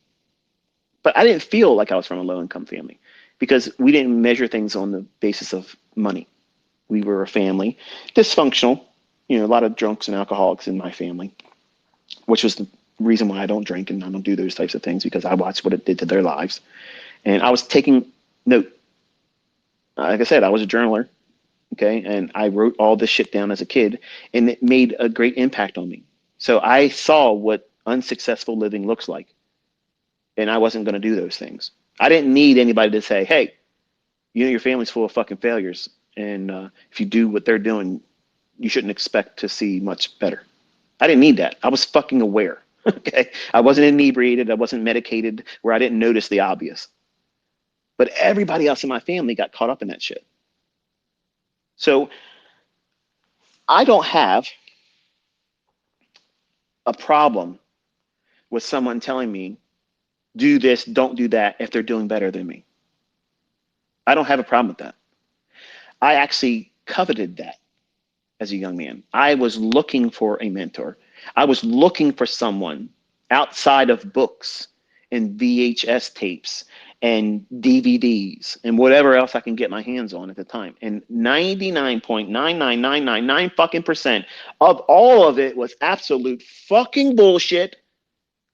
But I didn't feel like I was from a low income family because we didn't measure things on the basis of money. We were a family, dysfunctional, a lot of drunks and alcoholics in my family, which was the reason why I don't drink and I don't do those types of things, because I watched what it did to their lives. And I was taking note. Like I said, I was a journaler, okay? And I wrote all this shit down as a kid, and it made a great impact on me. So I saw what unsuccessful living looks like, and I wasn't going to do those things. I didn't need anybody to say, hey, your family's full of fucking failures, and if you do what they're doing, you shouldn't expect to see much better. I didn't need that. I was fucking aware, okay? I wasn't inebriated. I wasn't medicated where I didn't notice the obvious. But everybody else in my family got caught up in that shit. So I don't have a problem with someone telling me, do this, don't do that, if they're doing better than me. I don't have a problem with that. I actually coveted that as a young man. I was looking for a mentor. I was looking for someone outside of books and VHS tapes and DVDs and whatever else I can get my hands on at the time. And 99.99999 fucking percent of all of it was absolute fucking bullshit.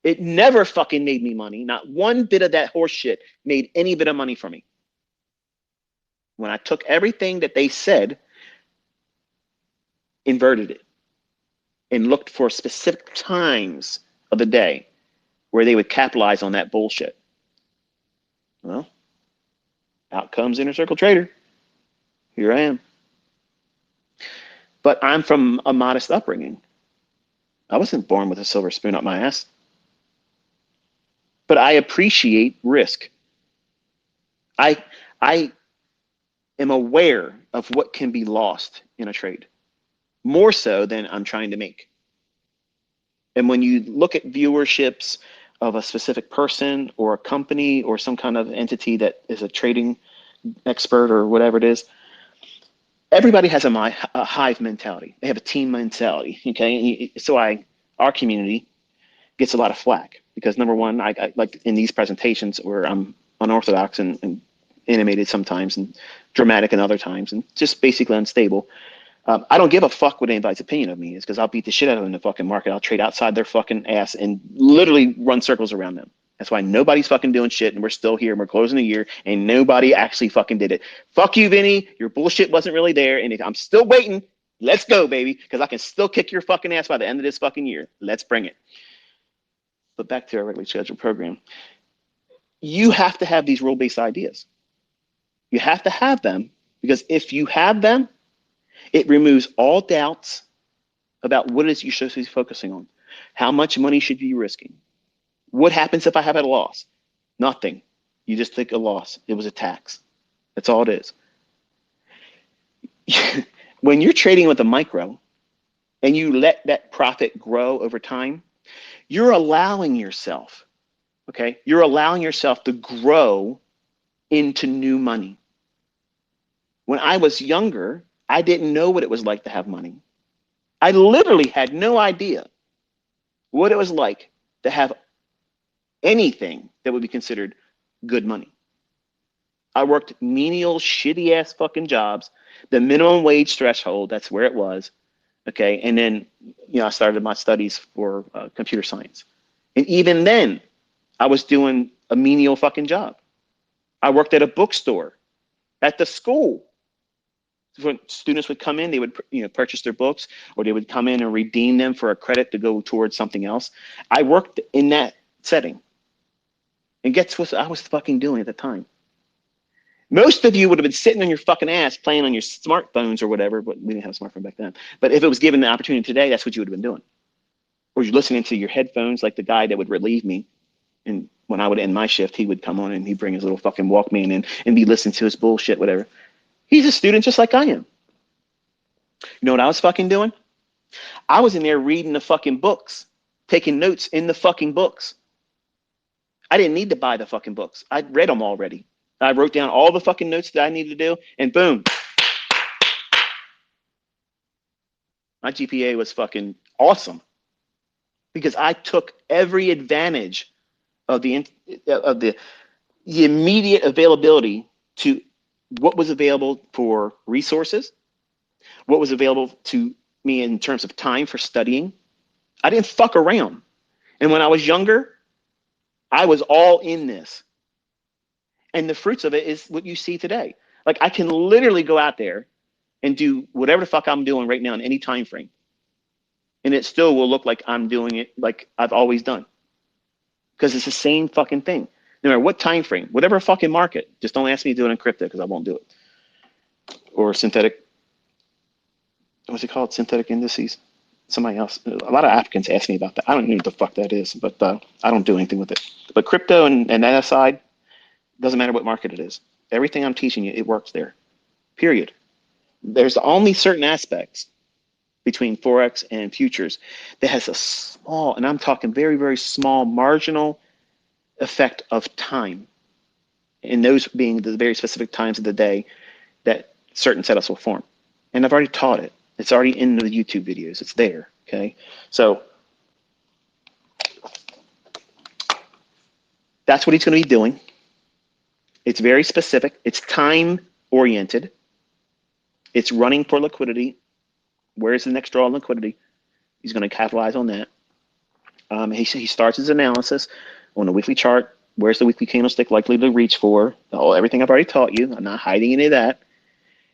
It never fucking made me money. Not one bit of that horse shit made any bit of money for me. When I took everything that they said, inverted it, and looked for specific times of the day where they would capitalize on that bullshit. Well, out comes Inner Circle Trader. Here I am. But I'm from a modest upbringing. I wasn't born with a silver spoon up my ass. But I appreciate risk. I am aware of what can be lost in a trade, more so than I'm trying to make. And when you look at viewerships of a specific person or a company or some kind of entity that is a trading expert or whatever it is, everybody has a hive mentality. They have a team mentality, okay? So our community gets a lot of flack because, number one, I like in these presentations where I'm unorthodox and animated sometimes and dramatic in other times and just basically unstable. I don't give a fuck what anybody's opinion of me is, because I'll beat the shit out of them in the fucking market. I'll trade outside their fucking ass and literally run circles around them. That's why nobody's fucking doing shit, and we're still here and we're closing the year and nobody actually fucking did it. Fuck you, Vinny. Your bullshit wasn't really there, and if I'm still waiting, let's go, baby, because I can still kick your fucking ass by the end of this fucking year. Let's bring it. But back to our regularly scheduled program. You have to have these rule-based ideas. You have to have them, because if you have them, it removes all doubts about what it is you should be focusing on. How much money should you be risking? What happens if I have a loss? Nothing. You just take a loss. It was a tax. That's all it is. When you're trading with a micro and you let that profit grow over time, you're allowing yourself, okay? You're allowing yourself to grow into new money. When I was younger, I didn't know what it was like to have money. I literally had no idea what it was like to have anything that would be considered good money. I worked menial, shitty ass fucking jobs, the minimum wage threshold, that's where it was. Okay. And then, I started my studies for computer science. And even then, I was doing a menial fucking job. I worked at a bookstore at the school. When students would come in, they would purchase their books, or they would come in and redeem them for a credit to go towards something else. I worked in that setting. And guess what I was fucking doing at the time? Most of you would have been sitting on your fucking ass playing on your smartphones or whatever, but we didn't have a smartphone back then. But if it was given the opportunity today, that's what you would have been doing. Or you're listening to your headphones like the guy that would relieve me. And when I would end my shift, he would come on and he'd bring his little fucking Walkman in and be listening to his bullshit, whatever. He's a student just like I am. You know what I was fucking doing? I was in there reading the fucking books, taking notes in the fucking books. I didn't need to buy the fucking books. I'd read them already. I wrote down all the fucking notes that I needed to do, and boom. My GPA was fucking awesome because I took every advantage of the immediate availability to what was available for resources, what was available to me in terms of time for studying. I didn't fuck around. And when I was younger, I was all in this. And the fruits of it is what you see today. Like I can literally go out there and do whatever the fuck I'm doing right now in any time frame. And it still will look like I'm doing it like I've always done. Because it's the same fucking thing. No matter what time frame, whatever fucking market, just don't ask me to do it in crypto because I won't do it. Or synthetic, what's it called? Synthetic indices. Somebody else, a lot of Africans ask me about that. I don't know what the fuck that is, but I don't do anything with it. But crypto and that aside, doesn't matter what market it is. Everything I'm teaching you, it works there. Period. There's only certain aspects between Forex and futures that has a small, and I'm talking very, very small marginal effect of time. And those being the very specific times of the day that certain setups will form. And I've already taught it. It's already in the YouTube videos. It's there. Okay. So that's what he's going to be doing. It's very specific. It's time oriented. It's running for liquidity. Where's the next draw on liquidity? He's going to capitalize on that. He starts his analysis on the weekly chart. Where's the weekly candlestick likely to reach for? Everything I've already taught you. I'm not hiding any of that.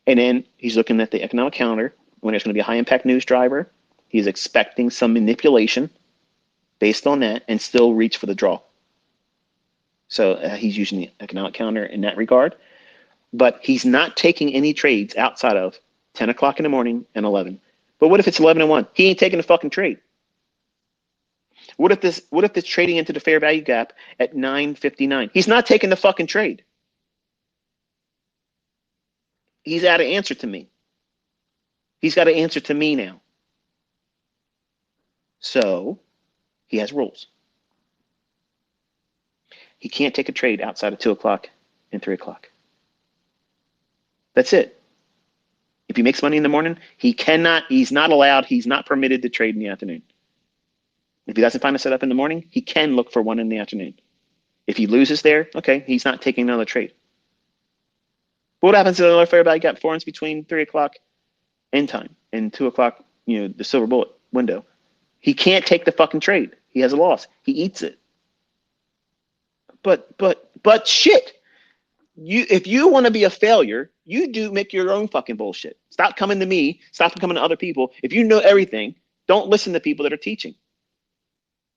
And then he's looking at the economic calendar when there's going to be a high impact news driver. He's expecting some manipulation based on that and still reach for the draw. So he's using the economic calendar in that regard. But he's not taking any trades outside of 10 o'clock in the morning and 11. But what if it's 11 and 1? He ain't taking a fucking trade. What if this trading into the fair value gap at 9:59? He's not taking the fucking trade. He's got to answer to me. He's got to answer to me now. So he has rules. He can't take a trade outside of 2 o'clock and 3 o'clock. That's it. If he makes money in the morning, he's not allowed, he's not permitted to trade in the afternoon. If he doesn't find a setup in the morning, he can look for one in the afternoon. If he loses there, okay, he's not taking another trade. What happens to another fair value gap forms between 3 o'clock end time and 2 o'clock, the silver bullet window? He can't take the fucking trade. He has a loss. He eats it. But shit. If you want to be a failure, you do make your own fucking bullshit. Stop coming to me. Stop coming to other people. If you know everything, don't listen to people that are teaching.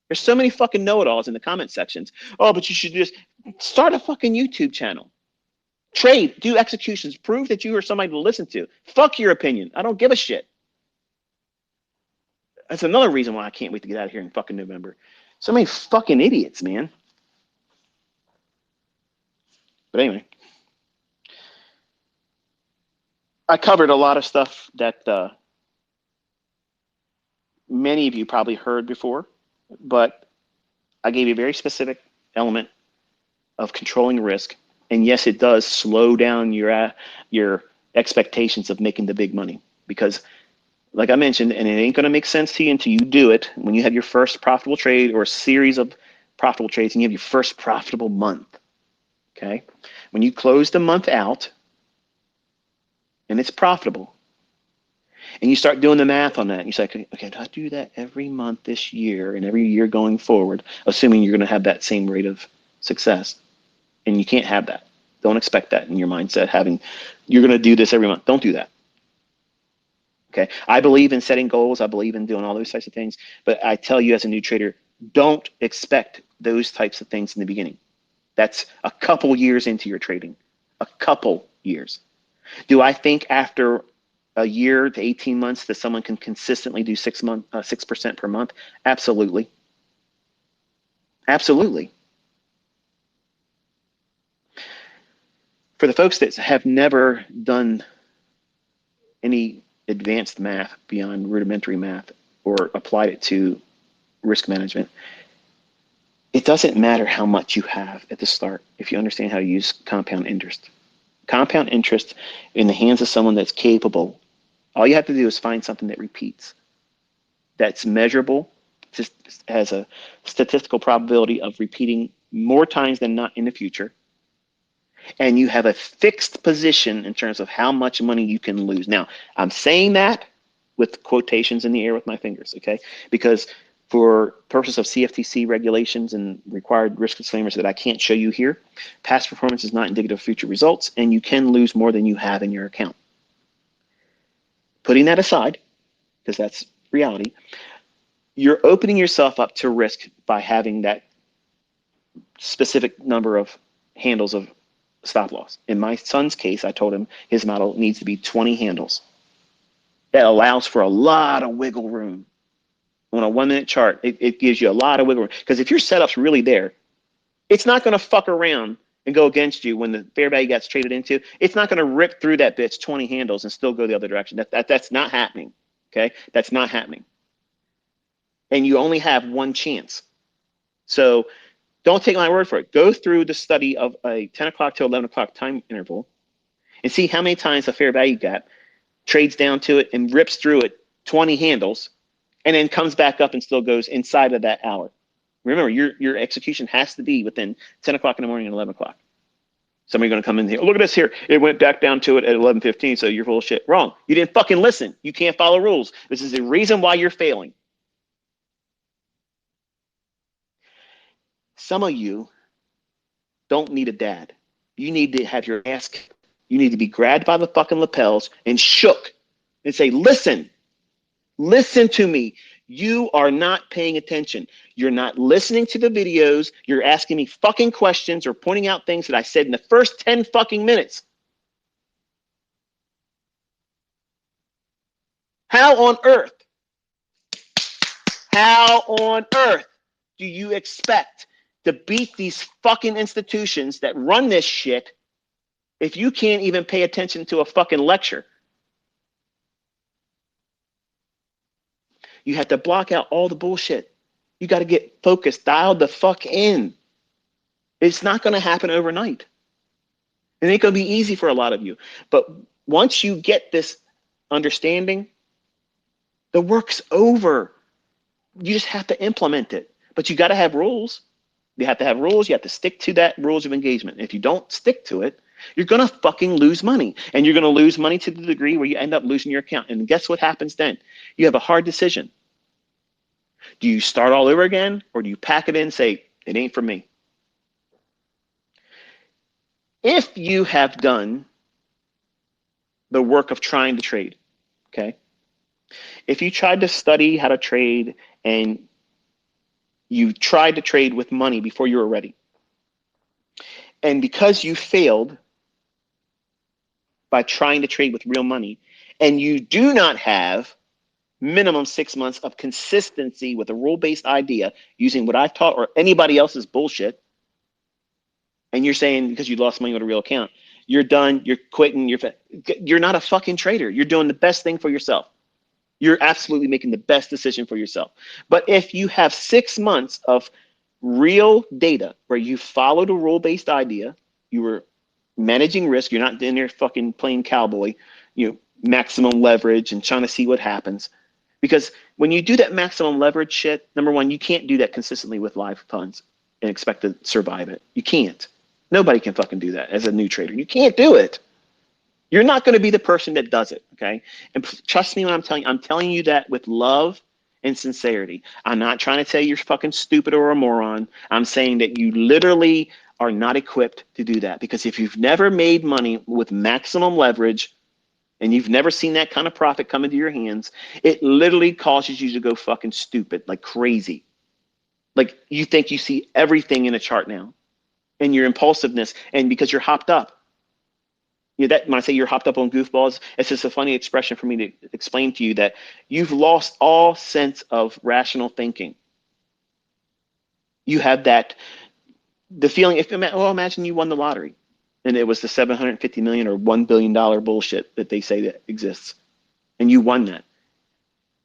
There's so many fucking know-it-alls in the comment sections. Oh, but you should just start a fucking YouTube channel. Trade, do executions, prove that you are somebody to listen to. Fuck your opinion. I don't give a shit. That's another reason why I can't wait to get out of here in fucking November. So many fucking idiots, man. But anyway. I covered a lot of stuff that many of you probably heard before, but I gave you a very specific element of controlling risk. And yes, it does slow down your expectations of making the big money because, like I mentioned, and it ain't going to make sense to you until you do it. When you have your first profitable trade or a series of profitable trades, and you have your first profitable month. Okay, when you close the month out and it's profitable, and you start doing the math on that, and you say, okay, do I do that every month this year and every year going forward, assuming you're going to have that same rate of success? And you can't have that. Don't expect that in your mindset, having you're going to do this every month. Don't do that. Okay. I believe in setting goals. I believe in doing all those types of things. But I tell you as a new trader, don't expect those types of things in the beginning. That's a couple years into your trading. A couple years. Do I think after a year to 18 months that someone can consistently do 6% per month? Absolutely. Absolutely. For the folks that have never done any advanced math beyond rudimentary math or applied it to risk management, it doesn't matter how much you have at the start if you understand how to use compound interest. Compound interest in the hands of someone that's capable, all you have to do is find something that repeats, that's measurable, just has a statistical probability of repeating more times than not in the future, and you have a fixed position in terms of how much money you can lose. Now, I'm saying that with quotations in the air with my fingers, okay? Because for purposes of CFTC regulations and required risk disclaimers that I can't show you here, past performance is not indicative of future results, and you can lose more than you have in your account. Putting that aside, because that's reality, you're opening yourself up to risk by having that specific number of handles of stop loss. In my son's case, I told him his model needs to be 20 handles. That allows for a lot of wiggle room. On a 1 minute chart, it gives you a lot of wiggle room. Because if your setup's really there, it's not going to fuck around and go against you when the fair value gets traded into. It's not going to rip through that bitch 20 handles and still go the other direction. That's not happening. Okay? That's not happening. And you only have one chance. So don't take my word for it. Go through the study of a 10 o'clock to 11 o'clock time interval and see how many times a fair value gap trades down to it and rips through it 20 handles and then comes back up and still goes inside of that hour. Remember, your execution has to be within 10 o'clock in the morning and 11 o'clock. Somebody's going to come in here. Oh, look at this here. It went back down to it at 11:15, so you're full of shit. Wrong. You didn't fucking listen. You can't follow rules. This is the reason why you're failing. Some of you don't need a dad. You need to have your ass kicked. You need to be grabbed by the fucking lapels and shook and say, listen to me. You are not paying attention. You're not listening to the videos. You're asking me fucking questions or pointing out things that I said in the first 10 fucking minutes. How on earth do you expect to beat these fucking institutions that run this shit if you can't even pay attention to a fucking lecture? You have to block out all the bullshit. You got to get focused, dialed the fuck in. It's not going to happen overnight. It ain't going to be easy for a lot of you. But once you get this understanding, the work's over. You just have to implement it. But you got to have rules. You have to have rules. You have to stick to that rules of engagement. If you don't stick to it, you're going to fucking lose money. And you're going to lose money to the degree where you end up losing your account. And guess what happens then? You have a hard decision. Do you start all over again, or do you pack it in and say, it ain't for me? If you have done the work of trying to trade, okay? If you tried to study how to trade and you tried to trade with money before you were ready, and because you failed by trying to trade with real money, and you do not have minimum 6 months of consistency with a rule-based idea using what I've taught or anybody else's bullshit, and you're saying because you lost money with a real account, you're done, you're quitting, you're not a fucking trader. You're doing the best thing for yourself. You're absolutely making the best decision for yourself. But if you have 6 months of real data where you followed a rule-based idea, you were managing risk, you're not in there fucking playing cowboy, maximum leverage and trying to see what happens. Because when you do that maximum leverage shit, number one, you can't do that consistently with live funds and expect to survive it. You can't. Nobody can fucking do that as a new trader. You can't do it. You're not going to be the person that does it, okay? And trust me when I'm telling you that with love and sincerity. I'm not trying to tell you you're fucking stupid or a moron. I'm saying that you literally are not equipped to do that, because if you've never made money with maximum leverage and you've never seen that kind of profit come into your hands, it literally causes you to go fucking stupid, like crazy. Like you think you see everything in a chart now, and your impulsiveness, and because you're hopped up. That when I say you're hopped up on goofballs, it's just a funny expression for me to explain to you that you've lost all sense of rational thinking. You have the feeling, imagine you won the lottery and it was the 750 million or $1 billion bullshit that they say that exists, and you won that.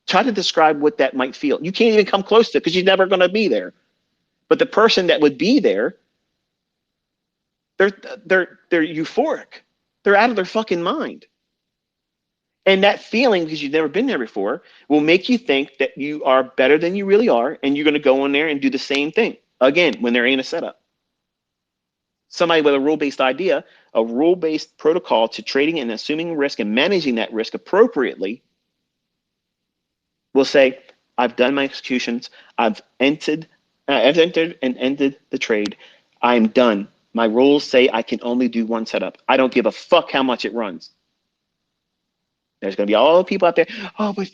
Try to describe what that might feel. You can't even come close to it because you're never going to be there. But the person that would be there, they're euphoric. They're out of their fucking mind. And that feeling, because you've never been there before, will make you think that you are better than you really are, and you're going to go in there and do the same thing again when there ain't a setup. Somebody with a rule-based idea, a rule-based protocol to trading and assuming risk and managing that risk appropriately will say, I've done my executions, I've entered and ended the trade, I'm done. My rules say I can only do one setup. I don't give a fuck how much it runs. There's going to be all the people out there, oh, but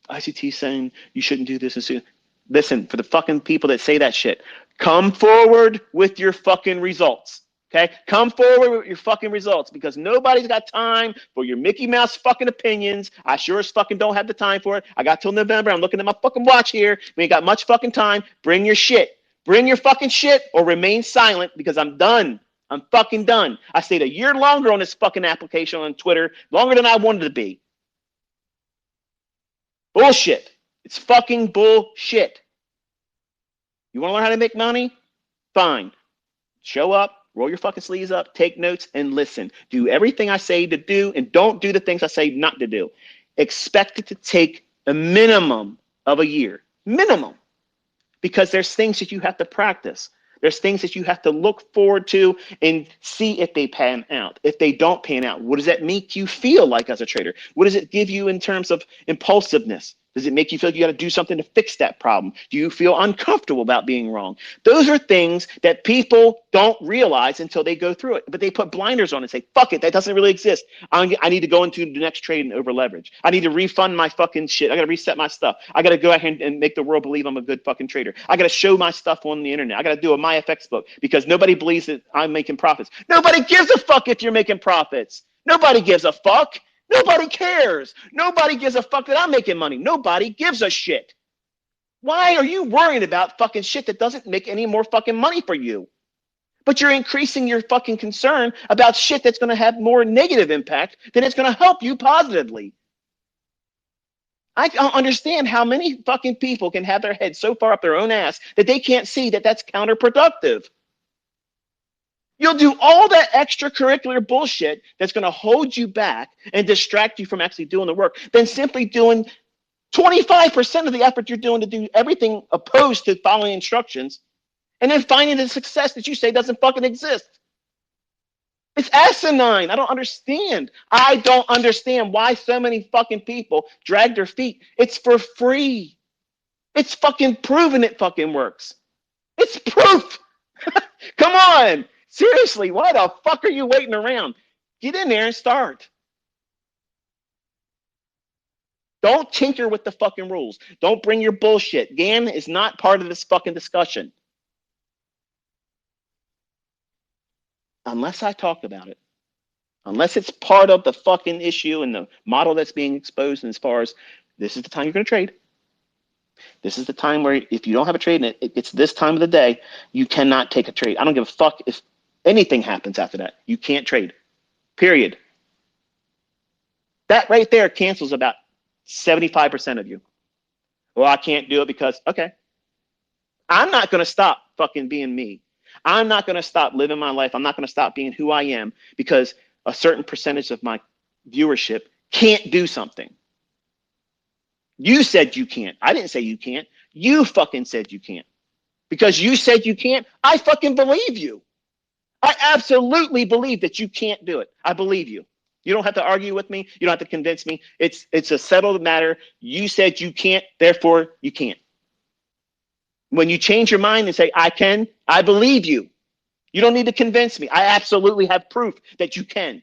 ICT saying you shouldn't do this and so. Listen, for the fucking people that say that shit, come forward with your fucking results. Okay? Come forward with your fucking results, because nobody's got time for your Mickey Mouse fucking opinions. I sure as fucking don't have the time for it. I got till November. I'm looking at my fucking watch here. We ain't got much fucking time. Bring your shit. Bring your fucking shit or remain silent, because I'm done. I'm fucking done. I stayed a year longer on this fucking application on Twitter, longer than I wanted to be. Bullshit. It's fucking bullshit. You want to learn how to make money? Fine. Show up, roll your fucking sleeves up, take notes, and listen. Do everything I say to do, and don't do the things I say not to do. Expect it to take a minimum of a year. Minimum. Because there's things that you have to practice. There's things that you have to look forward to and see if they pan out. If they don't pan out, what does that make you feel like as a trader? What does it give you in terms of impulsiveness? Does it make you feel like you got to do something to fix that problem? Do you feel uncomfortable about being wrong? Those are things that people don't realize until they go through it. But they put blinders on and say, fuck it, that doesn't really exist. I need to go into the next trade and over leverage. I need to refund my fucking shit. I got to reset my stuff. I got to go ahead and make the world believe I'm a good fucking trader. I got to show my stuff on the internet. I got to do a MyFX book because nobody believes that I'm making profits. Nobody gives a fuck if you're making profits. Nobody gives a fuck. Nobody cares. Nobody gives a fuck that I'm making money. Nobody gives a shit. Why are you worrying about fucking shit that doesn't make any more fucking money for you? But you're increasing your fucking concern about shit that's going to have more negative impact than it's going to help you positively. I don't understand how many fucking people can have their head so far up their own ass that they can't see that that's counterproductive. You'll do all that extracurricular bullshit that's going to hold you back and distract you from actually doing the work than simply doing 25% of the effort you're doing to do everything opposed to following instructions and then finding the success that you say doesn't fucking exist. It's asinine. I don't understand. I don't understand why so many fucking people drag their feet. It's for free. It's fucking proven it fucking works. It's proof. Come on. Seriously, why the fuck are you waiting around? Get in there and start. Don't tinker with the fucking rules. Don't bring your bullshit. GAN is not part of this fucking discussion. Unless I talk about it. Unless it's part of the fucking issue and the model that's being exposed, and as far as this is the time you're going to trade. This is the time where if you don't have a trade and it's this time of the day, you cannot take a trade. I don't give a fuck if anything happens after that. You can't trade. period. That right there cancels about 75% of you. Well, I can't do it because, okay, I'm not going to stop fucking being me. I'm not going to stop living my life. I'm not going to stop being who I am because a certain percentage of my viewership can't do something. You said you can't. I didn't say you can't. You fucking said you can't. Because you said you can't, I fucking believe you. I absolutely believe that you can't do it. I believe you. You don't have to argue with me. You don't have to convince me. It's a settled matter. You said you can't, therefore you can't. When you change your mind and say, I can, I believe you. You don't need to convince me. I absolutely have proof that you can.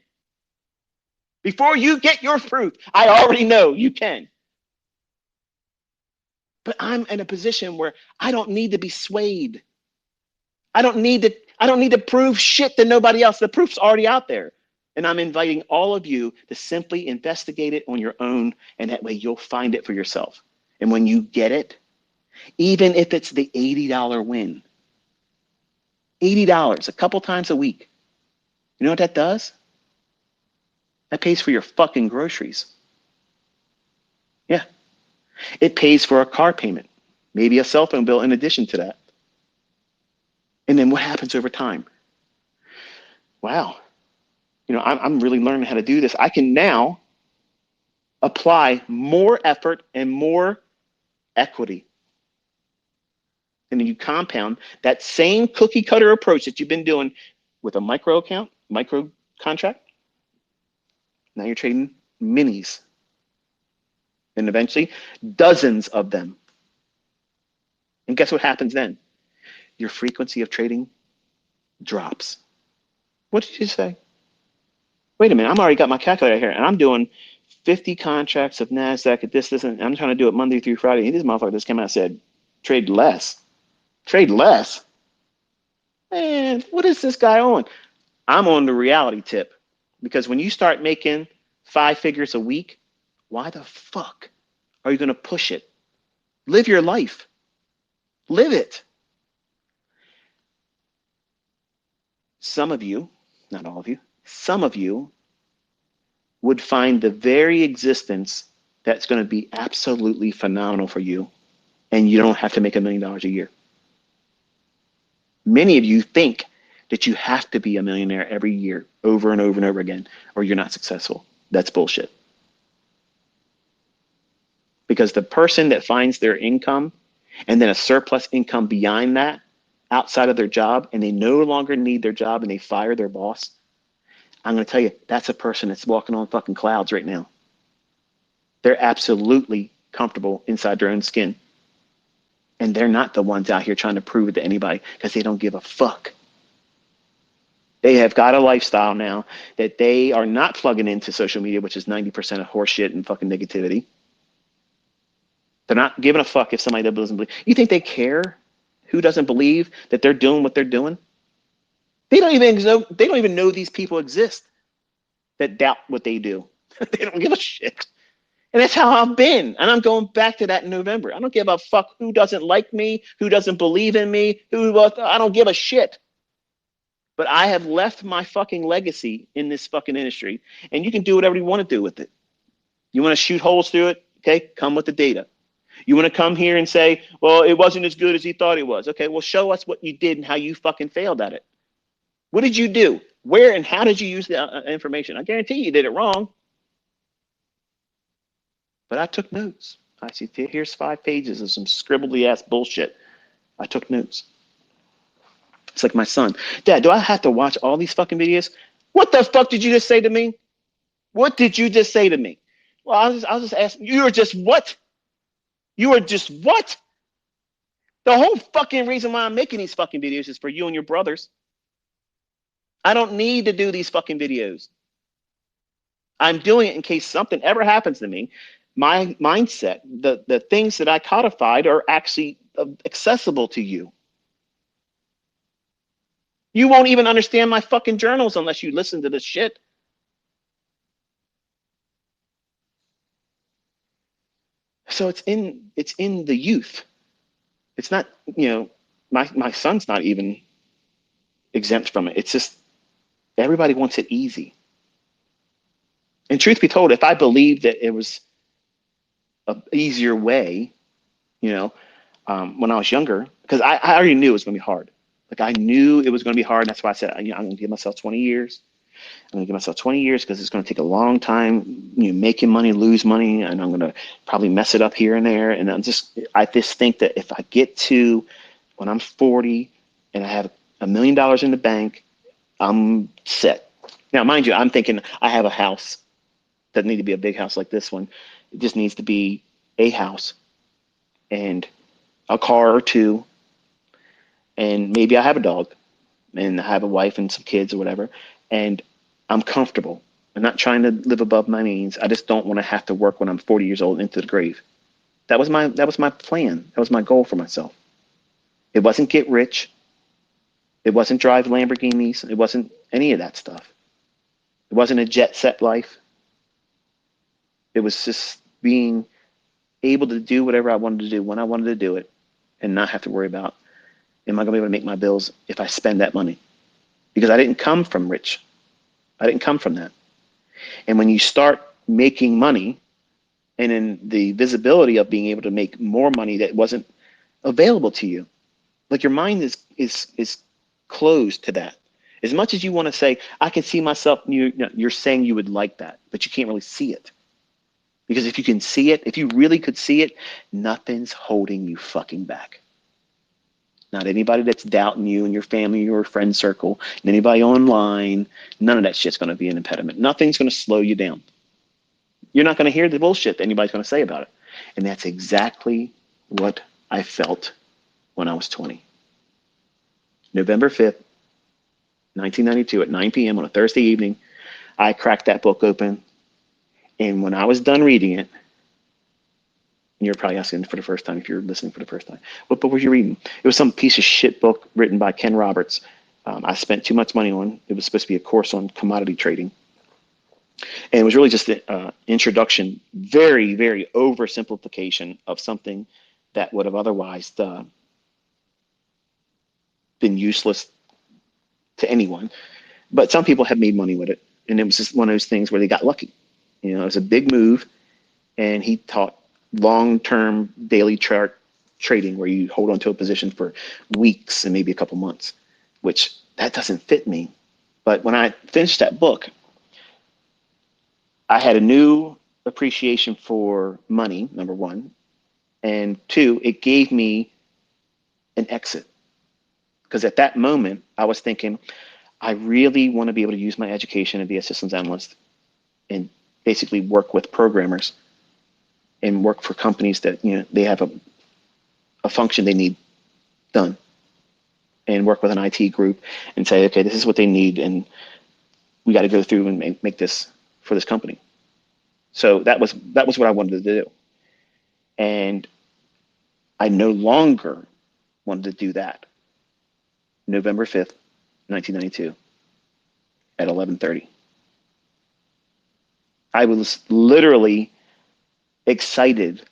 Before you get your proof, I already know you can. But I'm in a position where I don't need to be swayed. I don't need to prove shit to nobody else. The proof's already out there. And I'm inviting all of you to simply investigate it on your own, and that way you'll find it for yourself. And when you get it, even if it's the $80 win, $80 a couple times a week, you know what that does? That pays for your fucking groceries. Yeah. It pays for a car payment, maybe a cell phone bill in addition to that. And then what happens over time? Wow. You know, I'm really learning how to do this. I can now apply more effort and more equity. And then you compound that same cookie cutter approach that you've been doing with a micro account, micro contract. Now you're trading minis and eventually dozens of them. And guess what happens then? Your frequency of trading drops. What did you say? Wait a minute, I'm already got my calculator here and I'm doing 50 contracts of NASDAQ at this, and I'm trying to do it Monday through Friday. And this motherfucker just came out and said, trade less. Trade less? Man, what is this guy on? I'm on the reality tip. Because when you start making 5 figures a week, why the fuck are you going to push it? Live your life. Live it. Some of you, not all of you, some of you would find the very existence that's going to be absolutely phenomenal for you, and you don't have to make $1 million a year. Many of you think that you have to be a millionaire every year over and over and over again, or you're not successful. That's bullshit. Because the person that finds their income and then a surplus income beyond that, outside of their job, and they no longer need their job and they fire their boss, I'm going to tell you, that's a person that's walking on fucking clouds right now. They're absolutely comfortable inside their own skin. And they're not the ones out here trying to prove it to anybody because they don't give a fuck. They have got a lifestyle now that they are not plugging into social media, which is 90% of horseshit and fucking negativity. They're not giving a fuck if somebody doesn't believe. You think they care who doesn't believe that they're doing what they're doing? They don't even know these people exist that doubt what they do. They don't give a shit. And that's how I've been. And I'm going back to that in November. I don't give a fuck who doesn't like me, who doesn't believe in me, I don't give a shit. But I have left my fucking legacy in this fucking industry, and you can do whatever you want to do with it. You want to shoot holes through it? Okay, come with the data. You want to come here and say, well, it wasn't as good as he thought it was. Okay, well, show us what you did and how you fucking failed at it. What did you do? Where and how did you use the information? I guarantee you did it wrong. But I took notes. I see, here's 5 pages of some scribbly ass bullshit. I took notes. It's like my son. Dad, do I have to watch all these fucking videos? What the fuck did you just say to me? What did you just say to me? Well, I'll just ask. You were just what? You were just what? The whole fucking reason why I'm making these fucking videos is for you and your brothers. I don't need to do these fucking videos. I'm doing it in case something ever happens to me. My mindset, the things that I codified are actually accessible to you. You won't even understand my fucking journals unless you listen to this shit. So it's in the youth. It's not, my son's not even exempt from it. It's just everybody wants it easy. And truth be told, if I believed that it was a easier way, you know, when I was younger, because I already knew it was going to be hard. Like I knew it was going to be hard. And that's why I said, I'm going to give myself 20 years. I'm going to give myself 20 years because it's going to take a long time, making money, lose money, and I'm going to probably mess it up here and there. And I just think that if I get to when I'm 40 and I have $1 million in the bank, I'm set. Now, mind you, I'm thinking I have a house. Doesn't need to be a big house like this one. It just needs to be a house and a car or two, and maybe I have a dog and I have a wife and some kids or whatever, and I'm comfortable. I'm not trying to live above my means. I just don't want to have to work when I'm 40 years old into the grave. That was my plan. That was my goal for myself. It wasn't get rich. It wasn't drive Lamborghinis. It wasn't any of that stuff. It wasn't a jet set life. It was just being able to do whatever I wanted to do when I wanted to do it and not have to worry about, am I going to be able to make my bills if I spend that money? Because I didn't come from rich. I didn't come from that. And when you start making money and in the visibility of being able to make more money that wasn't available to you, like your mind is closed to that. As much as you want to say, I can see myself, you're saying you would like that, but you can't really see it. Because if you can see it, if you really could see it, nothing's holding you fucking back. Not anybody that's doubting you and your family or friend circle, and anybody online. None of that shit's going to be an impediment. Nothing's going to slow you down. You're not going to hear the bullshit that anybody's going to say about it. And that's exactly what I felt when I was 20. November 5th, 1992 at 9 p.m. on a Thursday evening, I cracked that book open. And when I was done reading it, and you're probably asking for the first time if you're listening for the first time, what book were you reading? It was some piece of shit book written by Ken Roberts. I spent too much money on. It was supposed to be a course on commodity trading. And it was really just an introduction, very, very oversimplification of something that would have otherwise been useless to anyone. But some people have made money with it. And it was just one of those things where they got lucky. It was a big move. And he taught long-term daily chart trading where you hold on to a position for weeks and maybe a couple months, which that doesn't fit me. But when I finished that book, I had a new appreciation for money, number one. And two, it gave me an exit. Because at that moment, I was thinking, I really want to be able to use my education and be a systems analyst and basically work with programmers and work for companies that they have a function they need done, and work with an IT group and say, okay, this is what they need, and we got to go through and make this for this company. So that was what I wanted to do, and I no longer wanted to do that. November 5th, 1992, at 11:30, I was literally excited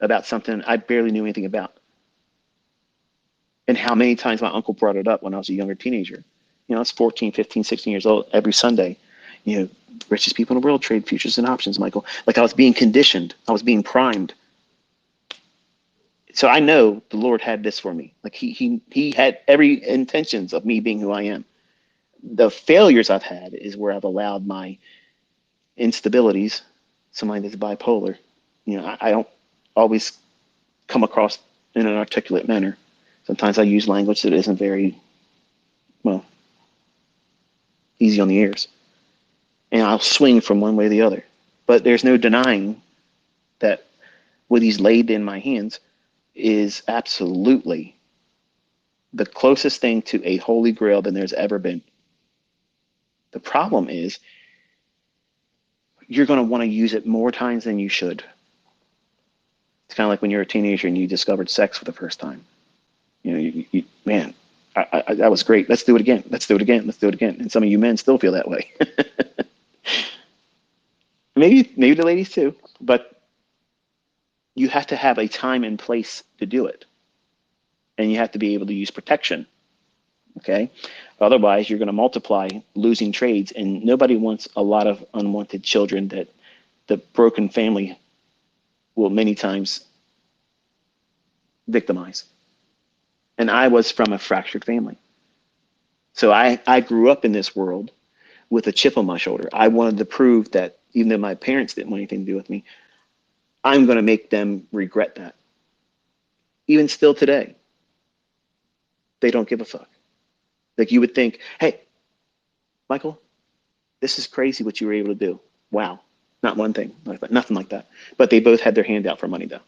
about something I barely knew anything about. And how many times my uncle brought it up when I was a younger teenager. I was 14, 15, 16 years old every Sunday. Richest people in the world trade futures and options, Michael. Like I was being conditioned. I was being primed. So I know the Lord had this for me. Like he had every intentions of me being who I am. The failures I've had is where I've allowed my instabilities, somebody that's bipolar, I don't always come across in an articulate manner. Sometimes I use language that isn't very, well, easy on the ears. And I'll swing from one way or the other. But there's no denying that what he's laid in my hands is absolutely the closest thing to a holy grail than there's ever been. The problem is you're going to want to use it more times than you should. It's kind of like when you're a teenager and you discovered sex for the first time. Man, that was great. Let's do it again. Let's do it again. Let's do it again. And some of you men still feel that way. Maybe the ladies too, but you have to have a time and place to do it. And you have to be able to use protection Okay. Otherwise, you're going to multiply losing trades, and nobody wants a lot of unwanted children that the broken family will many times victimize. And I was from a fractured family. So I grew up in this world with a chip on my shoulder. I wanted to prove that even though my parents didn't want anything to do with me, I'm going to make them regret that. Even still today, they don't give a fuck. Like you would think, hey, Michael, this is crazy what you were able to do. Wow. Not one thing like that, nothing like that. But they both had their hand out for money though.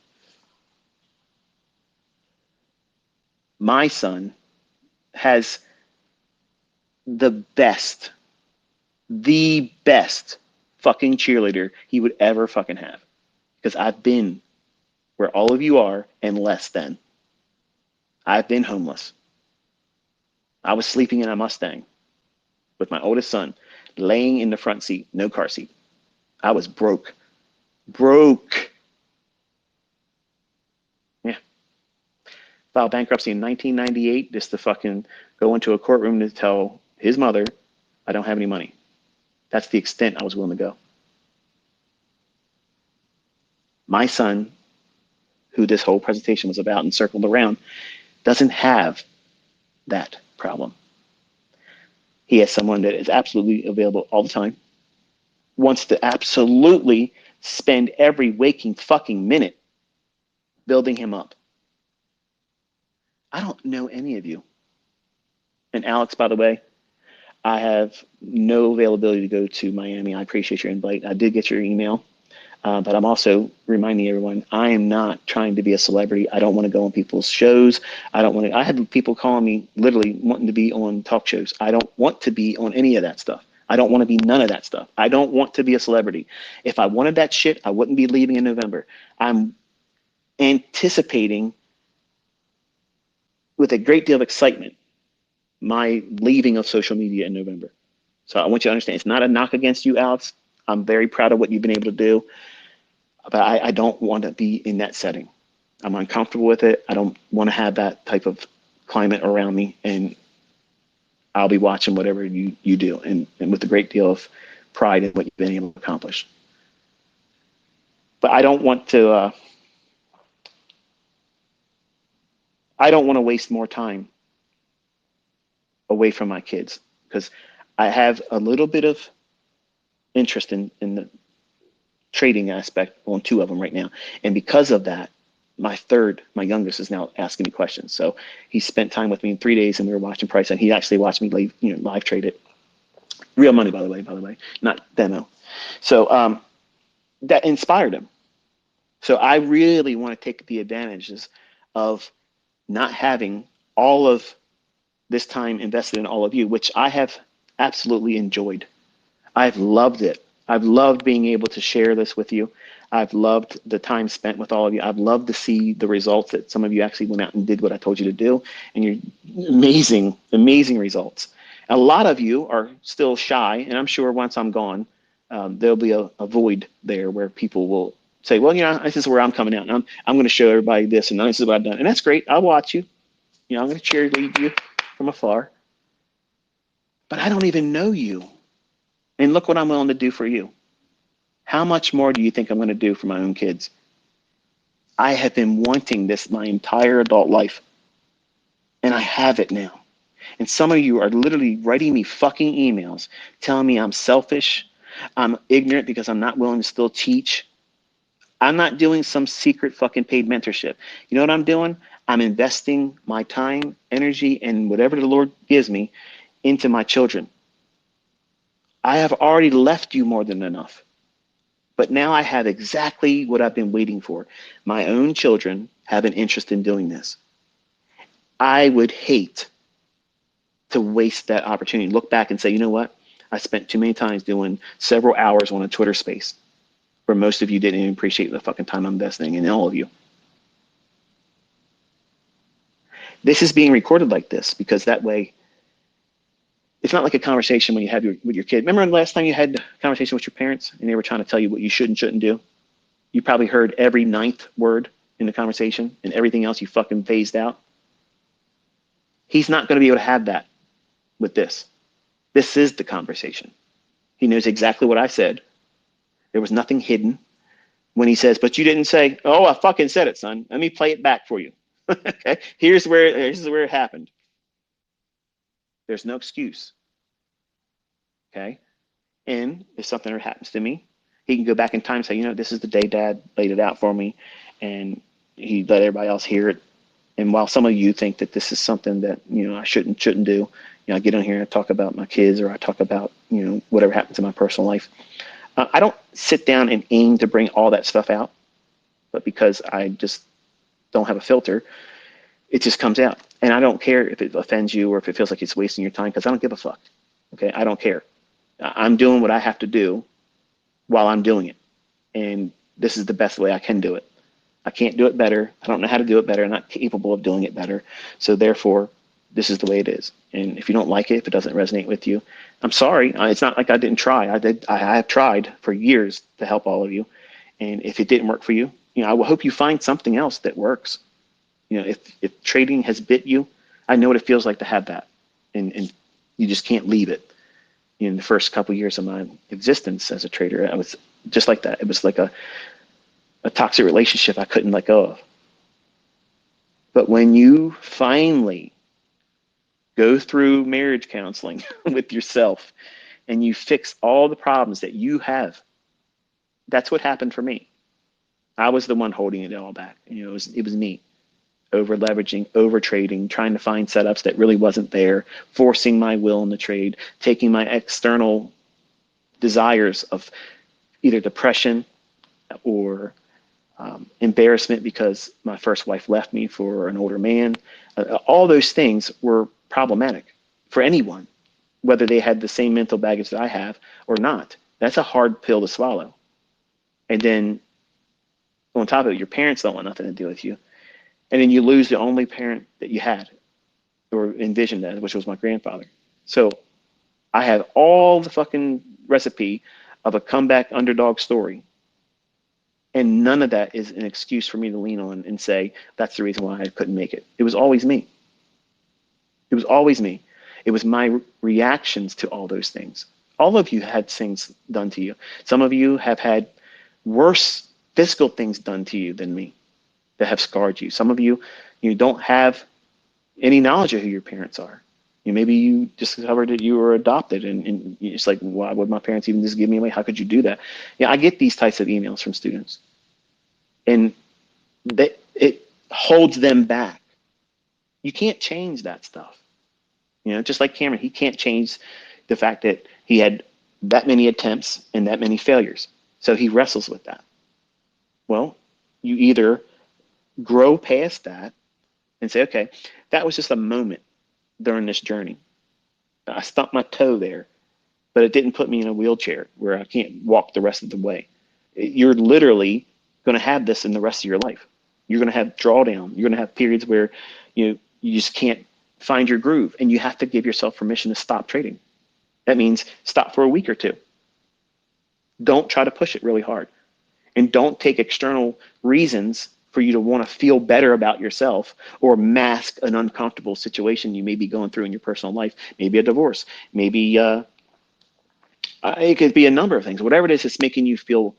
My son has the best, the best fucking cheerleader he would ever fucking have. Because I've been where all of you are and less than. I've been homeless. I was sleeping in a Mustang with my oldest son, laying in the front seat, no car seat. I was broke. Broke. Yeah. Filed bankruptcy in 1998 just to fucking go into a courtroom to tell his mother, I don't have any money. That's the extent I was willing to go. My son, who this whole presentation was about and circled around, doesn't have that problem. He has someone that is absolutely available all the time, wants to absolutely spend every waking fucking minute building him up. I don't know any of you. And Alex, by the way, I have no availability to go to Miami. I appreciate your invite. I did get your email, but I'm also reminding everyone I am not trying to be a celebrity. I don't want to go on people's shows. I don't want to. I had people calling me literally wanting to be on talk shows. I don't want to be on any of that stuff. I don't want to be none of that stuff. I don't want to be a celebrity. If I wanted that shit, I wouldn't be leaving in November. I'm anticipating with a great deal of excitement my leaving of social media in November. So I want you to understand it's not a knock against you, Alex. I'm very proud of what you've been able to do, but I don't want to be in that setting. I'm uncomfortable with it. I don't want to have that type of climate around me, and I'll be watching whatever you do, and with a great deal of pride in what you've been able to accomplish. But I don't want to. I don't want to waste more time away from my kids because I have a little bit of interest in the trading aspect on two of them right now. And because of that, my youngest, is now asking me questions. So he spent time with me in 3 days, and we were watching price, and he actually watched me live trade it. Real money, by the way, not demo. So that inspired him. So I really want to take the advantages of not having all of this time invested in all of you, which I have absolutely enjoyed. I've loved it. I've loved being able to share this with you. I've loved the time spent with all of you. I've loved to see the results that some of you actually went out and did what I told you to do, and you're amazing, amazing results. A lot of you are still shy, and I'm sure once I'm gone, there'll be a void there where people will say, well, this is where I'm coming out, and I'm going to show everybody this, and this is what I've done. And that's great. I'll watch you. I'm going to cheerlead you from afar. But I don't even know you. And look what I'm willing to do for you. How much more do you think I'm going to do for my own kids? I have been wanting this my entire adult life, and I have it now. And some of you are literally writing me fucking emails telling me I'm selfish, I'm ignorant because I'm not willing to still teach. I'm not doing some secret fucking paid mentorship. You know what I'm doing? I'm investing my time, energy, and whatever the Lord gives me into my children. I have already left you more than enough. But now I have exactly what I've been waiting for. My own children have an interest in doing this. I would hate to waste that opportunity. Look back and say, you know what? I spent too many times doing several hours on a Twitter space where most of you didn't even appreciate the fucking time I'm investing in all of you. This is being recorded like this because that way it's not like a conversation when you have with your kid. Remember the last time you had a conversation with your parents and they were trying to tell you what you should and shouldn't do? You probably heard every ninth word in the conversation and everything else you fucking phased out. He's not going to be able to have that with this. This is the conversation. He knows exactly what I said. There was nothing hidden. When he says, but you didn't say, oh, I fucking said it, son. Let me play it back for you. Okay, here's where it happened. There's no excuse. Okay, and if something ever happens to me, he can go back in time and say, this is the day Dad laid it out for me, and he let everybody else hear it. And while some of you think that this is something that I shouldn't do, I get on here and I talk about my kids, or I talk about whatever happens in my personal life. I don't sit down and aim to bring all that stuff out, but because I just don't have a filter, it just comes out. And I don't care if it offends you or if it feels like it's wasting your time, because I don't give a fuck. Okay, I don't care. I'm doing what I have to do while I'm doing it, and this is the best way I can do it. I can't do it better. I don't know how to do it better. I'm not capable of doing it better. So therefore, this is the way it is. And if you don't like it, if it doesn't resonate with you, I'm sorry. It's not like I didn't try. I have tried for years to help all of you. And if it didn't work for you, I will hope you find something else that works. If trading has bit you, I know what it feels like to have that. And you just can't leave it. In the first couple of years of my existence as a trader, I was just like that. It was like a toxic relationship I couldn't let go of. But when you finally go through marriage counseling with yourself and you fix all the problems that you have, that's what happened for me. I was the one holding it all back. It was me, over leveraging, over trading, trying to find setups that really wasn't there, forcing my will in the trade, taking my external desires of either depression or embarrassment because my first wife left me for an older man. All those things were problematic for anyone, whether they had the same mental baggage that I have or not. That's a hard pill to swallow. And then on top of it, your parents don't want nothing to do with you. And then you lose the only parent that you had or envisioned as, which was my grandfather. So I had all the fucking recipe of a comeback underdog story. And none of that is an excuse for me to lean on and say, that's the reason why I couldn't make it. It was always me. It was always me. It was my reactions to all those things. All of you had things done to you. Some of you have had worse physical things done to you than me that have scarred you. Some of you, don't have any knowledge of who your parents are. Maybe you discovered that you were adopted and it's like, why would my parents even just give me away? How could you do that? Yeah, I get these types of emails from students, and it holds them back. You can't change that stuff. Just like Cameron, he can't change the fact that he had that many attempts and that many failures. So he wrestles with that. Well, you either grow past that and say, okay, that was just a moment during this journey. I stumped my toe there, but it didn't put me in a wheelchair where I can't walk the rest of the way. You're literally going to have this in the rest of your life. You're going to have drawdown. You're going to have periods where you just can't find your groove, and you have to give yourself permission to stop trading. That means stop for a week or two. Don't try to push it really hard, and don't take external reasons for you to want to feel better about yourself or mask an uncomfortable situation you may be going through in your personal life. Maybe a divorce, maybe it could be a number of things. Whatever it is that's making you feel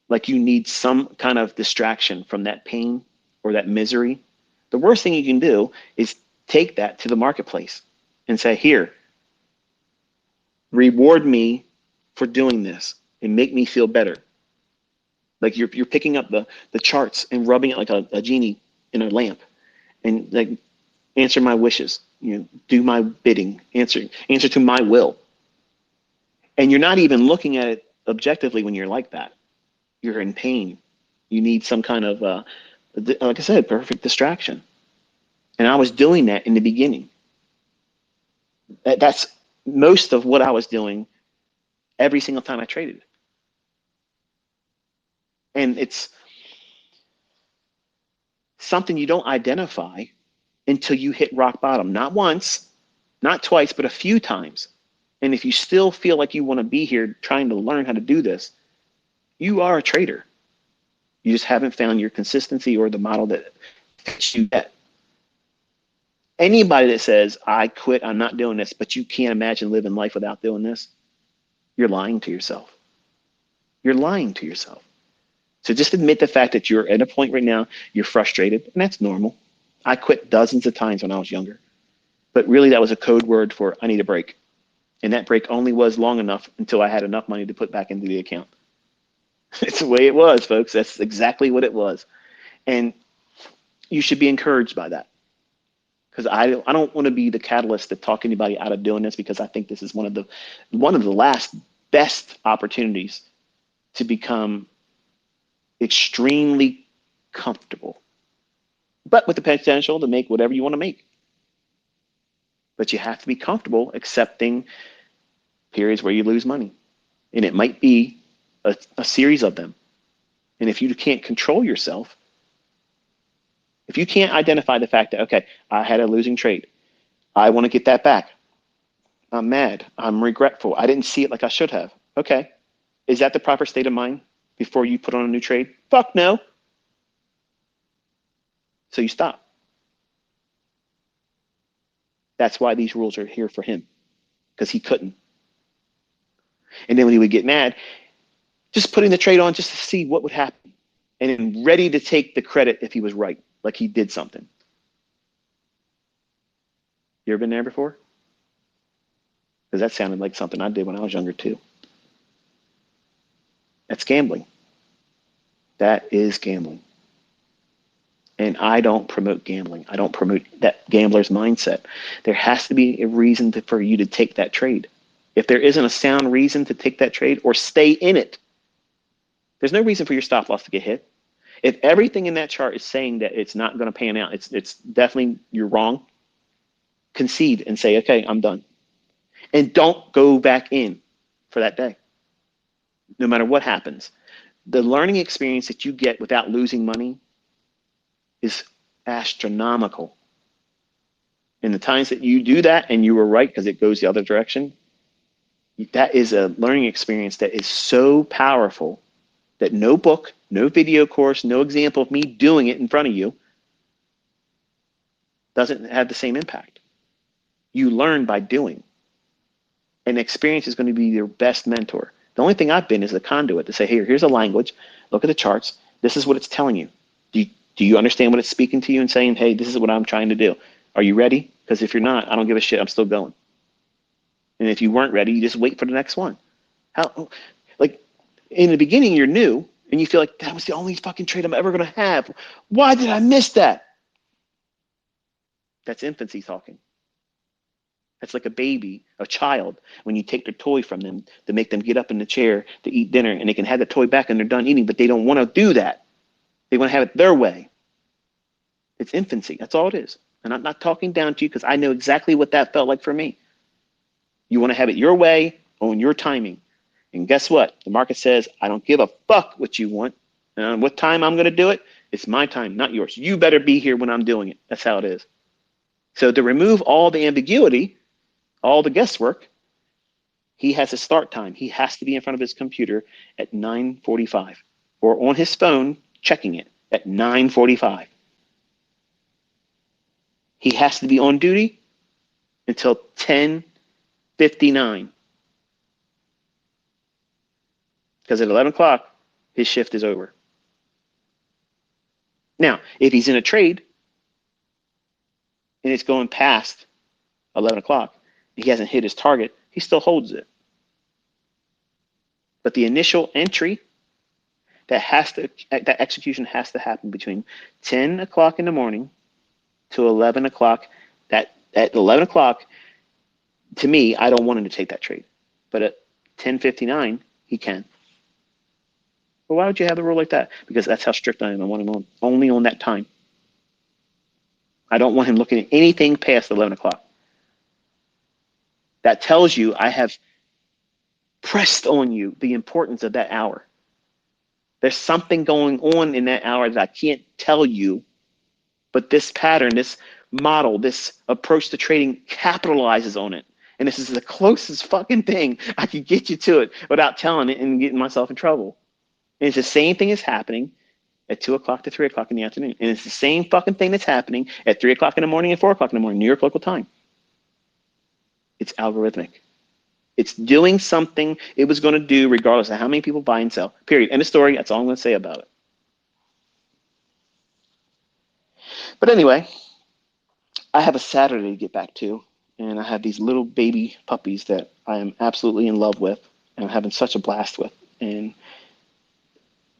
like you need some kind of distraction from that pain or that misery, the worst thing you can do is take that to the marketplace and say, here, reward me for doing this and make me feel better. Like you're picking up the charts and rubbing it like a genie in a lamp, and like, answer my wishes, do my bidding, answer to my will. And you're not even looking at it objectively when you're like that. You're in pain. You need some kind of, like I said, perfect distraction. And I was doing that in the beginning. That's most of what I was doing every single time I traded. And it's something you don't identify until you hit rock bottom. Not once, not twice, but a few times. And if you still feel like you want to be here trying to learn how to do this, you are a trader. You just haven't found your consistency or the model that fits you yet. Anybody that says, I quit, I'm not doing this, but you can't imagine living life without doing this, you're lying to yourself. You're lying to yourself. So just admit the fact that you're at a point right now, you're frustrated, and that's normal. I quit dozens of times when I was younger, but really that was a code word for I need a break. And that break only was long enough until I had enough money to put back into the account. It's the way it was, folks. That's exactly what it was. And you should be encouraged by that. Because I don't want to be the catalyst to talk anybody out of doing this, because I think this is one of the last best opportunities to become extremely comfortable, but with the potential to make whatever you want to make. But you have to be comfortable accepting periods where you lose money. And it might be a series of them. And if you can't control yourself, if you can't identify the fact that, okay, I had a losing trade, I want to get that back. I'm mad. I'm regretful. I didn't see it like I should have. Okay. Is that the proper state of mind before you put on a new trade? Fuck no. So you stop. That's why these rules are here for him, because he couldn't. And then when he would get mad, just putting the trade on just to see what would happen, and then ready to take the credit if he was right, like he did something. You ever been there before? Because that sounded like something I did when I was younger too. That's gambling. That is gambling. And I don't promote gambling. I don't promote that gambler's mindset. There has to be a reason for you to take that trade. If there isn't a sound reason to take that trade or stay in it, there's no reason for your stop loss to get hit. If everything in that chart is saying that it's not going to pan out, it's definitely, you're wrong, concede and say, okay, I'm done. And don't go back in for that day, no matter what happens. The learning experience that you get without losing money is astronomical. And the times that you do that and you were right because it goes the other direction, that is a learning experience that is so powerful that no book, no video course, no example of me doing it in front of you doesn't have the same impact. You learn by doing. And experience is going to be your best mentor. The only thing I've been is a conduit to say, hey, here's a language. Look at the charts. This is what it's telling you. Do you understand what it's speaking to you and saying, hey, this is what I'm trying to do? Are you ready? Because if you're not, I don't give a shit. I'm still going. And if you weren't ready, you just wait for the next one. How, like, in the beginning, you're new and you feel like that was the only fucking trade I'm ever going to have. Why did I miss that? That's infancy talking. That's like a baby, a child, when you take their toy from them to make them get up in the chair to eat dinner, and they can have the toy back and they're done eating, but they don't want to do that. They want to have it their way. It's infancy. That's all it is. And I'm not talking down to you because I know exactly what that felt like for me. You want to have it your way on your timing. And guess what? The market says, I don't give a fuck what you want. And what time I'm going to do it, it's my time, not yours. You better be here when I'm doing it. That's how it is. So to remove all the ambiguity, all the guesswork, he has a start time. He has to be in front of his computer at 9:45 or on his phone checking it at 9:45. He has to be on duty until 10:59. Because at 11 o'clock, his shift is over. Now, if he's in a trade and it's going past 11 o'clock, he hasn't hit his target, he still holds it. But the initial entry, that execution has to happen between 10 o'clock in the morning to 11 o'clock. At 11 o'clock, to me, I don't want him to take that trade. But at 10:59, he can. Well, why would you have the rule like that? Because that's how strict I am. I want him only on that time. I don't want him looking at anything past 11 o'clock. That tells you I have pressed on you the importance of that hour. There's something going on in that hour that I can't tell you, but this pattern, this model, this approach to trading capitalizes on it. And this is the closest fucking thing I could get you to it without telling it and getting myself in trouble. And it's the same thing is happening at 2 o'clock to 3 o'clock in the afternoon. And it's the same fucking thing that's happening at 3 o'clock in the morning and 4 o'clock in the morning, New York local time. It's algorithmic. It's doing something it was going to do regardless of how many people buy and sell. Period. End of story. That's all I'm going to say about it. But anyway, I have a Saturday to get back to, and I have these little baby puppies that I am absolutely in love with and I'm having such a blast with. And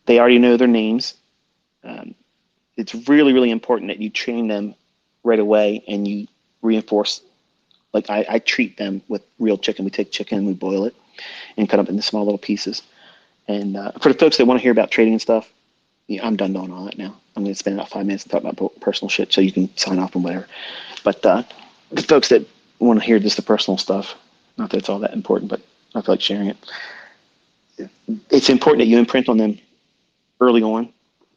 they already know their names. Um, it's really, really important that you train them right away and you reinforce. Like I treat them with real chicken. We take chicken and we boil it and cut up into small little pieces. And for the folks that want to hear about trading and stuff, yeah, I'm done doing all that now. I'm going to spend about 5 minutes and talk about personal shit so you can sign off and whatever. But the folks that want to hear just the personal stuff, not that it's all that important, but I feel like sharing it. It's important that you imprint on them early on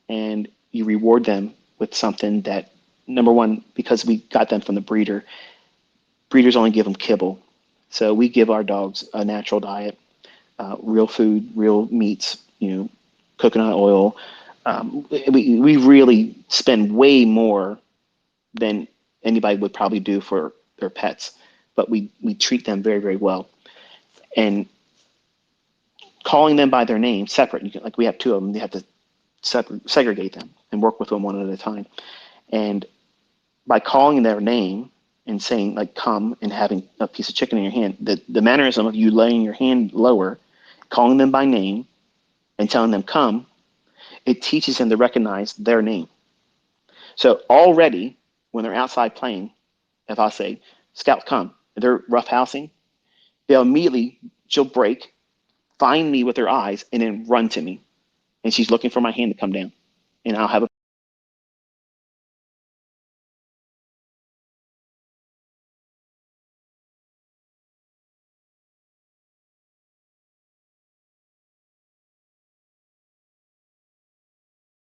and you reward them with something that, number one, because we got them from the breeder, breeders only give them kibble. So we give our dogs a natural diet, real food, real meats, coconut oil. We really spend way more than anybody would probably do for their pets, but we treat them very, very well. And calling them by their name separate, like we have two of them, you have to segregate them and work with them one at a time. And by calling their name and saying like come and having a piece of chicken in your hand, the mannerism of you laying your hand lower, calling them by name and telling them come, it teaches them to recognize their name. So already when they're outside playing, if I say, Scout, come, and they're roughhousing, she'll break, find me with her eyes, and then run to me. And she's looking for my hand to come down. And I'll have a